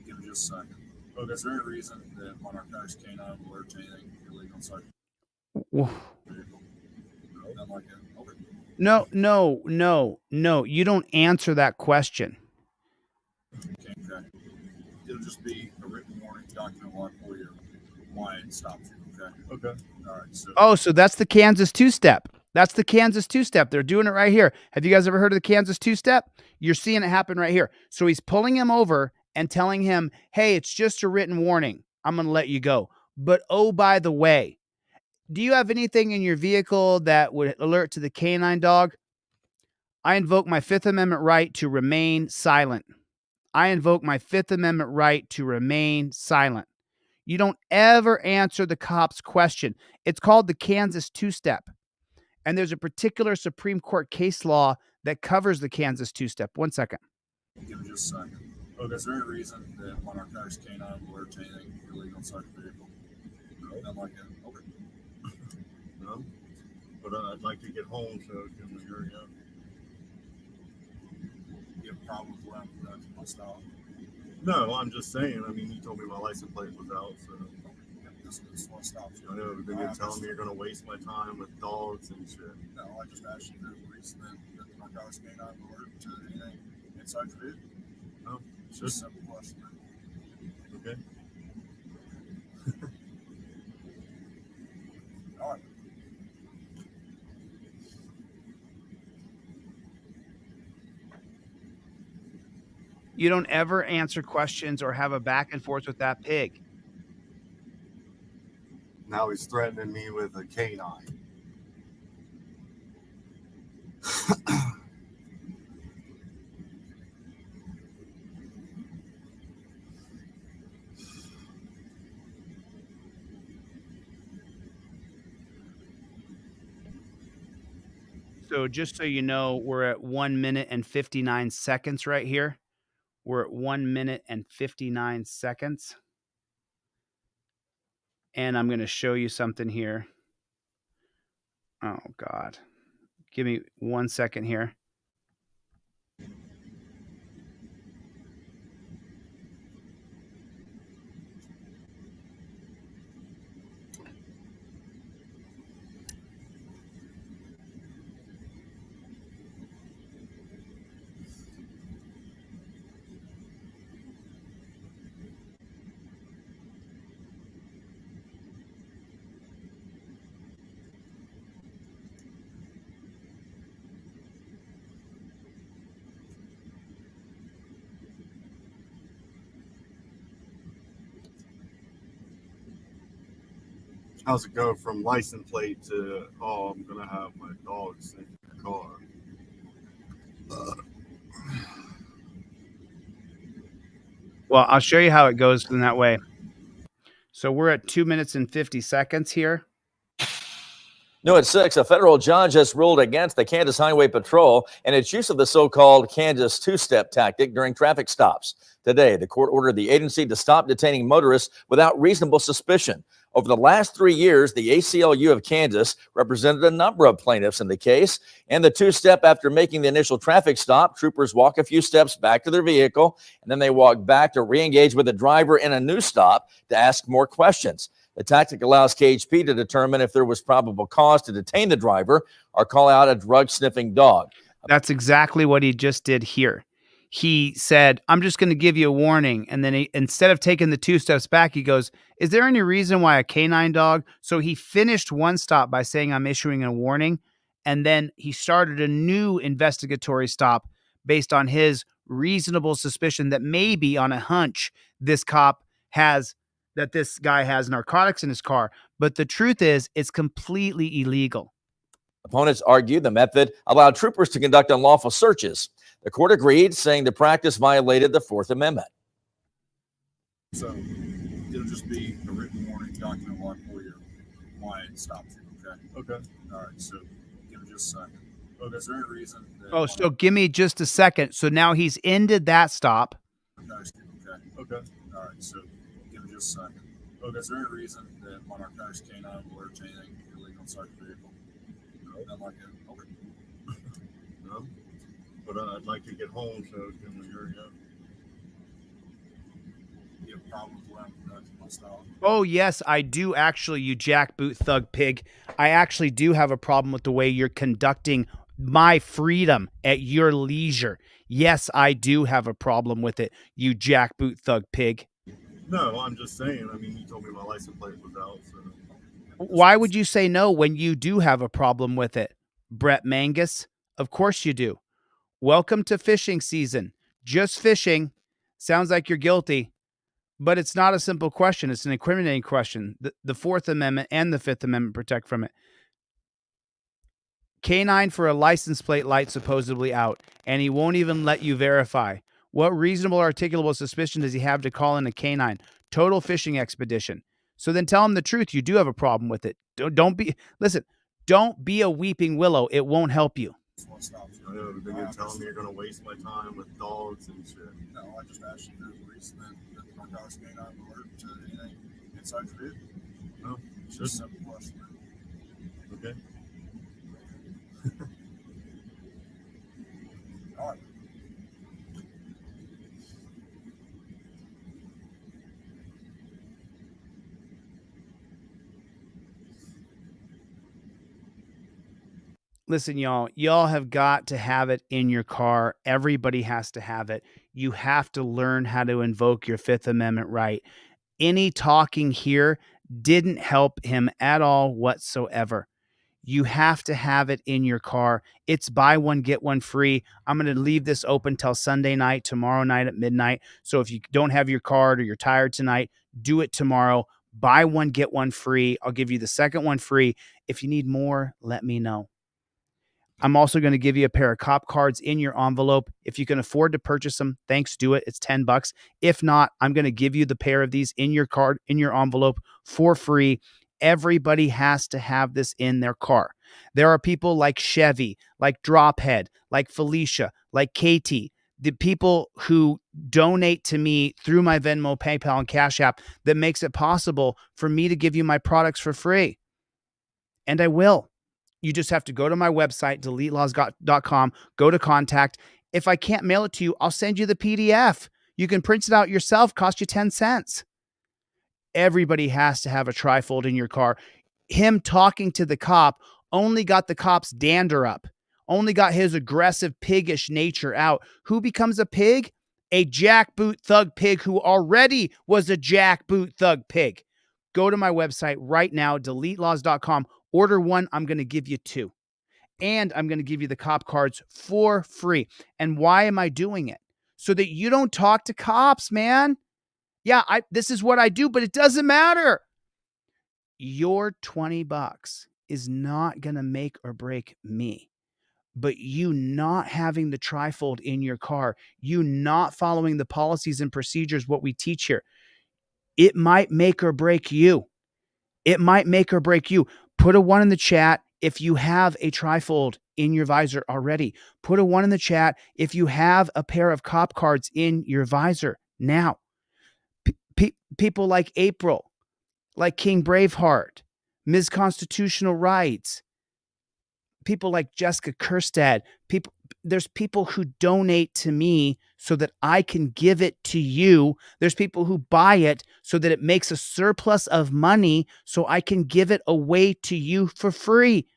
give me just a second. Okay. Is there any reason that Monarch County's canine will alert to anything illegal inside the vehicle? No. Nothing like that. Okay. No. You don't answer that question. Okay. It'll just be a written warning document log for you why it stops you. Okay. Okay. All right. So that's the Kansas two-step. That's the Kansas two-step. They're doing it right here. Have you guys ever heard of the Kansas two-step? You're seeing it happen right here. So he's pulling him over and telling him, hey, it's just a written warning. I'm going to let you go. But oh, by the way, do you have anything in your vehicle that would alert to the canine dog? I invoke my Fifth Amendment right to remain silent. I invoke my Fifth Amendment right to remain silent. You don't ever answer the cop's question. It's called the Kansas two-step. And there's a particular Supreme Court case law that covers the Kansas two-step. 1 second. Give me just a second. Okay. Is there any reason that Monarch County's canine will alert to anything illegal inside the vehicle? No. Nothing like that. Okay. No. But I'd like to get home, so can we hurry up? You have problems with my style? No, I'm just saying. I mean, you told me my license plate was out, so. This one stops you. I know, but then you're telling me you're going to waste my time with dogs and shit. No, I just asked you if there's a reason that the narcotics canine will alert to anything inside your vehicle. No, it's just a simple question. Okay. All right. You don't ever answer questions or have a back and forth with that pig. Now he's threatening me with a canine. So just so you know, we're at 1 minute and 59 seconds right here. We're at 1 minute and 59 seconds. And I'm going to show you something here. Oh, God. Give me 1 second here. How's it go from license plate to, oh, I'm going to have my dog safe in the car? Well, I'll show you how it goes in that way. So we're at 2 minutes and 50 seconds here. New at 6, a federal judge has ruled against the Kansas Highway Patrol and its use of the so-called Kansas two-step tactic during traffic stops. Today, the court ordered the agency to stop detaining motorists without reasonable suspicion. Over the last 3 years, the ACLU of Kansas represented a number of plaintiffs in the case. And the two-step, after making the initial traffic stop, troopers walk a few steps back to their vehicle, and then they walk back to re-engage with the driver in a new stop to ask more questions. The tactic allows KHP to determine if there was probable cause to detain the driver or call out a drug-sniffing dog. That's exactly what he just did here. He said, I'm just going to give you a warning. And then instead of taking the 2 steps back, he goes, is there any reason why a canine dog? So he finished one stop by saying, I'm issuing a warning. And then he started a new investigatory stop based on his reasonable suspicion that maybe on a hunch, this guy has narcotics in his car. But the truth is, it's completely illegal. Opponents argued the method allowed troopers to conduct unlawful searches. The court agreed, saying the practice violated the Fourth Amendment. So it'll just be a written warning document log for you why it stops you, okay? Okay. All right, so give me just a second. Okay, is there any reason that... Oh, so give me just a second. So now he's ended that stop. Okay, okay. All right, so give me just a second. Okay, is there any reason that on our cars canine will alert anything illegal inside the vehicle? No. Not like it. Okay. No. But I'd like to get home, so can we hurry up? You have a problem with what I'm conducting my style? Oh, yes, I do actually, you jackboot thug pig. I actually do have a problem with the way you're conducting my freedom at your leisure. Yes, I do have a problem with it, you jackboot thug pig. No, I'm just saying. I mean, you told me my license plate was out, so... Why would you say no when you do have a problem with it, Brett Mangus? Of course you do. Welcome to fishing season. Just fishing. Sounds like you're guilty, but it's not a simple question. It's an incriminating question. The Fourth Amendment and the Fifth Amendment protect from it. Canine for a license plate light supposedly out, and he won't even let you verify. What reasonable articulable suspicion does he have to call in a canine? Total fishing expedition. So then tell him the truth. You do have a problem with it. Don't be a weeping willow. It won't help you. I know, but then you're telling me you're going to waste my time with dogs and shit. No, I just asked you if there's a reason that my dog's canine alert to anything inside your vehicle. No, it's just a simple question. Okay. All right. Listen, y'all have got to have it in your car. Everybody has to have it. You have to learn how to invoke your Fifth Amendment right. Any talking here didn't help him at all whatsoever. You have to have it in your car. It's buy one, get one free. I'm going to leave this open till Sunday night, tomorrow night at midnight. So if you don't have your card or you're tired tonight, do it tomorrow. Buy one, get one free. I'll give you the second one free. If you need more, let me know. I'm also going to give you a pair of cop cards in your envelope. If you can afford to purchase them, thanks, do it. It's $10. If not, I'm going to give you the pair of these in your card, in your envelope for free. Everybody has to have this in their car. There are people like Chevy, like Drophead, like Felicia, like Katie, the people who donate to me through my Venmo, PayPal, and Cash App that makes it possible for me to give you my products for free. And I will. You just have to go to my website, deletelaws.com, go to contact. If I can't mail it to you, I'll send you the PDF. You can print it out yourself, cost you 10 cents. Everybody has to have a trifold in your car. Him talking to the cop only got the cop's dander up, only got his aggressive, piggish nature out. Who becomes a pig? A jackboot thug pig who already was a jackboot thug pig. Go to my website right now, deletelaws.com. Order one, I'm going to give you two. And I'm going to give you the cop cards for free. And why am I doing it? So that you don't talk to cops, man. Yeah, this is what I do, but it doesn't matter. Your $20 is not going to make or break me. But you not having the trifold in your car, you not following the policies and procedures, what we teach here, it might make or break you. It might make or break you. Put a 1 in the chat if you have a trifold in your visor already. Put a 1 in the chat if you have a pair of cop cards in your visor now. People like April, like King Braveheart, Ms. Constitutional Rights, people like Jessica Kerstad, there's people who donate to me so that I can give it to you. There's people who buy it so that it makes a surplus of money so I can give it away to you for free.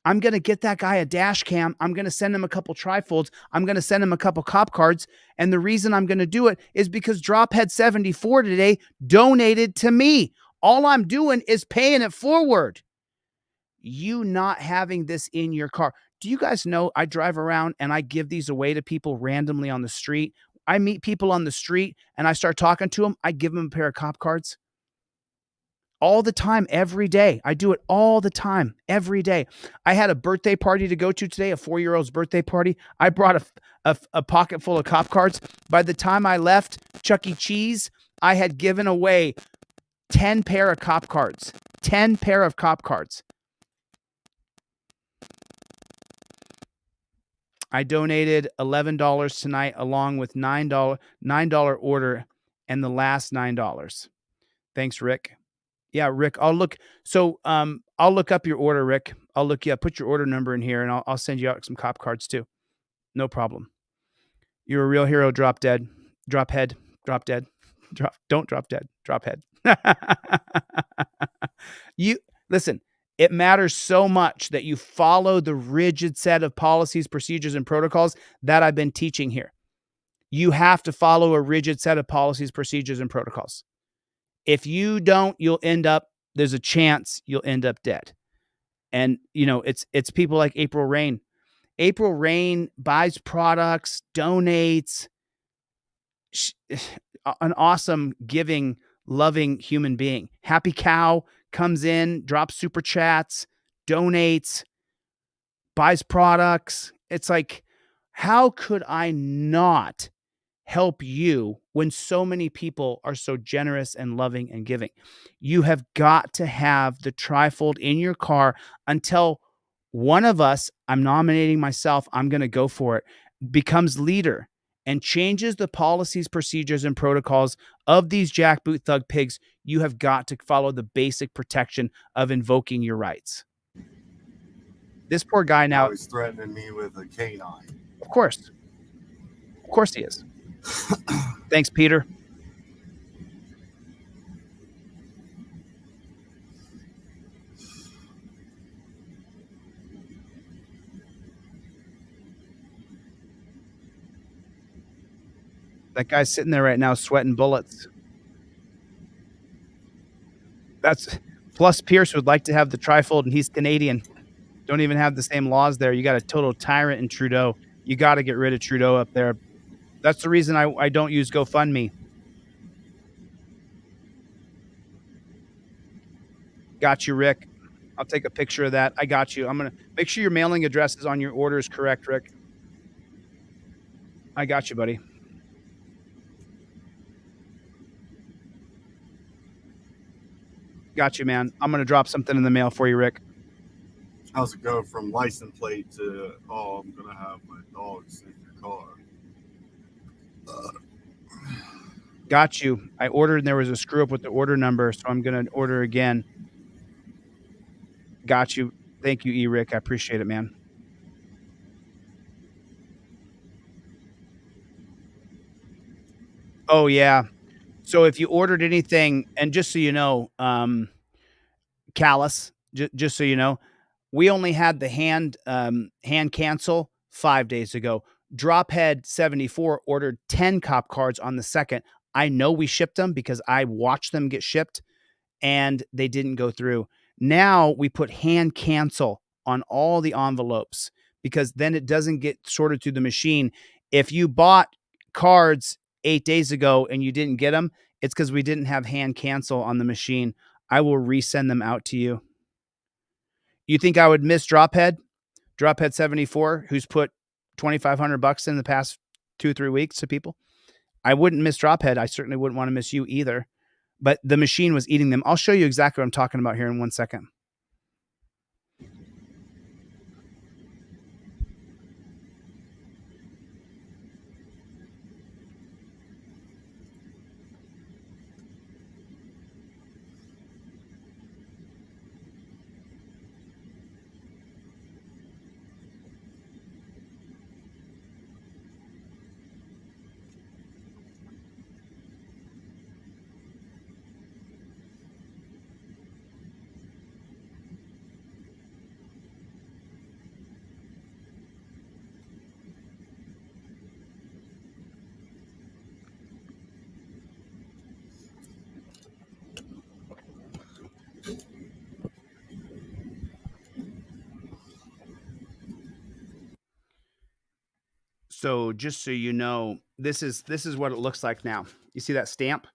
I'm going to get that guy a dash cam. I'm going to send him a couple trifolds. I'm going to send him a couple cop cards. And the reason I'm going to do it is because Drophead74 today donated to me. All I'm doing is paying it forward. You not having this in your car. Do you guys know I drive around and I give these away to people randomly on the street? I meet people on the street and I start talking to them. I give them a pair of cop cards. All the time, every day. I do it all the time, every day. I had a birthday party to go to today, a 4-year-old's birthday party. I brought a pocket full of cop cards. By the time I left Chuck E. Cheese, I had given away 10 pair of cop cards. 10 pair of cop cards. I donated $11 tonight along with $9 order and the last $9. Thanks, Rick. Yeah, Rick, I'll look. So I'll look up your order, Rick. I'll look you up, put your order number in here, and I'll send you out some cop cards too. No problem. You're a real hero, drop dead. Drop head. Drop dead. Don't drop dead. Drop head. Listen, it matters so much that you follow the rigid set of policies, procedures, and protocols that I've been teaching here. You have to follow a rigid set of policies, procedures, and protocols. If you don't, there's a chance you'll end up dead. And, it's people like April Rain. April Rain buys products, donates, an awesome, giving, loving human being. Happy Cow comes in, drops super chats, donates, buys products. It's like, how could I not help you when so many people are so generous and loving and giving? You have got to have the trifold in your car until one of us, I'm nominating myself, I'm going to go for it, becomes leader and changes the policies, procedures, and protocols of these jackboot thug pigs. You have got to follow the basic protection of invoking your rights. This poor guy now is threatening me with a canine. Of course he is. Thanks, Peter. That guy's sitting there right now sweating bullets. Plus Pierce would like to have the trifold, and he's Canadian. Don't even have the same laws there. You got a total tyrant in Trudeau. You got to get rid of Trudeau up there. That's the reason I don't use GoFundMe. Got you, Rick. I'll take a picture of that. I got you. I'm going to make sure your mailing address is on your order is correct, Rick. I got you, buddy. Got you, man. I'm going to drop something in the mail for you, Rick. How's it go from license plate to, I'm going to have my dogs in your car? Got you. I ordered and there was a screw up with the order number, so I'm going to order again. Got you. Thank you, E-Rick. I appreciate it, man. Oh, yeah. So if you ordered anything, and just so you know, Callus, just so you know, we only had the hand cancel 5 days ago. Drophead74 ordered 10 cop cards on the 2nd. I know we shipped them because I watched them get shipped and they didn't go through. Now we put hand cancel on all the envelopes because then it doesn't get sorted through the machine. If you bought cards 8 days ago and you didn't get them, it's because we didn't have hand cancel on the machine. I will resend them out to you. You think I would miss Drophead 74, who's put $2,500 in the past 2-3 weeks to people? I wouldn't miss Drophead. I certainly wouldn't want to miss you either. But the machine was eating them. I'll show you exactly what I'm talking about here in 1 second. So just so you know, this is what it looks like now. You see that stamp?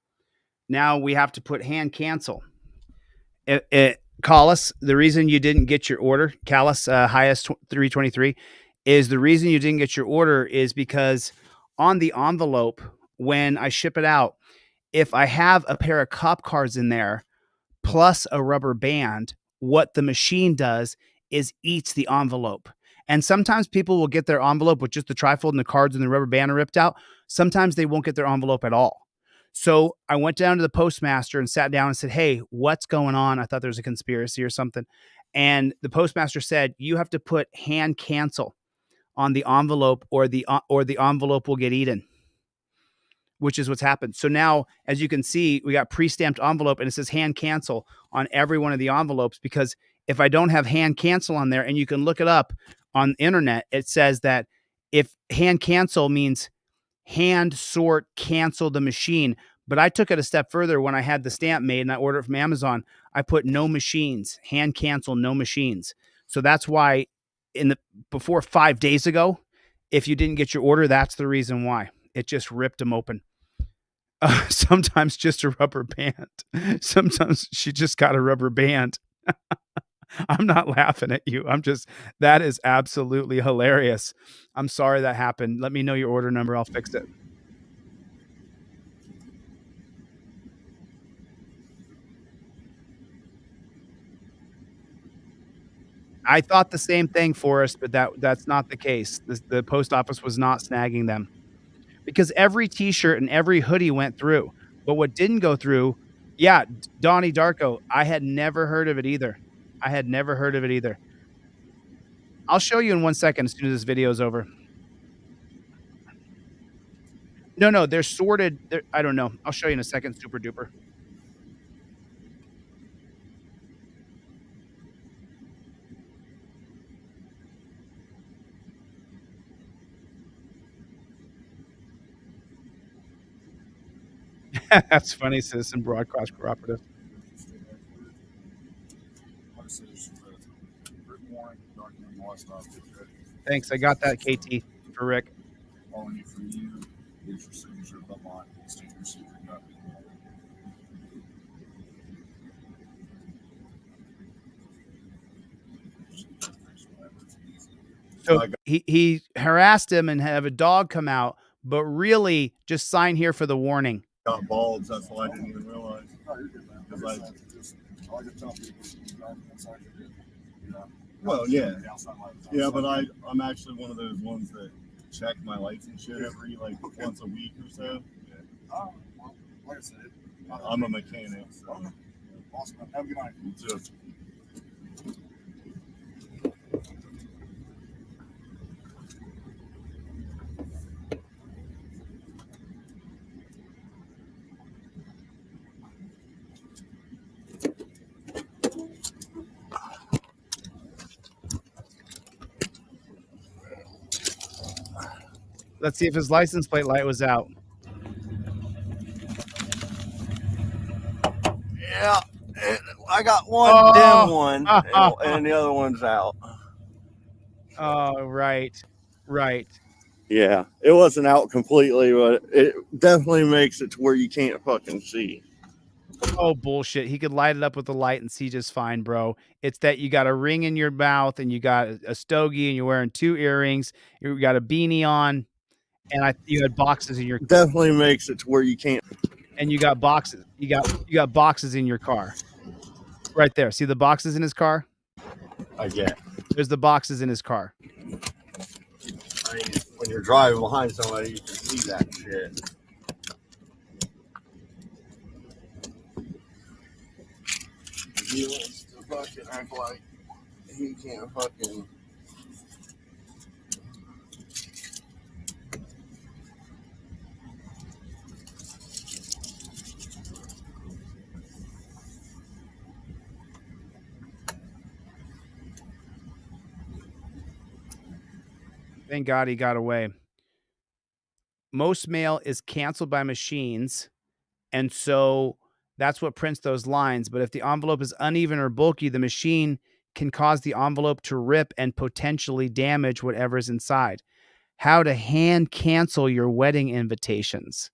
Now we have to put hand cancel. Callis, the reason you didn't get your order, Callis highest 323, is the reason you didn't get your order is because on the envelope, when I ship it out, if I have a pair of cop cards in there plus a rubber band, what the machine does is eats the envelope. And sometimes people will get their envelope with just the trifold and the cards and the rubber band are ripped out. Sometimes they won't get their envelope at all. So I went down to the postmaster and sat down and said, hey, what's going on? I thought there was a conspiracy or something. And the postmaster said, you have to put hand cancel on the envelope or the envelope will get eaten, which is what's happened. So now, as you can see, we got pre-stamped envelope and it says hand cancel on every one of the envelopes, because if I don't have hand cancel on there, and you can look it up on the internet, it says that if hand cancel means hand sort cancel the machine. But I took it a step further when I had the stamp made and I ordered it from Amazon. I put no machines, hand cancel, no machines. So that's why before 5 days ago, if you didn't get your order, that's the reason why. It just ripped them open. Sometimes just a rubber band. Sometimes she just got a rubber band. I'm not laughing at you. That is absolutely hilarious. I'm sorry that happened. Let me know your order number. I'll fix it. I thought the same thing, Forrest, but that's not the case. The post office was not snagging them, because every t-shirt and every hoodie went through. But what didn't go through, yeah, Donnie Darko, I had never heard of it either. I'll show you in 1 second as soon as this video is over. No, they're sorted. I don't know. I'll show you in a second, super duper. That's funny, Citizen Broadcast Cooperative. Thanks, I got that, KT, for Rick. Only for you, here's your signature, but mine, state your secret copy. So he harassed him and have a dog come out, but really just sign here for the warning. Got bulbs, that's why I didn't even realize. Well, yeah, but I'm actually one of those ones that check my lights and shit every once a week or so. Yeah. Like I said, I'm a mechanic. So. Awesome. Have a good night. You too. Let's see if his license plate light was out. Yeah, I got one dim one, and the other one's out. Oh, right. Yeah, it wasn't out completely, but it definitely makes it to where you can't fucking see. Oh, bullshit. He could light it up with the light and see just fine, bro. It's that you got a ring in your mouth and you got a stogie and you're wearing 2 earrings. You got a beanie on, and you had boxes in your Definitely makes it to where you can't. and you got boxes. You got boxes in your car. Right there. See the boxes in his car? I get. There's the boxes in his car. I mean, when you're driving behind somebody, you can see that shit. He wants to fucking act like he can't fucking. Thank God he got away. Most mail is canceled by machines, and so that's what prints those lines. But if the envelope is uneven or bulky, the machine can cause the envelope to rip and potentially damage whatever's inside. How to hand cancel your wedding invitations.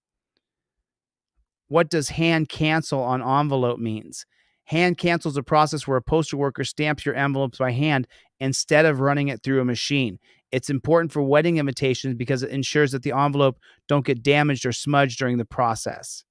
What does hand cancel on envelope means? Hand cancel is a process where a postal worker stamps your envelopes by hand instead of running it through a machine. It's important for wedding invitations because it ensures that the envelope don't get damaged or smudged during the process.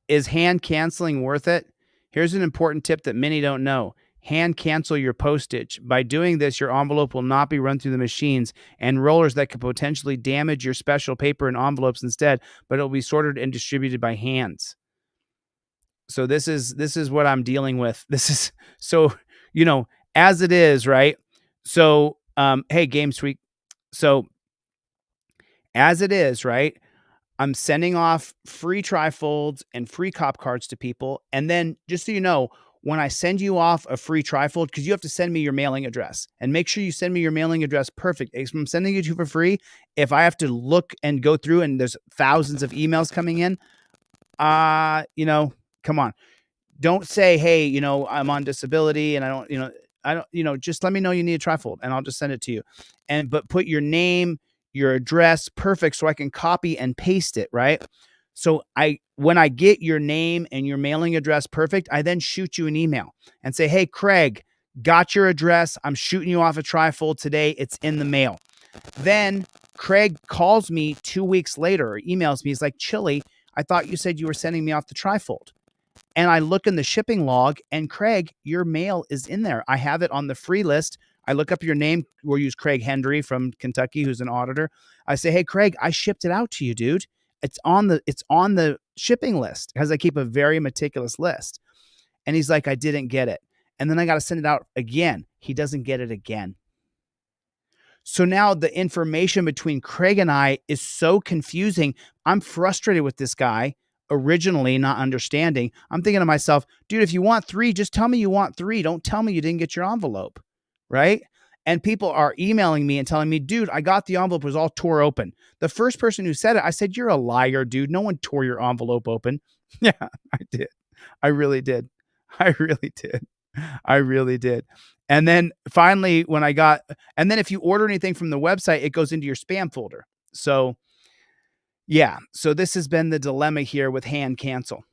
Is hand canceling worth it? Here's an important tip that many don't know. Hand cancel your postage. By doing this, your envelope will not be run through the machines and rollers that could potentially damage your special paper and envelopes instead, but it'll be sorted and distributed by hands. So this is what I'm dealing with. This is so, as it is, right? So, hey, Game Sweet. So as it is, right? I'm sending off free trifolds and free cop cards to people. And then just so you know, when I send you off a free trifold, because you have to send me your mailing address and make sure you send me your mailing address perfect. If I'm sending it to you for free, if I have to look and go through and there's thousands of emails coming in, come on. Don't say, hey, I'm on disability and I don't, just let me know you need a trifold and I'll just send it to you. But put your name, your address, perfect, so I can copy and paste it, right? So when I get your name and your mailing address perfect, I then shoot you an email and say, hey, Craig, got your address. I'm shooting you off a trifold today. It's in the mail. Then Craig calls me 2 weeks later or emails me. He's like, Chille, I thought you said you were sending me off the trifold. And I look in the shipping log and Craig, your mail is in there. I have it on the free list. I look up your name. We'll use Craig Hendry from Kentucky, who's an auditor. I say, hey, Craig, I shipped it out to you, dude. It's on the shipping list because I keep a very meticulous list. And he's like, I didn't get it. And then I got to send it out again. He doesn't get it again. So now the information between Craig and I is so confusing. I'm frustrated with this guy originally not understanding. I'm thinking to myself, dude, if you want 3, just tell me you want 3. Don't tell me you didn't get your envelope. Right? And people are emailing me and telling me, dude, I got the envelope, it was all tore open. The first person who said it, I said, you're a liar, dude. No one tore your envelope open. Yeah, I did. I really did. And then finally, and then if you order anything from the website, it goes into your spam folder. So yeah, so this has been the dilemma here with hand cancel.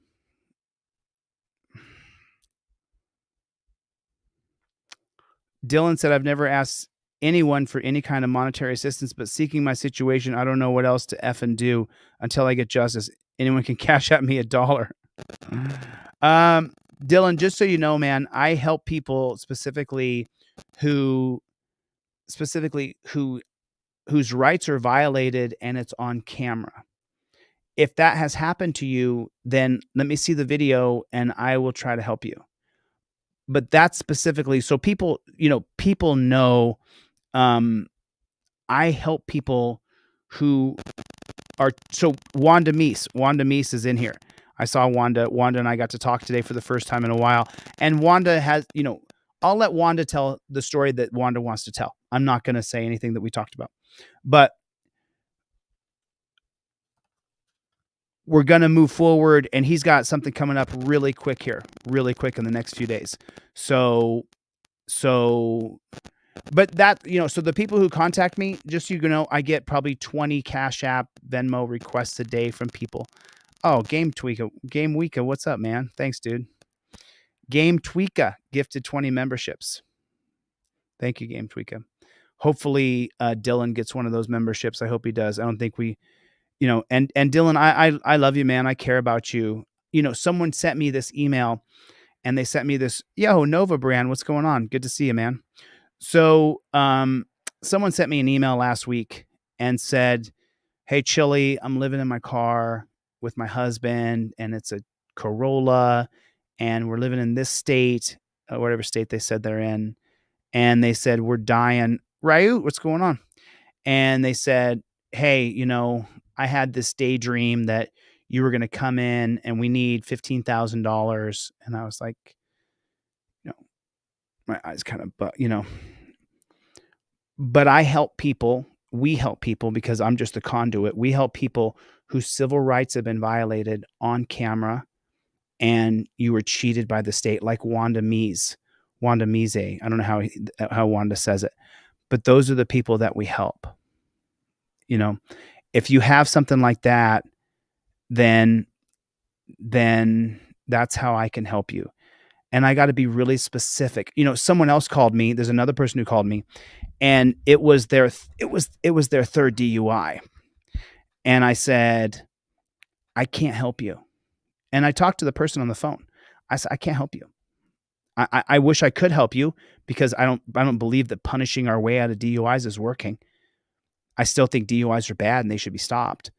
Dylan said, I've never asked anyone for any kind of monetary assistance, but seeking my situation, I don't know what else to Ef'N do until I get justice. Anyone can cash at me $1. Dylan, just so you know, man, I help people specifically whose rights are violated and it's on camera. If that has happened to you, then let me see the video and I will try to help you. But that's specifically so people know, I help people who are so Wanda Meese is in here. I saw Wanda and I got to talk today for the first time in a while. And Wanda has, I'll let Wanda tell the story that Wanda wants to tell. I'm not going to say anything that we talked about, but we're going to move forward and he's got something coming up really quick in the next few days. So So, but that, so the people who contact me, just so you know, I get probably 20 Cash App, Venmo requests a day from people. Oh, Game Weeka, what's up, man? Thanks, dude. Game Tweeka gifted 20 memberships. Thank you, Game Tweeka. Hopefully, Dylan gets one of those memberships. I hope he does. I don't think we, and Dylan, I love you, man. I care about you. Someone sent me this email and they sent me this, yo, Nova brand. What's going on? Good to see you, man. So, someone sent me an email last week and said, hey, Chille, I'm living in my car with my husband and it's a Corolla and we're living in this state, whatever state they said they're in. And they said, we're dying. Ryu, what's going on? And they said, hey, I had this daydream that you were going to come in and we need $15,000. And I was like, my eyes kind of, but I help people. We help people because I'm just a conduit. We help people whose civil rights have been violated on camera and you were cheated by the state, like Wanda Mise. I don't know how Wanda says it, but those are the people that we help. If you have something like that, then that's how I can help you. And I got to be really specific. Someone else called me. There's another person who called me, and it was their third DUI. And I said, I can't help you. And I talked to the person on the phone. I said, I can't help you. I wish I could help you because I don't believe that punishing our way out of DUIs is working. I still think DUIs are bad and they should be stopped.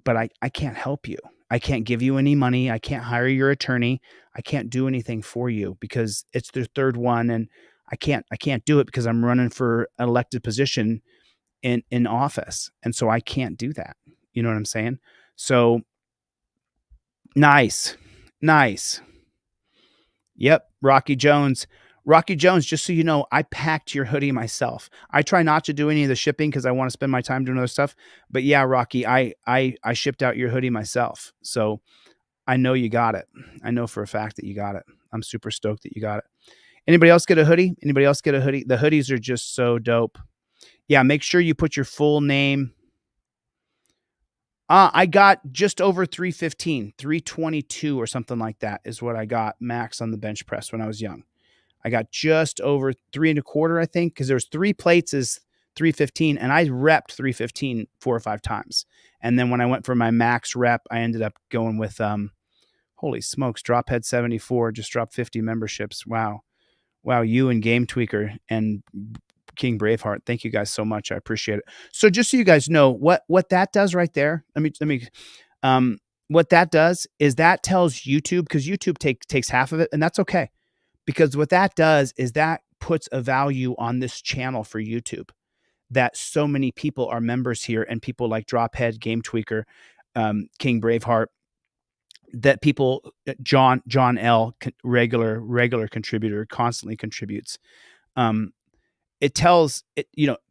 But I can't help you. I can't give you any money. I can't hire your attorney. I can't do anything for you because it's their third one, and I can't do it because I'm running for an elected position in office. And so I can't do that. You know what I'm saying? So nice. Yep. Rocky Jones, just so you know, I packed your hoodie myself. I try not to do any of the shipping because I want to spend my time doing other stuff. But yeah, Rocky, I shipped out your hoodie myself. So I know you got it. I know for a fact that you got it. I'm super stoked that you got it. Anybody else get a hoodie? The hoodies are just so dope. Yeah, make sure you put your full name. I got just over 315, 322 or something like that is what I got max on the bench press when I was young. I got just over 3 1/4, I think, because there's 3 plates is 315, and I repped 315 4 or 5 times. And then when I went for my max rep, I ended up going with, holy smokes, Drophead 74 just dropped 50 memberships. Wow, you and Game Tweaker and King Braveheart, thank you guys so much. I appreciate it. So just so you guys know what that does right there, what that does is that tells YouTube, because YouTube takes half of it, and that's okay. Because what that does is that puts a value on this channel for YouTube, that so many people are members here, and people like Drophead, Game Tweaker, King Braveheart, that people, John L, regular contributor, constantly contributes. It tells it,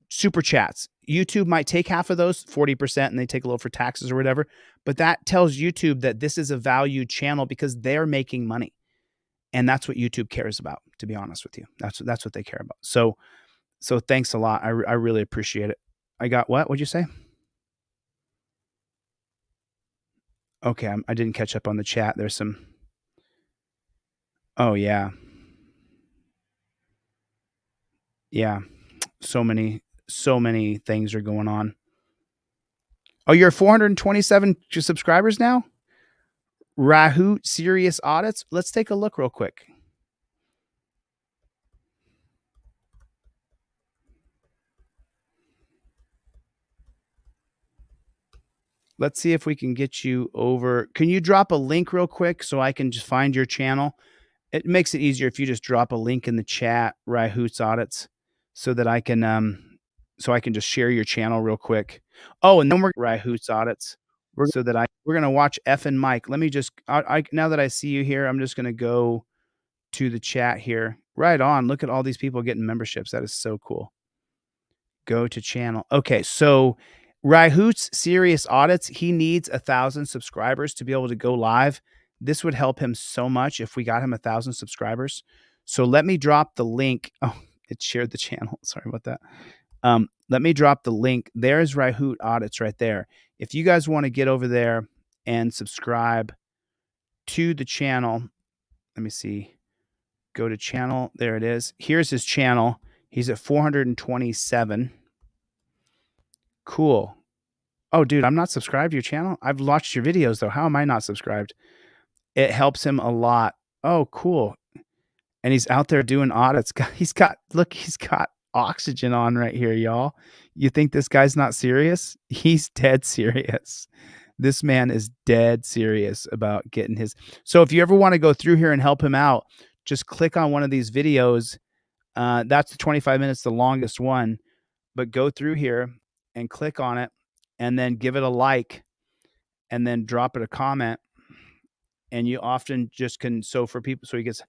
super chats. YouTube might take half of those, 40%, and they take a little for taxes or whatever. But that tells YouTube that this is a valued channel because they're making money. And that's what YouTube cares about, to be honest with you. That's what they care about. So thanks a lot. I really appreciate it. I got what? What'd you say? Okay, I didn't catch up on the chat. There's some. Oh yeah. Yeah. So many things are going on. Oh, you're 427 subscribers now? Rahoot Serious Audits. Let's take a look real quick. Let's see if we can get you over. Can you drop a link real quick so I can just find your channel? It makes it easier if you just drop a link in the chat, Rahoot's Audits, so that I can just share your channel real quick. Oh, and then we're Rahoot's Audits. We're going to watch Ef'N Mike. Let me just, now that I see you here, I'm just going to go to the chat here. Right on. Look at all these people getting memberships. That is so cool. Go to channel. Okay. So Rahoot's Serious Audits, he needs 1,000 subscribers to be able to go live. This would help him so much if we got him 1,000 subscribers. So let me drop the link. Oh, it shared the channel. Sorry about that. Let me drop the link. There's Rightfully Audits right there. If you guys want to get over there and subscribe to the channel, let me see. Go to channel. There it is. Here's his channel. He's at 427. Cool. Oh, dude, I'm not subscribed to your channel. I've watched your videos, though. How am I not subscribed? It helps him a lot. Oh, cool. And he's out there doing audits. He's got oxygen on right here, y'all. You think this guy's not serious? He's dead serious. This man is dead serious about getting his. So if you ever want to go through here and help him out, just click on one of these videos. That's the 25 minutes, the longest one. But go through here and click on it and then give it a like and then drop it a comment. And you often just can, so for people, so he gets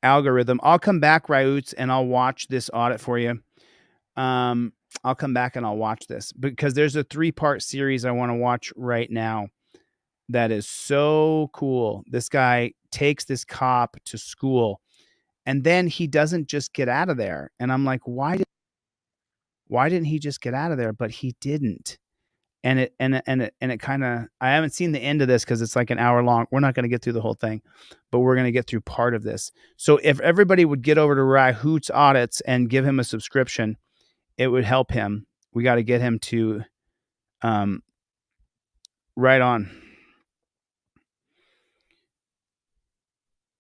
algorithm. I'll come back, Ryoots, and I'll watch this audit for you. I'll come back and I'll watch this because there's a 3-part series I want to watch right now that is so cool. This guy takes this cop to school and then he doesn't just get out of there. And I'm like, why didn't he just get out of there? But he didn't. And it kind of, I haven't seen the end of this because it's like an hour long. We're not going to get through the whole thing, but we're going to get through part of this. So if everybody would get over to Rightfully Audits and give him a subscription, it would help him. We got to get him to right on.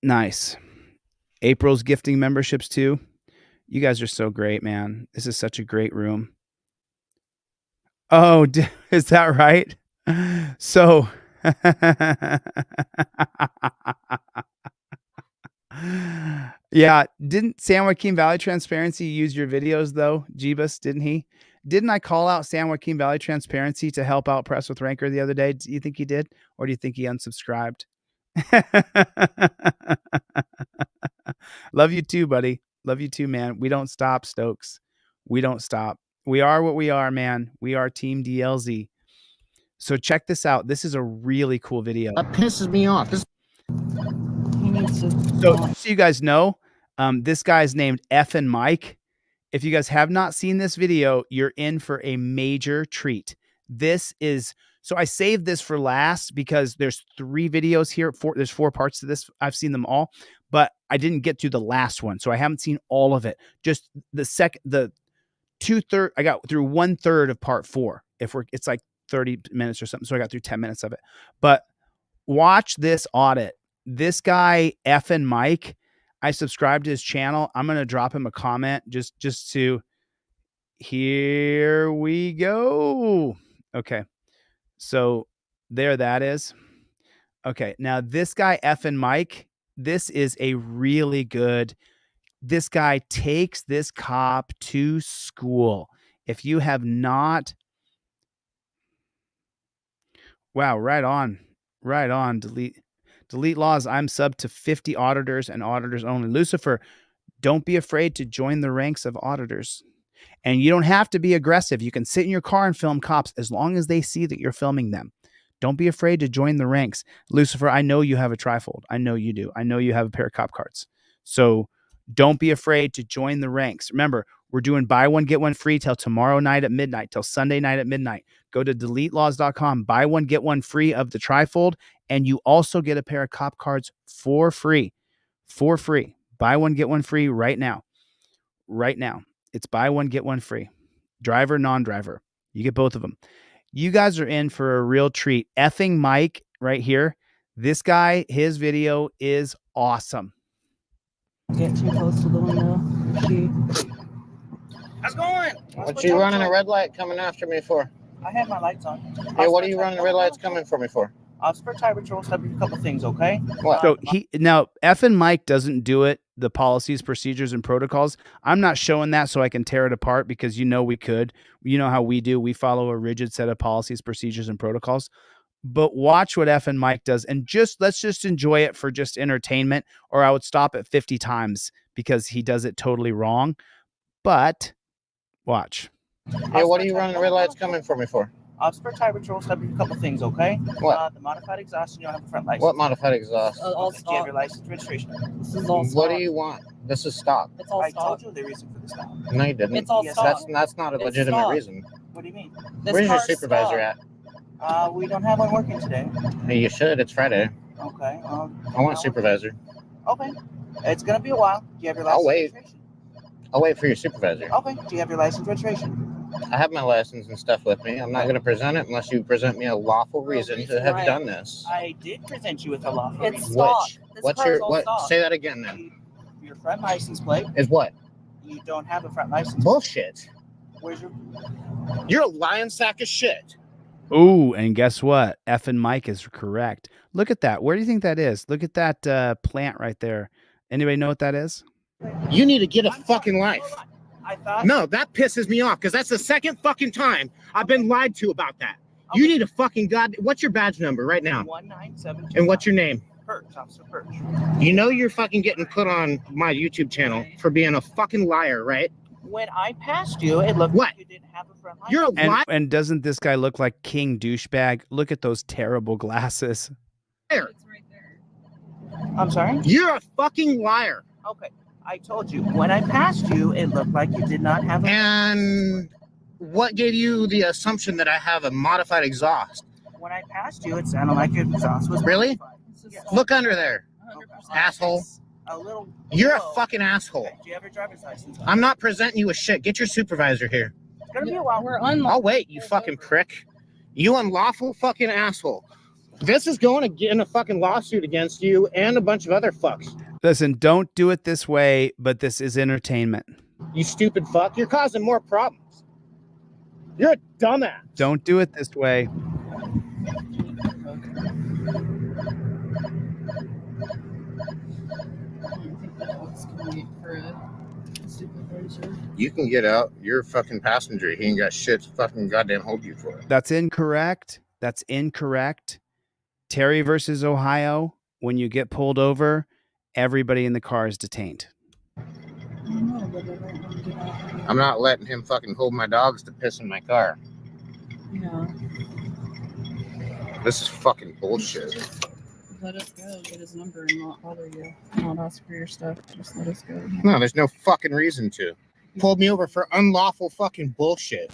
Nice. April's gifting memberships too. You guys are so great, man. This is such a great room. Oh, is that right? So yeah, didn't San Joaquin Valley Transparency use your videos though, Jeebus? Didn't he? Didn't I call out San Joaquin Valley Transparency to help out Press with Ranker the other day? Do you think he did? Or do you think he unsubscribed? Love you too, buddy. Love you too, man. We don't stop, Stokes. We don't stop. We are what we are, man. We are Team DLZ. So check this out. This is a really cool video. That pisses me off. So you guys know, this guy's named Ef'N Mike. If you guys have not seen this video, you're in for a major treat. This is, so I saved this for last because there's 3 videos here. There's 4 parts to this. I've seen them all, but I didn't get to the last one. So I haven't seen all of it. Just the 2/3, I got through 1/3 of part 4. It's like 30 minutes or something. So I got through 10 minutes of it, but watch this audit. This guy, Ef'N Mike, I subscribed to his channel. I'm going to drop him a comment just to, here we go. Okay. So there that is. Okay. Now this guy, Ef'N Mike, this is a really good, this guy takes this cop to school. If you have not, wow, right on. Delete laws. I'm sub to 50 auditors and auditors only. Lucifer, don't be afraid to join the ranks of auditors. And you don't have to be aggressive. You can sit in your car and film cops as long as they see that you're filming them. Don't be afraid to join the ranks. Lucifer, I know you have a trifold. I know you do. I know you have a pair of cop cards. So don't be afraid to join the ranks. Remember, we're doing buy one, get one free till tomorrow night at midnight, till Sunday night at midnight. Go to deletelaws.com, buy one, get one free of the trifold, and you also get a pair of cop cards for free. For free. Buy one, get one free right now. Right now. It's buy one, get one free. Driver, non-driver. You get both of them. You guys are in for a real treat. Ef'N Mike right here. This guy, his video is awesome. Get too close to the window. How's it going? What you running a red light coming after me for? I have my lights on. Hey, what are you running red lights coming for me for? For tire patrol, stop you a couple things, okay? What? So now Ef'N Mike doesn't do it, the policies, procedures, and protocols. I'm not showing that so I can tear it apart because we could. You know how we do. We follow a rigid set of policies, procedures, and protocols. But watch what Ef'N Mike does and let's just enjoy it for just entertainment, or I would stop at 50 times because he does it totally wrong. But watch. Hey, what are you running red lights coming for me for? For tire patrol, stop a couple things, okay? What? The modified exhaust, and you don't have a front license. What modified exhaust? Okay, do you have your license registration? This is all What do you want? This is stock. It's all I told you the reason for the stop. No, you didn't. It's all stock. That's not a It's legitimate stock. reason. What do you mean? Where's your supervisor at? We don't have one working today. Hey, you should. It's Friday. Okay. I want supervisor. Okay. It's gonna be a while. Do you have your license? I'll wait. Registration? I'll wait for your supervisor. Okay. Do you have your license registration? I have my license and stuff with me. I'm not going to present it unless you present me a lawful reason to have done this. I did present you with a lawful It's reason. stock. What's your what? Say that again then. Your front license plate. Is what? You don't have a front license. Bullshit. Where's your? You're a lying sack of shit. Ooh, and guess what? Ef'N Mike is correct. Look at that. Where do you think that is? Look at that plant right there. Anybody know what that is? You need to get a fucking life. I thought. No, that pisses me off because that's the second fucking time I've been lied to about that. Okay. You need a fucking What's your badge number right now? 19725. And what's your name? Perch, Officer Perch. You know you're fucking getting put on my YouTube channel for being a fucking liar, right? When I passed you, it looked like you didn't have a front license. You're a liar. And doesn't this guy look like King Douchebag? Look at those terrible glasses. I'm sorry? You're a fucking liar. Okay. I told you, when I passed you, it looked like you did not have a... And what gave you the assumption that I have a modified exhaust? When I passed you, it sounded like your exhaust was... Really? Yes. Look under there, 100%. asshole. A little... You're a fucking asshole. Okay. Do you have your driver's license? I'm not presenting you with shit. Get your supervisor here. It's gonna be a while. I'll wait, you fucking prick. You unlawful fucking asshole. This is going to get in a fucking lawsuit against you and a bunch of other fucks. Listen, don't do it this way, but this is entertainment. You stupid fuck. You're causing more problems. You're a dumbass. Don't do it this way. You can get out. You're a fucking passenger. He ain't got shit to fucking goddamn hold you for. That's incorrect. That's incorrect. Terry versus Ohio, when you get pulled over, everybody in the car is detained. I'm not letting him fucking hold my dogs to piss in my car. Yeah. This is fucking bullshit. Let us go. Get his number and not bother you. Not ask for your stuff. Just let us go. No, there's no fucking reason to. Pulled me over for unlawful fucking bullshit.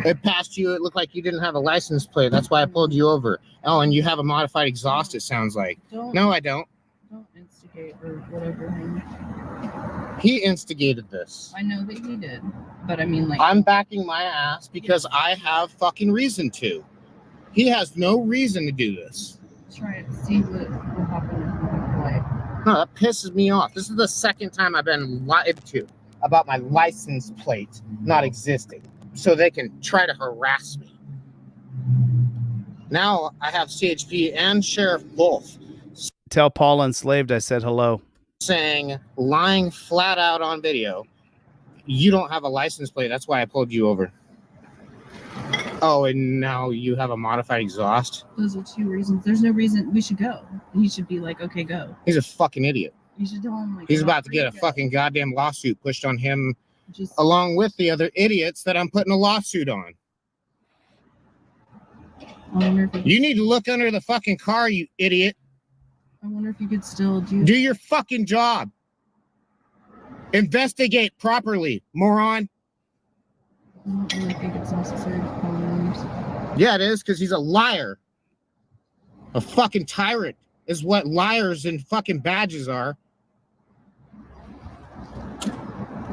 It passed you. It looked like you didn't have a license plate. That's why I pulled you over. Oh, and you have a modified exhaust, it sounds like. No, I don't. Don't instigate or whatever. He instigated this. I know that he did, but I mean, like, I'm backing my ass because I have fucking reason to. He has no reason to do this. try to see what will happen in the life. No, that pisses me off. This is the second time I've been lied to about my license plate not existing, so they can try to harass me. Now I have CHP and Sheriff both Tell Paul Enslaved I said hello. saying, lying flat out on video, you don't have a license plate. That's why I pulled you over. Oh, and now you have a modified exhaust? Those are two reasons. There's no reason we should go. He should be like, okay, go. He's a fucking idiot. You should tell him like He's about to get a fucking goddamn lawsuit pushed on him along with the other idiots that I'm putting a lawsuit on. You need to look under the fucking car, you idiot. I wonder if you could still do your fucking job. Investigate properly, moron. I don't really think it's necessary to call names. Yeah, it is, because he's a liar. A fucking tyrant is what liars and fucking badges are.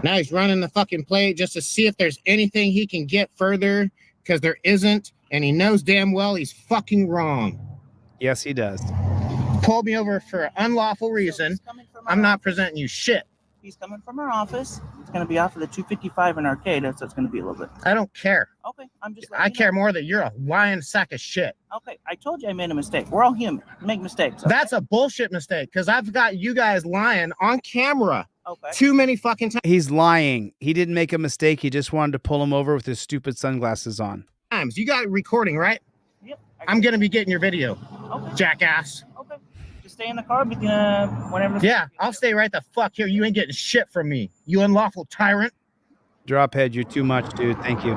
Now he's running the fucking plate just to see if there's anything he can get further, because there isn't, and he knows damn well he's fucking wrong. Yes, he does. Pulled me over for an unlawful reason. I'm not presenting you shit. He's coming from our office. It's going to be off of the 255 in Arcade, so it's going to be a little bit. I don't care. Okay, I'm just. I care more that you're a lying sack of shit. Okay, I told you I made a mistake. We're all human. We make mistakes. Okay? That's a bullshit mistake, because I've got you guys lying on camera. Okay. Too many fucking times. He's lying. He didn't make a mistake. He just wanted to pull him over with his stupid sunglasses on. You got recording, right? Yep. I'm going to be getting your video, jackass. Okay. Just stay in the car, whenever. Yeah, I'll stay right the fuck here. You ain't getting shit from me, you unlawful tyrant. Drophead, you're too much, dude. Thank you.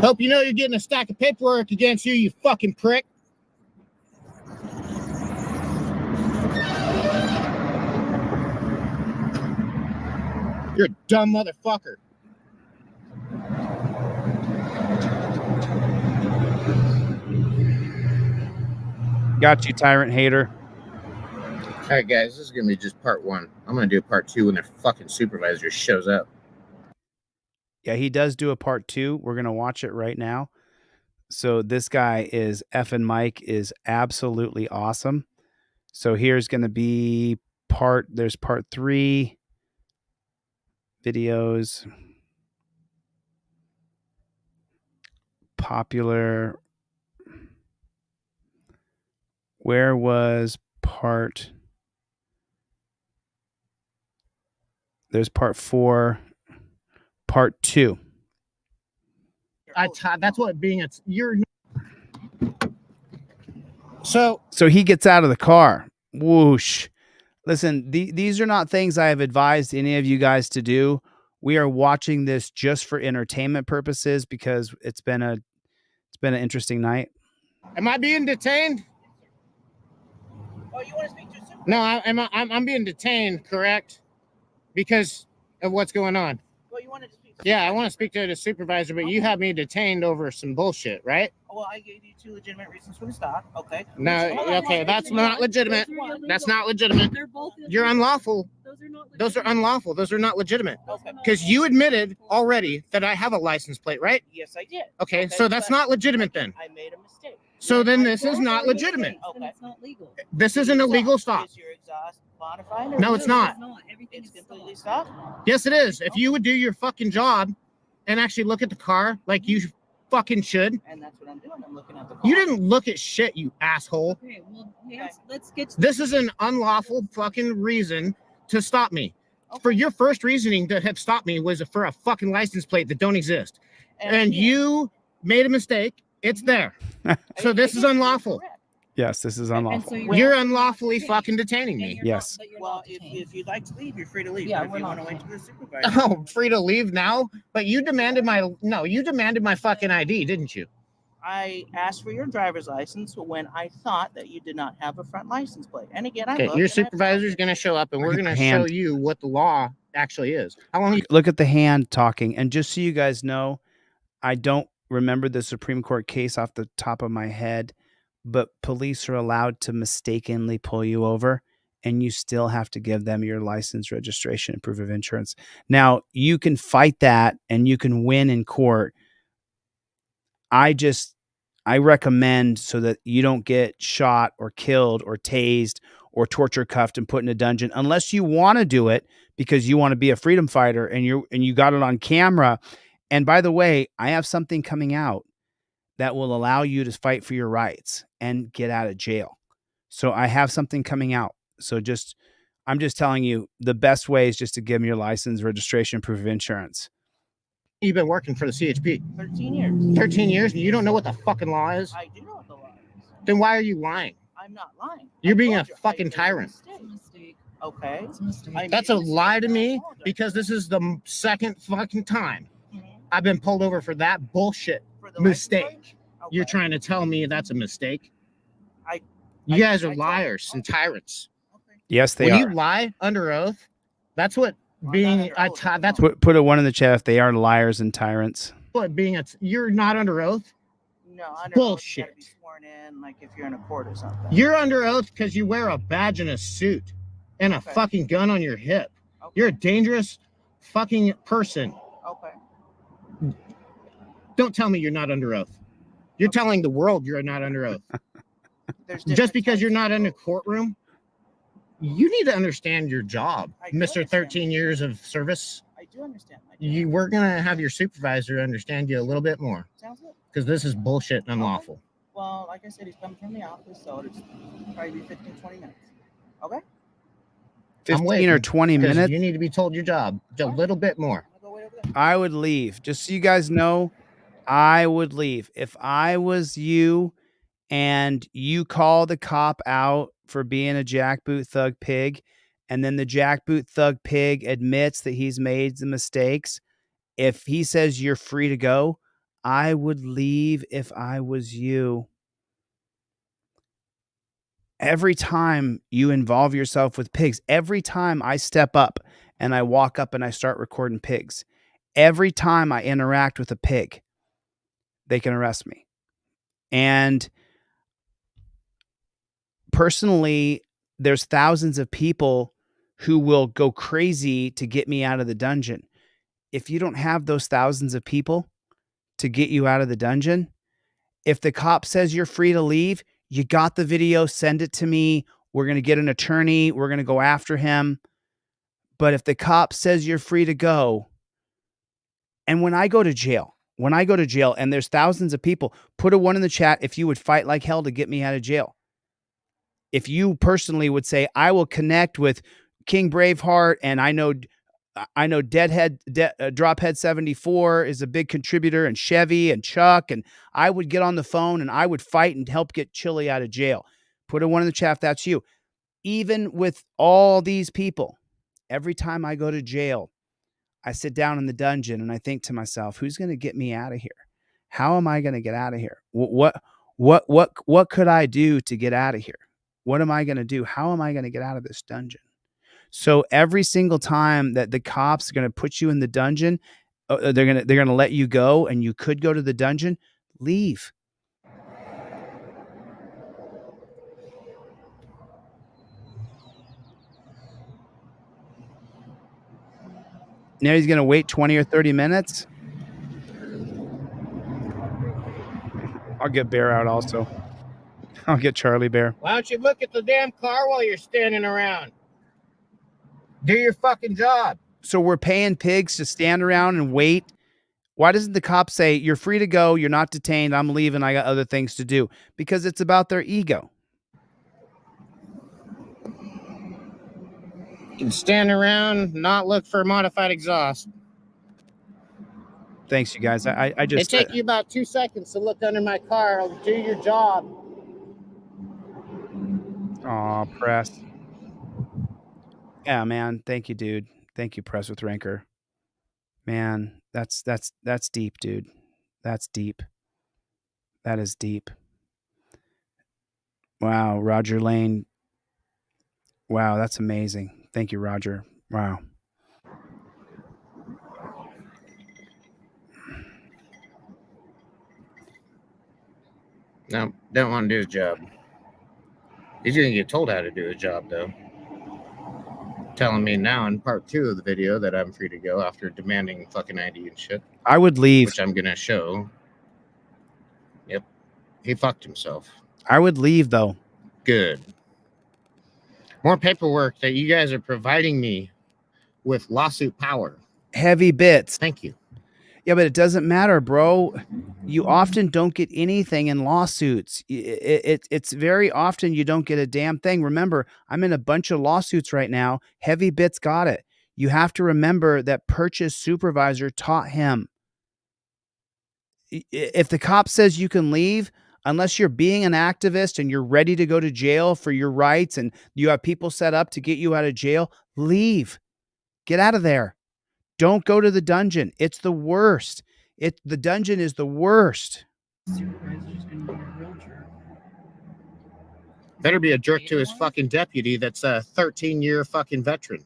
Hope you know you're getting a stack of paperwork against you, you fucking prick. You're a dumb motherfucker. Got you, tyrant hater. All right, guys, this is going to be just part 1. I'm going to do part 2 when their fucking supervisor shows up. Yeah, he does do a part 2. We're going to watch it right now. So this guy is Ef'N Mike is absolutely awesome. So here's going to be there's part 3 videos. Popular. Where was there's part 4, part 2. That's what being you're. So he gets out of the car. Whoosh. Listen, these are not things I have advised any of you guys to do. We are watching this just for entertainment purposes because it's been an interesting night. Am I being detained? Oh, you want to speak to a supervisor? No, I'm being detained, correct? Because of what's going on. Well, you wanted to speak to Yeah, I want to speak to the supervisor, but you have me detained over some bullshit, right? Well, I gave you 2 legitimate reasons for the stop. Okay. No, okay, that's not legitimate. That's not legitimate. You're unlawful. Those are unlawful. Those are not legitimate. Because you admitted already that I have a license plate, right? Yes, I did. Okay, so that's not legitimate then. I made a mistake. So then this is not legitimate. Okay. It's not legal. This is an illegal stop. Is your exhaust modified? No, it's not. Everything is completely stopped. Yes, it is. If you would do your fucking job and actually look at the car like you fucking should. And that's what I'm doing. I'm looking at the car. You didn't look at shit, you asshole. Okay, well, let's get to This is an unlawful fucking reason to stop me. For your first reasoning to have stopped me was for a fucking license plate that don't exist. And you made a mistake. It's there. So this is unlawful. Yes, this is unlawful. You're unlawfully fucking detaining me. Yes. Well, if you'd like to leave, you're free to leave. Yeah, If we're you not want to wait to the supervisor. Oh, free to leave now? But you demanded my fucking ID, didn't you? I asked for your driver's license when I thought that you did not have a front license plate. And again, I Okay, looked your and I- supervisor's going to show up and we're Look at going to the show hand. you what the law actually is. How long? Look at the hand talking. And just so you guys know, I don't remember the Supreme Court case off the top of my head, but police are allowed to mistakenly pull you over and you still have to give them your license, registration, and proof of insurance. Now, you can fight that and you can win in court. I recommend so that you don't get shot or killed or tased or torture cuffed and put in a dungeon, unless you want to do it because you want to be a freedom fighter and you got it on camera. And by the way, I have something coming out that will allow you to fight for your rights and get out of jail. So I have something coming out. So I'm just telling you, the best way is just to give them your license, registration, proof of insurance. You've been working for the CHP. 13 years. 13 years and you don't know what the fucking law is? I do know what the law is. Then why are you lying? I'm not lying. You're I being a told you, I fucking made a tyrant. mistake. Okay. I That's made a lie to me because this is the second fucking time I've been pulled over for that bullshit mistake. You're trying to tell me that's a mistake? You guys are liars and tyrants. Yes, they when are. you lie under oath, that's what being that's Put a 1 in the chat if they are liars and tyrants. what being you're not under oath. No, under Bullshit. oath, you gotta be sworn in, like if you're in a court or something. You're under oath because you wear a badge and a suit and a fucking gun on your hip. You're a dangerous fucking person. Okay. Don't tell me you're not under oath. You're telling the world you're not under oath. Just because you're not in a courtroom, you need to understand your job, Mr. 13 years of service. I do understand. We're gonna have your supervisor understand you a little bit more Sounds good. because this is bullshit and unlawful. Well, like I said, he's coming from the office, so it'll probably be 15, 20 minutes. Okay? 15 or 20 because minutes? You need to be told your job a little bit more. I would leave. Just so you guys know, I would leave. If I was you and you call the cop out for being a jackboot thug pig, and then the jackboot thug pig admits that he's made the mistakes, if he says you're free to go, I would leave if I was you. Every time you involve yourself with pigs, every time I step up and I walk up and I start recording pigs, every time I interact with a pig, they can arrest me. And personally, there's thousands of people who will go crazy to get me out of the dungeon. If you don't have those thousands of people to get you out of the dungeon, if the cop says you're free to leave, you got the video, send it to me. We're going to get an attorney. We're going to go after him. But if the cop says you're free to go, and when I go to jail and there's thousands of people, put a 1 in the chat if you would fight like hell to get me out of jail. If you personally would say, I will connect with King Braveheart, and I know Drophead 74 is a big contributor, and Chevy and Chuck, and I would get on the phone and I would fight and help get Chille out of jail. Put a 1 in the chat if that's you. Even with all these people, every time I go to jail, I sit down in the dungeon and I think to myself, who's going to get me out of here? How am I going to get out of here? What could I do to get out of here? What am I going to do? How am I going to get out of this dungeon? So every single time that the cops are going to put you in the dungeon, they're going to let you go, and you could go to the dungeon, leave. Now he's going to wait 20 or 30 minutes. I'll get Bear out also. I'll get Charlie Bear. Why don't you look at the damn car while you're standing around? Do your fucking job. So we're paying pigs to stand around and wait. Why doesn't the cop say, you're free to go, you're not detained, I'm leaving, I got other things to do? Because it's about their ego. You can stand around, not look for modified exhaust. Thanks, you guys. I just... It take you about 2 seconds to look under my car. I'll do your job. Aw, Press. Yeah, man. Thank you, dude. Thank you, Press with Rancor. Man, that's deep, dude. That's deep. That is deep. Wow, Roger Lane. Wow, that's amazing. Thank you, Roger. Wow. No, don't want to do his job. He's going to get told how to do his job, though. Telling me now in part 2 of the video that I'm free to go after demanding fucking ID and shit. I would leave. Which I'm going to show. Yep. He fucked himself. I would leave, though. Good. More paperwork that you guys are providing me with lawsuit power. Heavy bits. Thank you. Yeah, but it doesn't matter, bro. You often don't get anything in lawsuits. It's very often you don't get a damn thing. Remember, I'm in a bunch of lawsuits right now. Heavy Bits got it. You have to remember that purchase supervisor taught him. If the cop says you can leave, unless you're being an activist and you're ready to go to jail for your rights and you have people set up to get you out of jail, leave. Get out of there. Don't go to the dungeon. It's the worst. The dungeon is the worst. Better be a jerk to his fucking deputy that's a 13-year fucking veteran.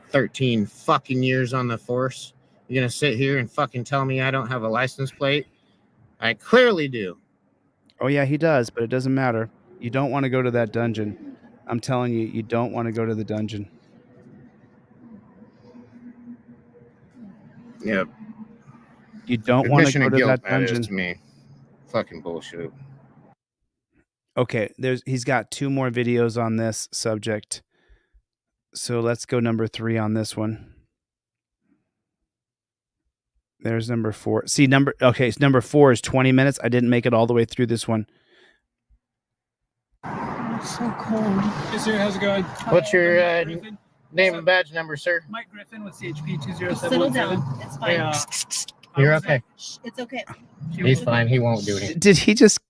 13 fucking years on the force. You're going to sit here and fucking tell me I don't have a license plate? I clearly do. Oh, yeah, he does, but it doesn't matter. You don't want to go to that dungeon. I'm telling you, you don't want to go to the dungeon. Yep. You don't want to go to that That is dungeon. to me. Fucking bullshit. Okay, he's got 2 more videos on this subject. So let's go number 3 on this one. There's number 4. See, number 4 is 20 minutes. I didn't make it all the way through this one. It's so cold. Hey, sir, how's it going? What's your name and badge number, sir? Mike Griffin with CHP 20717. Settle down. It's fine. You're okay. It's okay. He's fine. He won't do anything. Did he just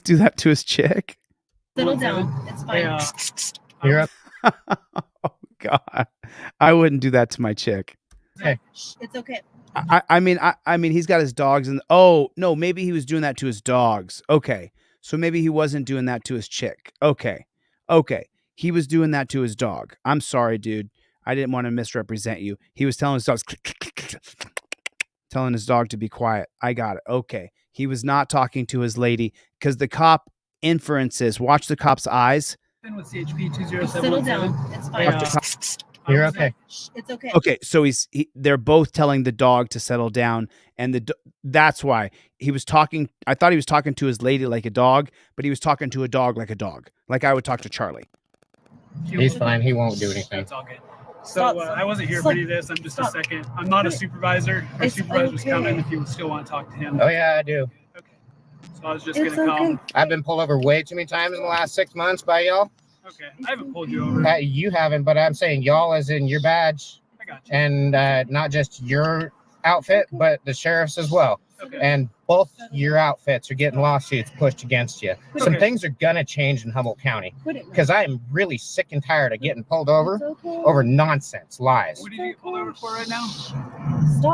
do that to his chick? Settle down. It's fine. You're up. Oh God, I wouldn't do that to my chick. Okay. It's okay. I mean, he's got his dogs, and oh no, maybe he was doing that to his dogs. Okay, so maybe he wasn't doing that to his chick. Okay, he was doing that to his dog. I'm sorry, dude. I didn't want to misrepresent you. He was telling his dogs, telling his dog to be quiet. I got it. Okay, he was not talking to his lady because the cop inferences. Watch the cop's eyes. With CHP 20717. Settle down. It's fine. You're okay. It's okay. Okay, so they're both telling the dog to settle down, and that's why he was talking. I thought he was talking to his lady like a dog, but he was talking to a dog like a dog, like I would talk to Charlie. He's fine. He won't do anything. It's all good. So I wasn't here for any of this. I'm just a second. I'm not a supervisor. Our supervisor's coming if you still want to talk to him. Oh yeah, I do. So I was just gonna come. I've been pulled over way too many times in the last 6 months by y'all. Okay, I haven't pulled you over. You haven't, but I'm saying y'all as in your badge. I got you. And not just your outfit, but the sheriff's as well. Okay. And both your outfits are getting lawsuits pushed against you. Some things are gonna change in Humboldt County because I am really sick and tired of getting pulled over over nonsense, lies. What do you get pulled over for right now?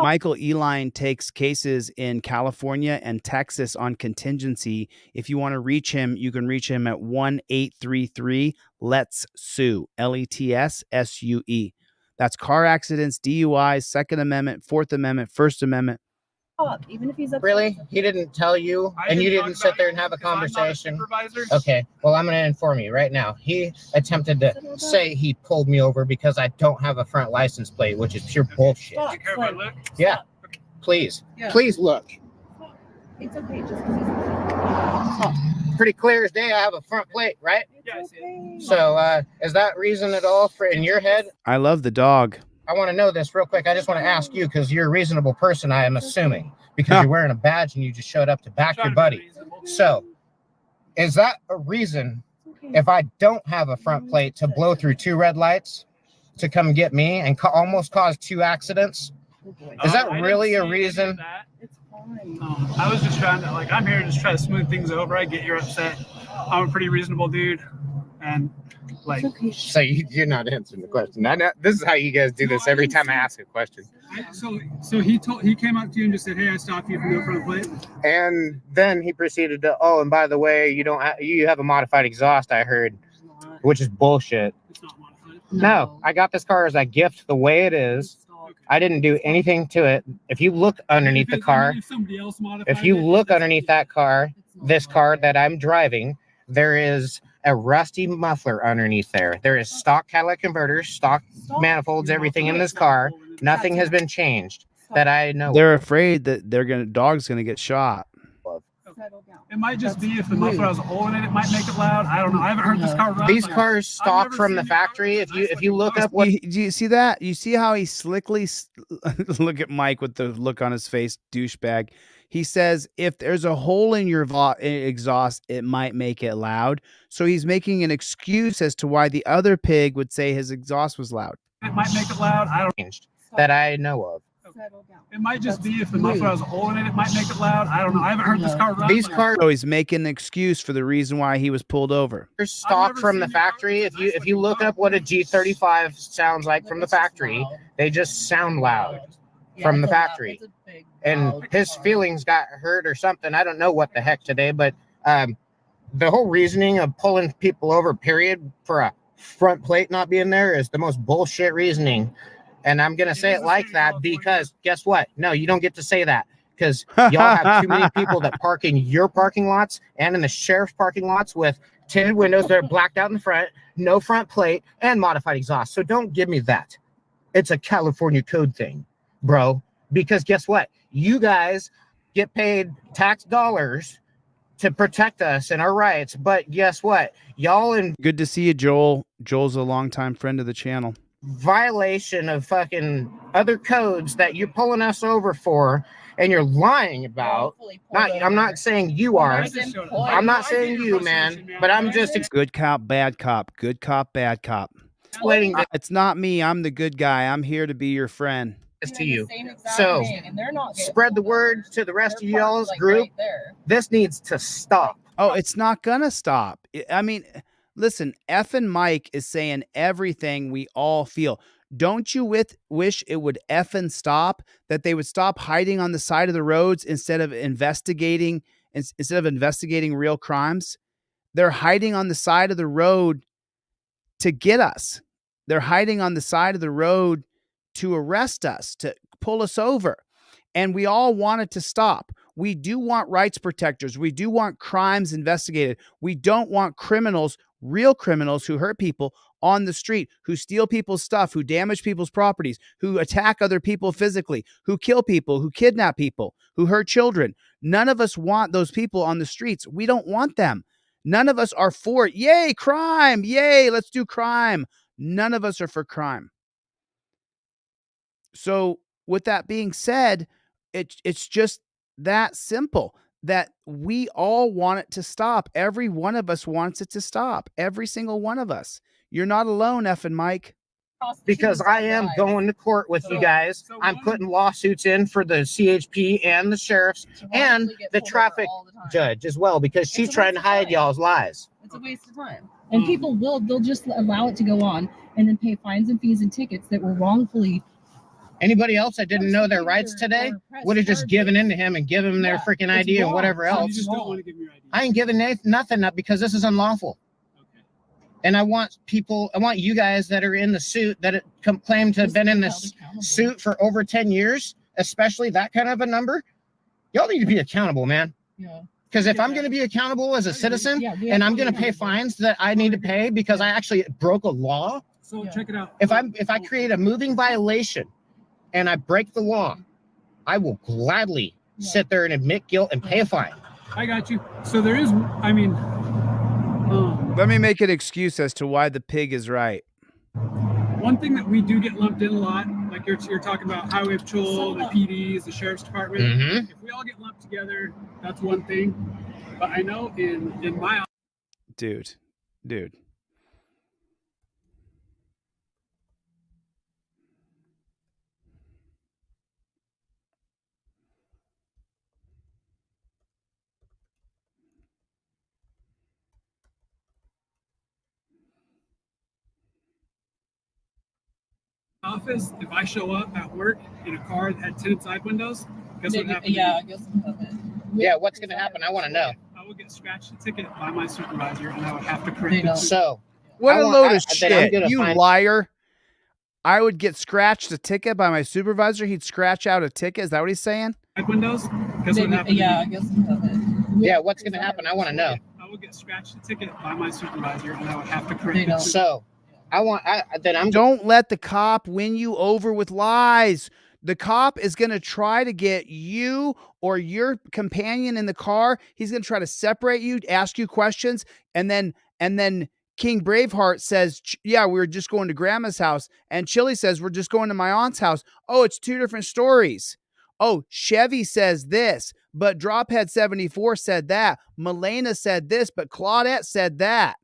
Michael Eline takes cases in California and Texas on contingency. If you want to reach him, you can reach him at 1-833-LETS-SUE, LETSSUE. That's car accidents, DUIs, Second Amendment, Fourth Amendment, First Amendment. Even if he's really, he didn't tell you, and you didn't sit there and have a conversation. Okay, well, I'm going to inform you right now. He attempted to say he pulled me over because I don't have a front license plate, which is pure bullshit. Do you care if I look? Yeah, please, please look. It's okay. Pretty clear as day. I have a front plate, right? Yeah, I see it. So, is that reason at all for in your head? I love the dog. I want to know this real quick. I just want to ask you because you're a reasonable person, I am assuming, because you're wearing a badge and you just showed up to back your buddy. So, is that a reason if I don't have a front plate to blow through 2 red lights to come get me and almost cause 2 accidents? Is that really a reason? I was just trying to, I'm here to just try to smooth things over. I get you're upset. I'm a pretty reasonable dude. And, So you're not answering the question. I know, this is how you guys do this every time I ask a question. So he came up to you and just said, "Hey, I stopped you from the front plate." And then he proceeded to, oh, and by the way, you have a modified exhaust, I heard, which is bullshit. It's not modified. No, I got this car as a gift the way it is. I didn't do anything to it. If you look underneath the car, if you look underneath that car, this car that I'm driving, there is a rusty muffler underneath there. There is stock catalytic converters, stock manifolds, everything in this car. Nothing has been changed that I know. They're afraid that dog's gonna get shot. It might just be if the muffler has a hole in it, it might make it loud. I don't know. I haven't heard this car run. These cars stock from the factory. If you look up what do you see that? You see how he slickly look at Mike with the look on his face, douchebag. He says if there's a hole in your exhaust, it might make it loud. So he's making an excuse as to why the other pig would say his exhaust was loud. It might make it loud. I don't that I know of. It might just be if the muffler has a hole in it, it might make it loud. I don't know. I haven't heard this car run. These cars. So he's making an excuse for the reason why he was pulled over. There's stock from the factory. If you look up what a G35 sounds like from the factory, they just sound loud from the factory. And his feelings got hurt or something. I don't know what the heck today, but the whole reasoning of pulling people over, period, for a front plate not being there is the most bullshit reasoning. And I'm going to say it like that because guess what? No, you don't get to say that because y'all have too many people that park in your parking lots and in the sheriff's parking lots with tinted windows that are blacked out in the front, no front plate, and modified exhaust. So don't give me that. It's a California code thing, bro. Because guess what? You guys get paid tax dollars to protect us and our rights. But guess what? Y'all in good to see you, Joel. Joel's a longtime friend of the channel. Violation of fucking other codes that you're pulling us over for and you're lying about. I'm not saying you are. I'm not saying you, man, but I'm just good cop, bad cop, good cop, bad cop. Explaining that it's not me. I'm the good guy. I'm here to be your friend. To you. So spread the word to the rest of y'all's group. This needs to stop. Oh, it's not gonna stop. I mean, listen, Ef'N Mike is saying everything we all feel. Don't you wish it would effing stop, that they would stop hiding on the side of the roads instead of investigating real crimes? They're hiding on the side of the road to get us. They're hiding on the side of the road to arrest us, to pull us over. And we all want it to stop. We do want rights protectors. We do want crimes investigated. We don't want criminals, real criminals who hurt people on the street, who steal people's stuff, who damage people's properties, who attack other people physically, who kill people, who kidnap people, who hurt children. None of us want those people on the streets. We don't want them. None of us are for, yay, crime. Yay, let's do crime. None of us are for crime. So with that being said, it's just that simple, that we all want it to stop. Every one of us wants it to stop. Every single one of us. You're not alone, Ef'N Mike. Because I am going to court with you guys. I'm putting lawsuits in for the CHP and the sheriffs and the traffic judge as well, because she's trying to hide y'all's lies. It's a waste of time. And people they'll just allow it to go on and then pay fines and fees and tickets that were wrongfully. Anybody else that didn't know their rights today would have just given in to him and given him their freaking ID and whatever else. I ain't giving nothing up because this is unlawful. And I want you guys that are in the suit, that claim to have been in this suit for over 10 years, especially that kind of a number. Y'all need to be accountable, man. Yeah. Because if I'm going to be accountable as a citizen and I'm going to pay fines that I need to pay because I actually broke a law. So check it out. If I create a moving violation and I break the law, I will gladly sit there and admit guilt and pay a fine. I got you. So there is, let me make an excuse as to why the pig is right. one thing that we do get lumped in a lot, like you're talking about highway patrol, the PDs, the sheriff's department. Mm-hmm. If we all get lumped together, that's one thing. But I know in my dude. office, if I show up at work in a car that had tinted side windows, guess what happens? I guess. Yeah, what's going to happen? I want to know. I would get scratched a ticket by my supervisor, and I would have to correct it. So, what a load of shit, you liar. I would get scratched a ticket by my supervisor. He'd scratch out a ticket. Is that what he's saying? Windows? Guess what happens? Yeah, I guess. Yeah, what's going to happen? I want to know. I would get scratched a ticket by my supervisor, and I would have to correct it. So, Don't let the cop win you over with lies. The cop is going to try to get you or your companion in the car. He's going to try to separate you, ask you questions, and then King Braveheart says, yeah, we were just going to grandma's house. And Chille says, we're just going to my aunt's house. Oh, it's two different stories. Oh, Chevy says this, but Drophead 74 said that. Milena said this, but Claudette said that.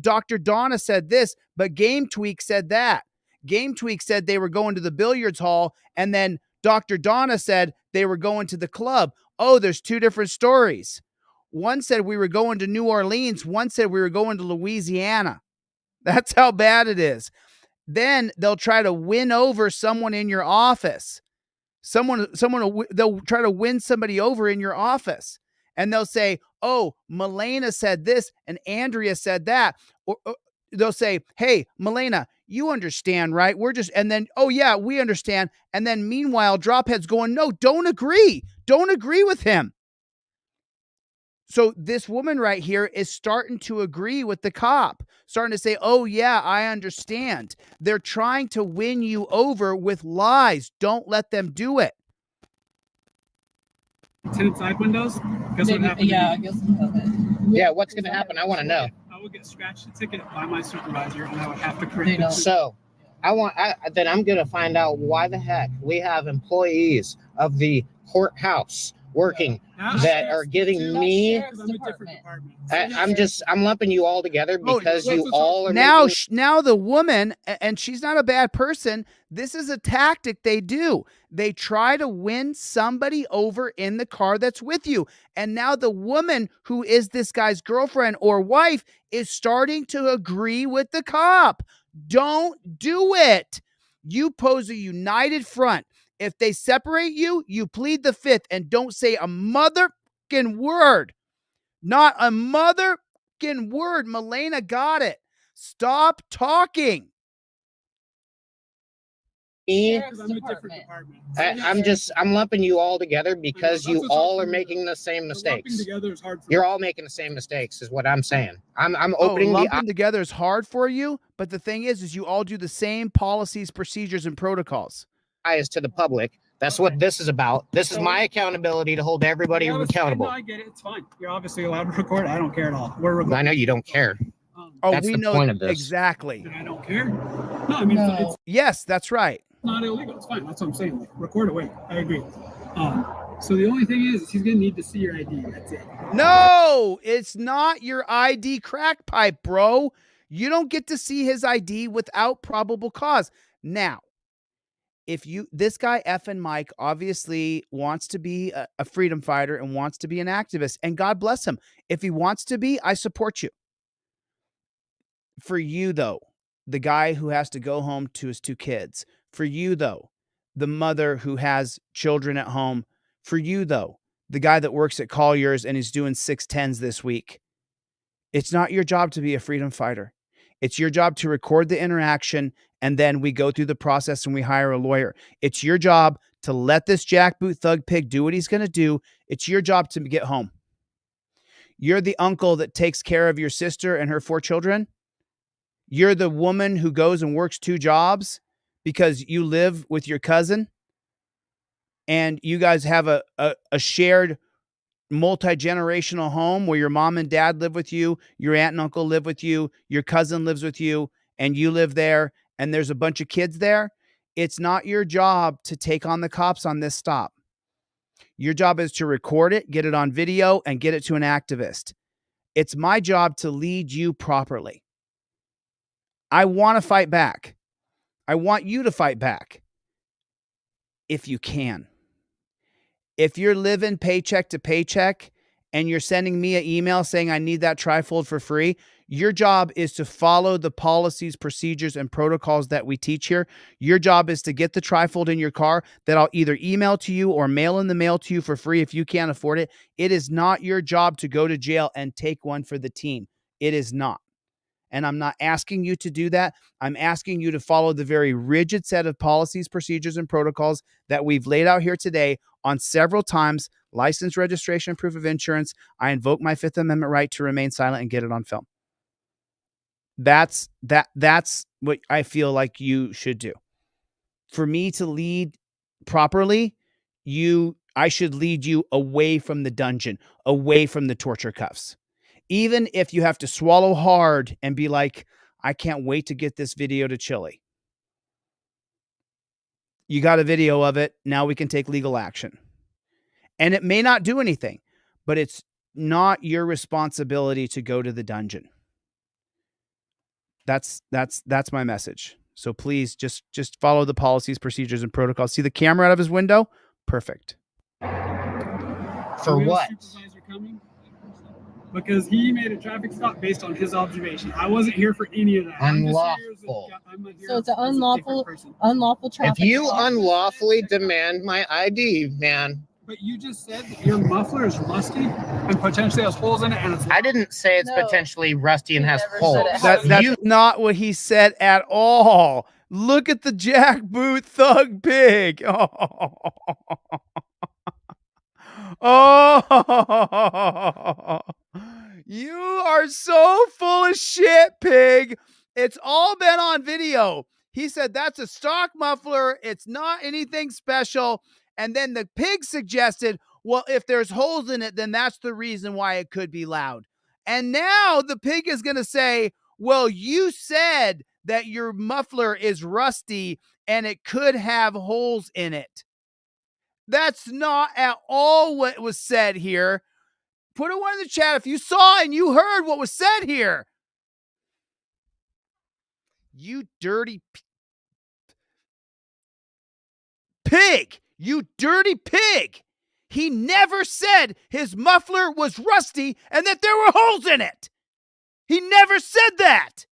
Dr. Donna said this, but Game Tweak said that. Game Tweak said they were going to the billiards hall, and then Dr. Donna said they were going to the club. Oh, there's two different stories. One said we were going to New Orleans. One said we were going to Louisiana. That's how bad it is. Then they'll try to win over someone in your office. They'll try to win somebody over in your office. And they'll say, oh, Milena said this and Andrea said that. Or they'll say, hey, Milena, you understand, right? And then, oh yeah, we understand. And then meanwhile, Drophead's going, no, don't agree. Don't agree with him. So this woman right here is starting to agree with the cop, starting to say, oh yeah, I understand. They're trying to win you over with lies. Don't let them do it. Tinted side windows? Guess what happens? Yeah, I guess. Yeah, what's going to happen? I want to know. I would get scratched a ticket by my supervisor, and I would have to correct it. So, I'm going to find out why the heck we have employees of the courthouse working that are giving me. I'm lumping you all together because you all are now the woman, and she's not a bad person. This is a tactic they do. They try to win somebody over in the car that's with you. And now the woman who is this guy's girlfriend or wife is starting to agree with the cop. Don't do it. You pose a united front. If they separate you, you plead the fifth and don't say a motherfucking word. Not a motherfucking word. Milena got it. Stop talking. I'm lumping you all together because you all are making the same mistakes. You're all making the same mistakes, is what I'm saying. I'm opening lumping together is hard for you, but the thing is you all do the same policies, procedures, and protocols. Eyes to the public. That's what this is about. This is my accountability to hold everybody accountable. I get it. It's fine. You're obviously allowed to record. I don't care at all. We're recording. I know you don't care. That's we the know point of this. Exactly. I don't care. No, I mean, it's yes, that's right. not illegal. It's fine. That's what I'm saying. Like, record away. I agree. So the only thing is he's going to need to see your ID. That's it. No, it's not your ID crack pipe, bro. You don't get to see his ID without probable cause. Now, if this guy Ef'N Mike obviously wants to be a freedom fighter and wants to be an activist, and God bless him. If he wants to be, I support you. For you, though, the guy who has to go home to his 2 kids. For you, though, the mother who has children at home. For you, though, the guy that works at Collier's and is doing 610s this week. It's not your job to be a freedom fighter. It's your job to record the interaction, and then we go through the process and we hire a lawyer. It's your job to let this jackboot thug pig do what he's going to do. It's your job to get home. You're the uncle that takes care of your sister and her 4 children. You're the woman who goes and works 2 jobs because you live with your cousin and you guys have a shared multi-generational home where your mom and dad live with you, your aunt and uncle live with you, your cousin lives with you, and you live there, and there's a bunch of kids there. It's not your job to take on the cops on this stop. Your job is to record it, get it on video, and get it to an activist. It's my job to lead you properly. I want to fight back. I want you to fight back. If you can. If you're living paycheck to paycheck and you're sending me an email saying I need that trifold for free, your job is to follow the policies, procedures, and protocols that we teach here. Your job is to get the trifold in your car that I'll either email to you or mail in the mail to you for free if you can't afford it. It is not your job to go to jail and take one for the team. It is not. And I'm not asking you to do that. I'm asking you to follow the very rigid set of policies, procedures, and protocols that we've laid out here today on several times. License, registration, proof of insurance. I invoke my 5th Amendment right to remain silent and get it on film. That's what I feel like you should do. For me to lead properly, I should lead you away from the dungeon, away from the torture cuffs. Even if you have to swallow hard and be like, I can't wait to get this video to Chille. You got a video of it. Now we can take legal action. And it may not do anything, but it's not your responsibility to go to the dungeon. That's my message. So please just follow the policies, procedures, and protocols. See the camera out of his window? Perfect. For what? Because he made a traffic stop based on his observation. I wasn't here for any of that. Unlawful. So it's an unlawful traffic. If you unlawfully demand my ID, man. But you just said that your muffler is rusty and potentially has holes in it. And I didn't say it's potentially rusty and has holes. That's not what he said at all. Look at the jackboot thug pig. Oh, you are so full of shit, pig. It's all been on video. He said that's a stock muffler. It's not anything special. And then the pig suggested, well, if there's holes in it, then that's the reason why it could be loud. And now the pig is going to say, well, you said that your muffler is rusty and it could have holes in it. That's not at all what was said here. Put a 1 in the chat if you saw and you heard what was said here. You dirty pig. You dirty pig. He never said his muffler was rusty and that there were holes in it. He never said that.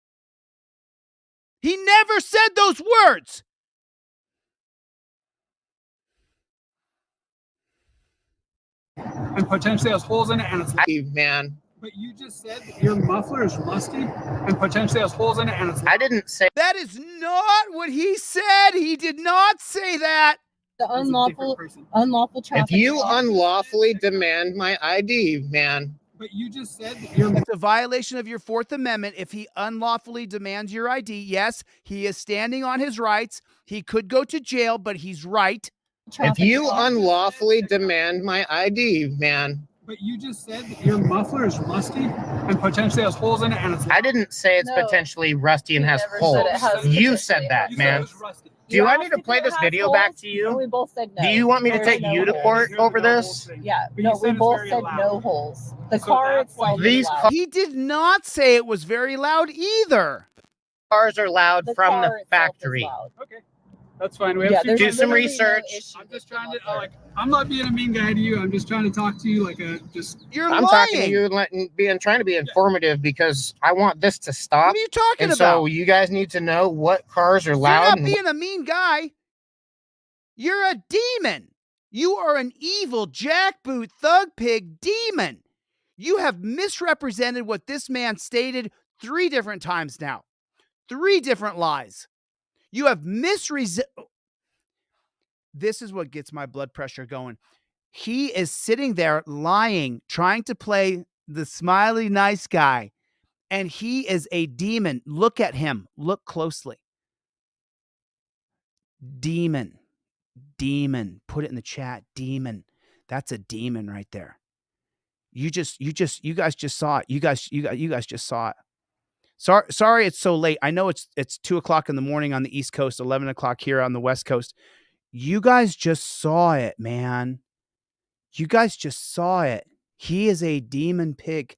He never said those words. and potentially has holes in it, and it's man. But you just said that your muffler is rusty and potentially has holes in it, and it's. I didn't say that. Is not what he said. He did not say that. The unlawful traffic. If you unlawfully demand my ID, man. But you just said that you're. It's a violation of your Fourth Amendment if he unlawfully demands your ID. Yes, he is standing on his rights. He could go to jail, but he's right. If you unlawfully demand my ID, man. But you just said that your muffler is rusty and potentially has holes in it, and it's. I didn't say it's potentially rusty and has holes. You said that, man. Do you want me to play this video back to you? We both said no. Do you want me to take you to court over this? Yeah, no, we both said no holes. The car itself. He did not say it was very loud either. Cars are loud from the factory. Okay. That's fine. We have do some research. I'm just trying to I'm not being a mean guy to you. I'm just trying to talk to you like a just. You're I'm lying. talking to you and trying to be informative because I want this to stop. What are you talking and about? So you guys need to know what cars are You're loud. not being a mean guy. You're a demon. You are an evil jackboot thug pig demon. You have misrepresented what this man stated 3 different times now. 3 different lies. You have This is what gets my blood pressure going. He is sitting there lying, trying to play the smiley nice guy, and he is a demon. Look at him. Look closely. Demon. Demon. Put it in the chat. Demon. That's a demon right there. You guys just saw it. You guys just saw it. Sorry it's so late. I know it's 2:00 in the morning on the East Coast, 11 o'clock here on the West Coast. You guys just saw it, man. You guys just saw it. He is a demon pig.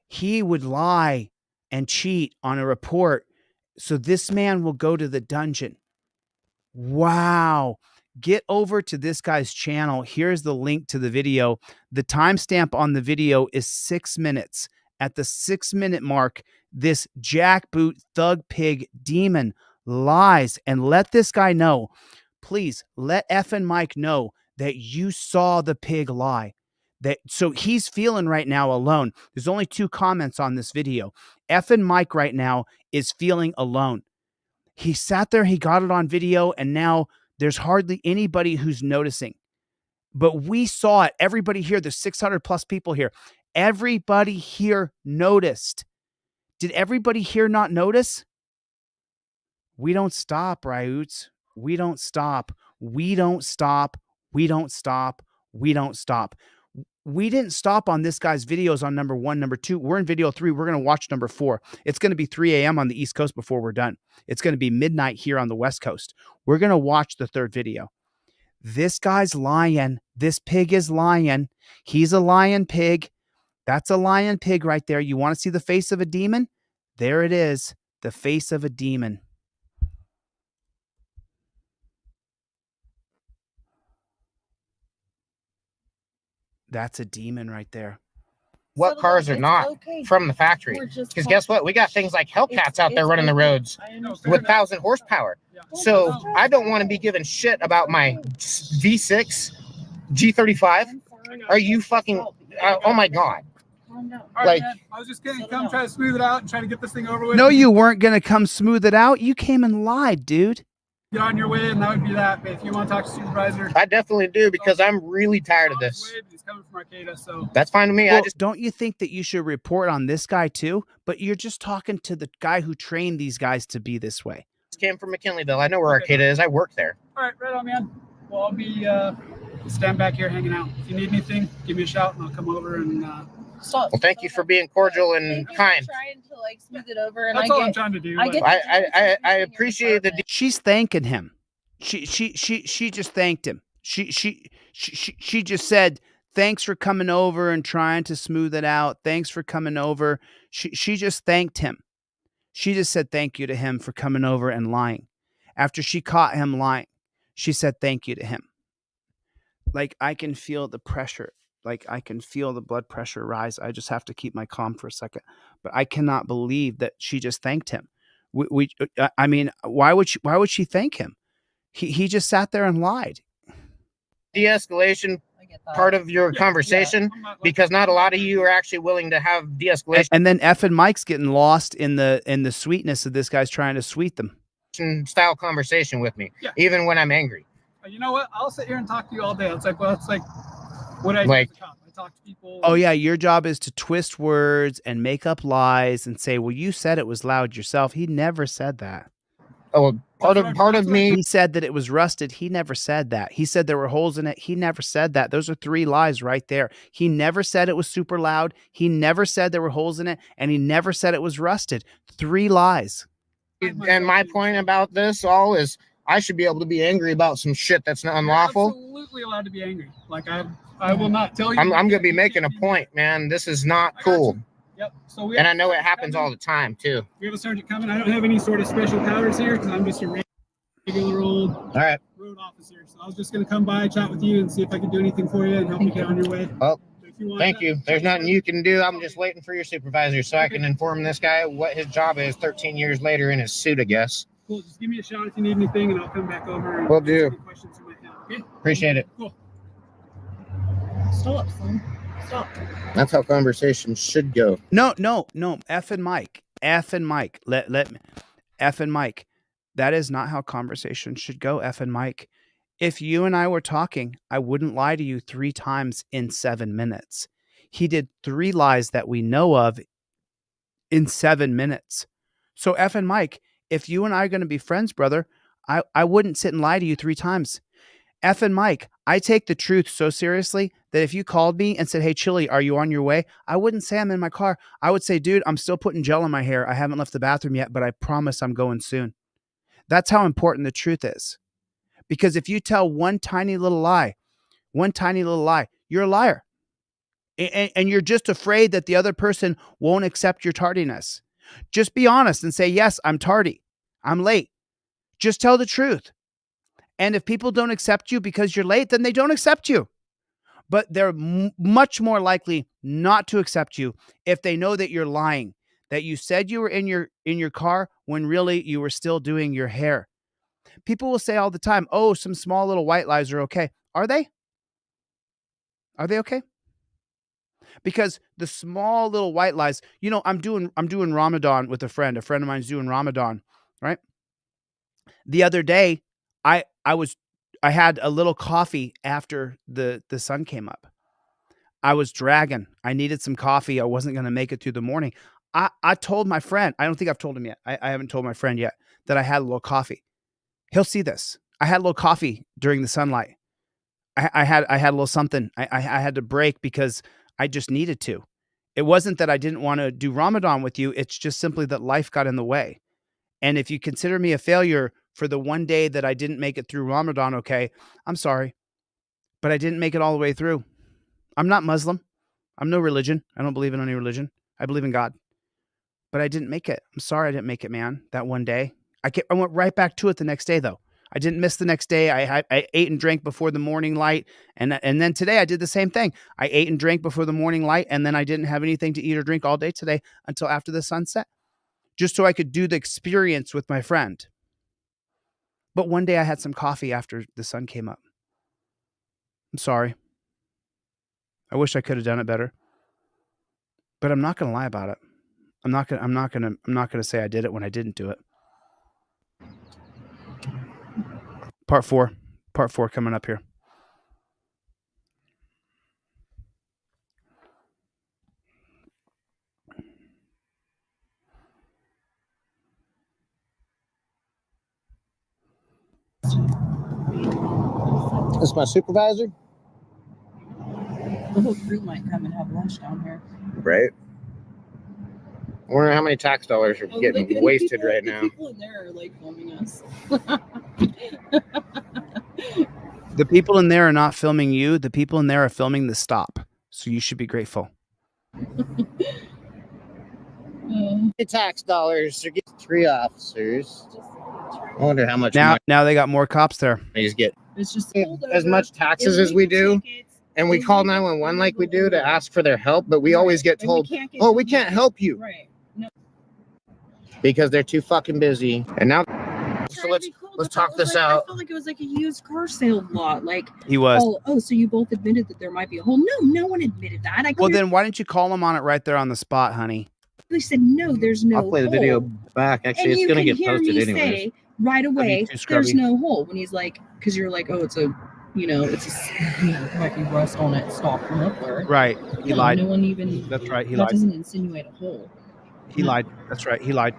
He would lie and cheat on a report so this man will go to the dungeon. Wow. Get over to this guy's channel. Here's the link to the video. The timestamp on the video is 6 minutes. At the 6-minute mark, this jackboot thug pig demon lies, and let this guy know. Please let Ef'N Mike know that you saw the pig lie. So he's feeling right now alone. There's only 2 comments on this video. Ef'N Mike right now is feeling alone. He sat there, he got it on video, and now there's hardly anybody who's noticing. But we saw it. Everybody here, there's 600 plus people here. Everybody here noticed. Did everybody here not notice? We don't stop, Ryoots. We don't stop. We don't stop. We don't stop. We don't stop. We didn't stop on this guy's videos on number 1, number 2. We're in video 3. We're going to watch number 4. It's going to be 3 a.m. on the East Coast before we're done. It's going to be midnight here on the West Coast. We're going to watch the 3rd video. This guy's lying. This pig is lying. He's a lion pig. That's a lion pig right there. You want to see the face of a demon? There it is. The face of a demon. That's a demon right there. What cars are not from the factory? Because guess what? We got things like Hellcats out there running the roads with 1,000 horsepower. So I don't want to be giving shit about my V6, G35. Are you fucking? Oh my god! Like, I was just gonna come try to smooth it out and try to get this thing over with. No, you weren't gonna come smooth it out. You came and lied, dude. Get on your way, and that would be that. But if you want to talk to supervisor, I definitely do because I'm really tired of this. He's coming from Arcata, so that's fine to me. Well, don't you think that you should report on this guy too? But you're just talking to the guy who trained these guys to be this way. Came from McKinleyville. I know where Arcata is. I work there. All right, right on, man. Well, I'll be stand back here hanging out. If you need anything, give me a shout, and I'll come over and. Well, thank you for being cordial and kind. Trying to like smooth it over, and that's all I'm trying to do. I appreciate the. She's thanking him. She just thanked him. She just said thanks for coming over and trying to smooth it out. Thanks for coming over. She just thanked him. She just said thank you to him for coming over and lying. After she caught him lying, she said thank you to him. Like I can feel the pressure. Like I can feel the blood pressure rise. I just have to keep my calm for a second. But I cannot believe that she just thanked him. I mean, why would she thank him? He just sat there and lied. De-escalation part of your conversation because not a lot of you are actually willing to have de-escalation. And then Ef'N Mike's getting lost in the sweetness of this guy's trying to sweet them. Style conversation with me, even when I'm angry. You know what? I'll sit here and talk to you all day. It's like, well, it's like what I Like- do as a cop. I talk to people. Oh yeah, your job is to twist words and make up lies and say, "Well, you said it was loud yourself." He never said that. Oh, part of me. He said that it was rusted. He never said that. He said there were holes in it. He never said that. Those are 3 lies right there. He never said it was super loud. He never said there were holes in it, and he never said it was rusted. 3 lies. And my point about this all is I should be able to be angry about some shit that's not unlawful. Absolutely allowed to be angry. Like I will not tell you. I'm going to be making a point, man. This is not cool. Yep. So And I know it happens all the time too. we have a sergeant coming. I don't have any sort of special powers here because I'm just a regular old road officer. So I was just going to come by, chat with you, and see if I could do anything for you and help you get on your way. Well, thank you. There's nothing you can do. I'm just waiting for your supervisor so I can inform this guy what his job is 13 years later in his suit, I guess. Cool. Just give me a shout if you need anything, and I'll come back over. And Will do. answer any questions you might have. Okay. Appreciate it. Cool. Stop, son. Stop. That's how conversations should go. No. Ef'N Mike. Ef'N Mike. Let me. Ef'N Mike. That is not how conversations should go, Ef'N Mike. If you and I were talking, I wouldn't lie to you 3 times in 7 minutes. He did 3 lies that we know of in 7 minutes. So Ef'N Mike, if you and I are going to be friends, brother, I wouldn't sit and lie to you 3 times. Ef'N Mike, I take the truth so seriously that if you called me and said, "Hey, Chille, are you on your way?" I wouldn't say I'm in my car. I would say, "Dude, I'm still putting gel in my hair. I haven't left the bathroom yet, but I promise I'm going soon." That's how important the truth is. Because if you tell one tiny little lie, you're a liar. And you're just afraid that the other person won't accept your tardiness. Just be honest and say, "Yes, I'm tardy. I'm late." Just tell the truth. And if people don't accept you because you're late, then they don't accept you. But they're much more likely not to accept you if they know that you're lying, that you said you were in your car when really you were still doing your hair. People will say all the time, "Oh, some small little white lies are okay." Are they? Are they okay? Because the small little white lies, I'm doing Ramadan with a friend. A friend of mine's doing Ramadan, right? The other day, I had a little coffee after the sun came up. I was dragging. I needed some coffee. I wasn't going to make it through the morning. I told my friend, I don't think I've told him yet. I haven't told my friend yet that I had a little coffee. He'll see this. I had a little coffee during the sunlight. I had a little something. I had to break because I just needed to. It wasn't that I didn't want to do Ramadan with you. It's just simply that life got in the way. And if you consider me a failure for the one day that I didn't make it through Ramadan, okay, I'm sorry. But I didn't make it all the way through. I'm not Muslim. I'm no religion. I don't believe in any religion. I believe in God. But I didn't make it. I'm sorry I didn't make it, man, that one day. I went right back to it the next day, though. I didn't miss the next day. I ate and drank before the morning light. And then today I did the same thing. I ate and drank before the morning light, and then I didn't have anything to eat or drink all day today until after the sunset, just so I could do the experience with my friend. But one day I had some coffee after the sun came up. I'm sorry. I wish I could have done it better. But I'm not going to lie about it. I'm not going to say I did it when I didn't do it. Part 4 coming up here. This is my supervisor. The whole crew might come and have lunch down here. Right. I wonder how many tax dollars are getting wasted right now. People in there are like filming us. The people in there are not filming you. The people in there are filming the stop. So you should be grateful. The tax dollars are getting 3 officers. I wonder how much now they got more cops there. They just get It's just as much taxes as we do. And we call 911 like we do to ask for their help, but we always get told, "Oh, we can't help you." Right. No. Because they're too fucking busy. And now so Let's talk this I out. felt like it was like a used car sale lot. Like He was. Oh, so you both admitted that there might be a hole? No, no one admitted that. I Well, then why didn't you call him on it right there on the spot, honey? clearly said no. There's no. I'll play the video back. Actually, and it's gonna you get can hear posted me anyways. say right away, too scrubby. there's no hole. When he's like, because you're like, oh, it's a, it's a, might be rust on it, stock muffler. Right. He No, lied. No one even. That's right. He that lied. doesn't insinuate a hole. He lied. That's right. He lied.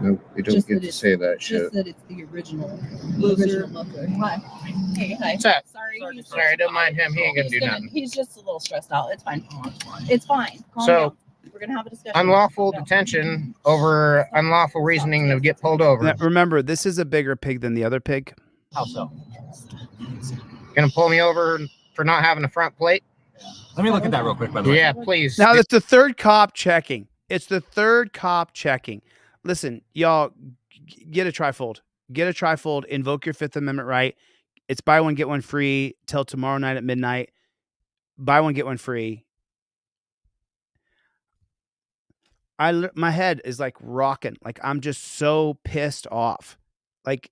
Nope, you don't Just get that to it's- say that shit. Just that it's the original muffler. Hi. Hey, hi. What's up? Sorry. Sorry, don't mind him. He ain't gonna do nothing. He's just a little stressed out. It's fine. It's fine. Calm So, down. We're gonna have a discussion. unlawful detention over unlawful reasoning to get pulled over. Now, remember, this is a bigger pig than the other pig. How so? Gonna pull me over for not having a front plate? Let me look at that real quick, by the way. Yeah, please. Now, it's the third cop checking. It's the third cop checking. Listen, y'all, get a trifold. Get a trifold. Invoke your Fifth Amendment right. It's buy one, get one free till tomorrow night at midnight. Buy one, get one free. My head is like rocking. Like, I'm just so pissed off. Like,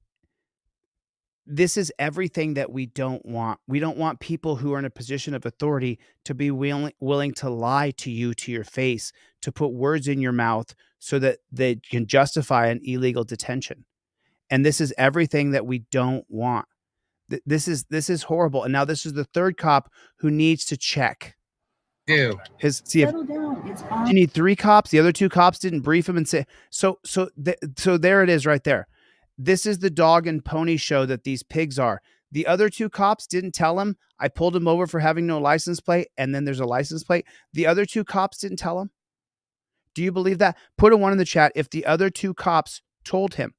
this is everything that we don't want. We don't want people who are in a position of authority to be willing to lie to you to your face, to put words in your mouth so that they can justify an illegal detention. And this is everything that we don't want. This is horrible. And now this is the third cop who needs to check. Settle down. It's fine. You need 3 cops. The other 2 cops didn't brief him and say so there it is right there. This is the dog and pony show that these pigs are. The other 2 cops didn't tell him. I pulled him over for having no license plate, and then there's a license plate. The other 2 cops didn't tell him. Do you believe that? Put a 1 in the chat if the other 2 cops told him.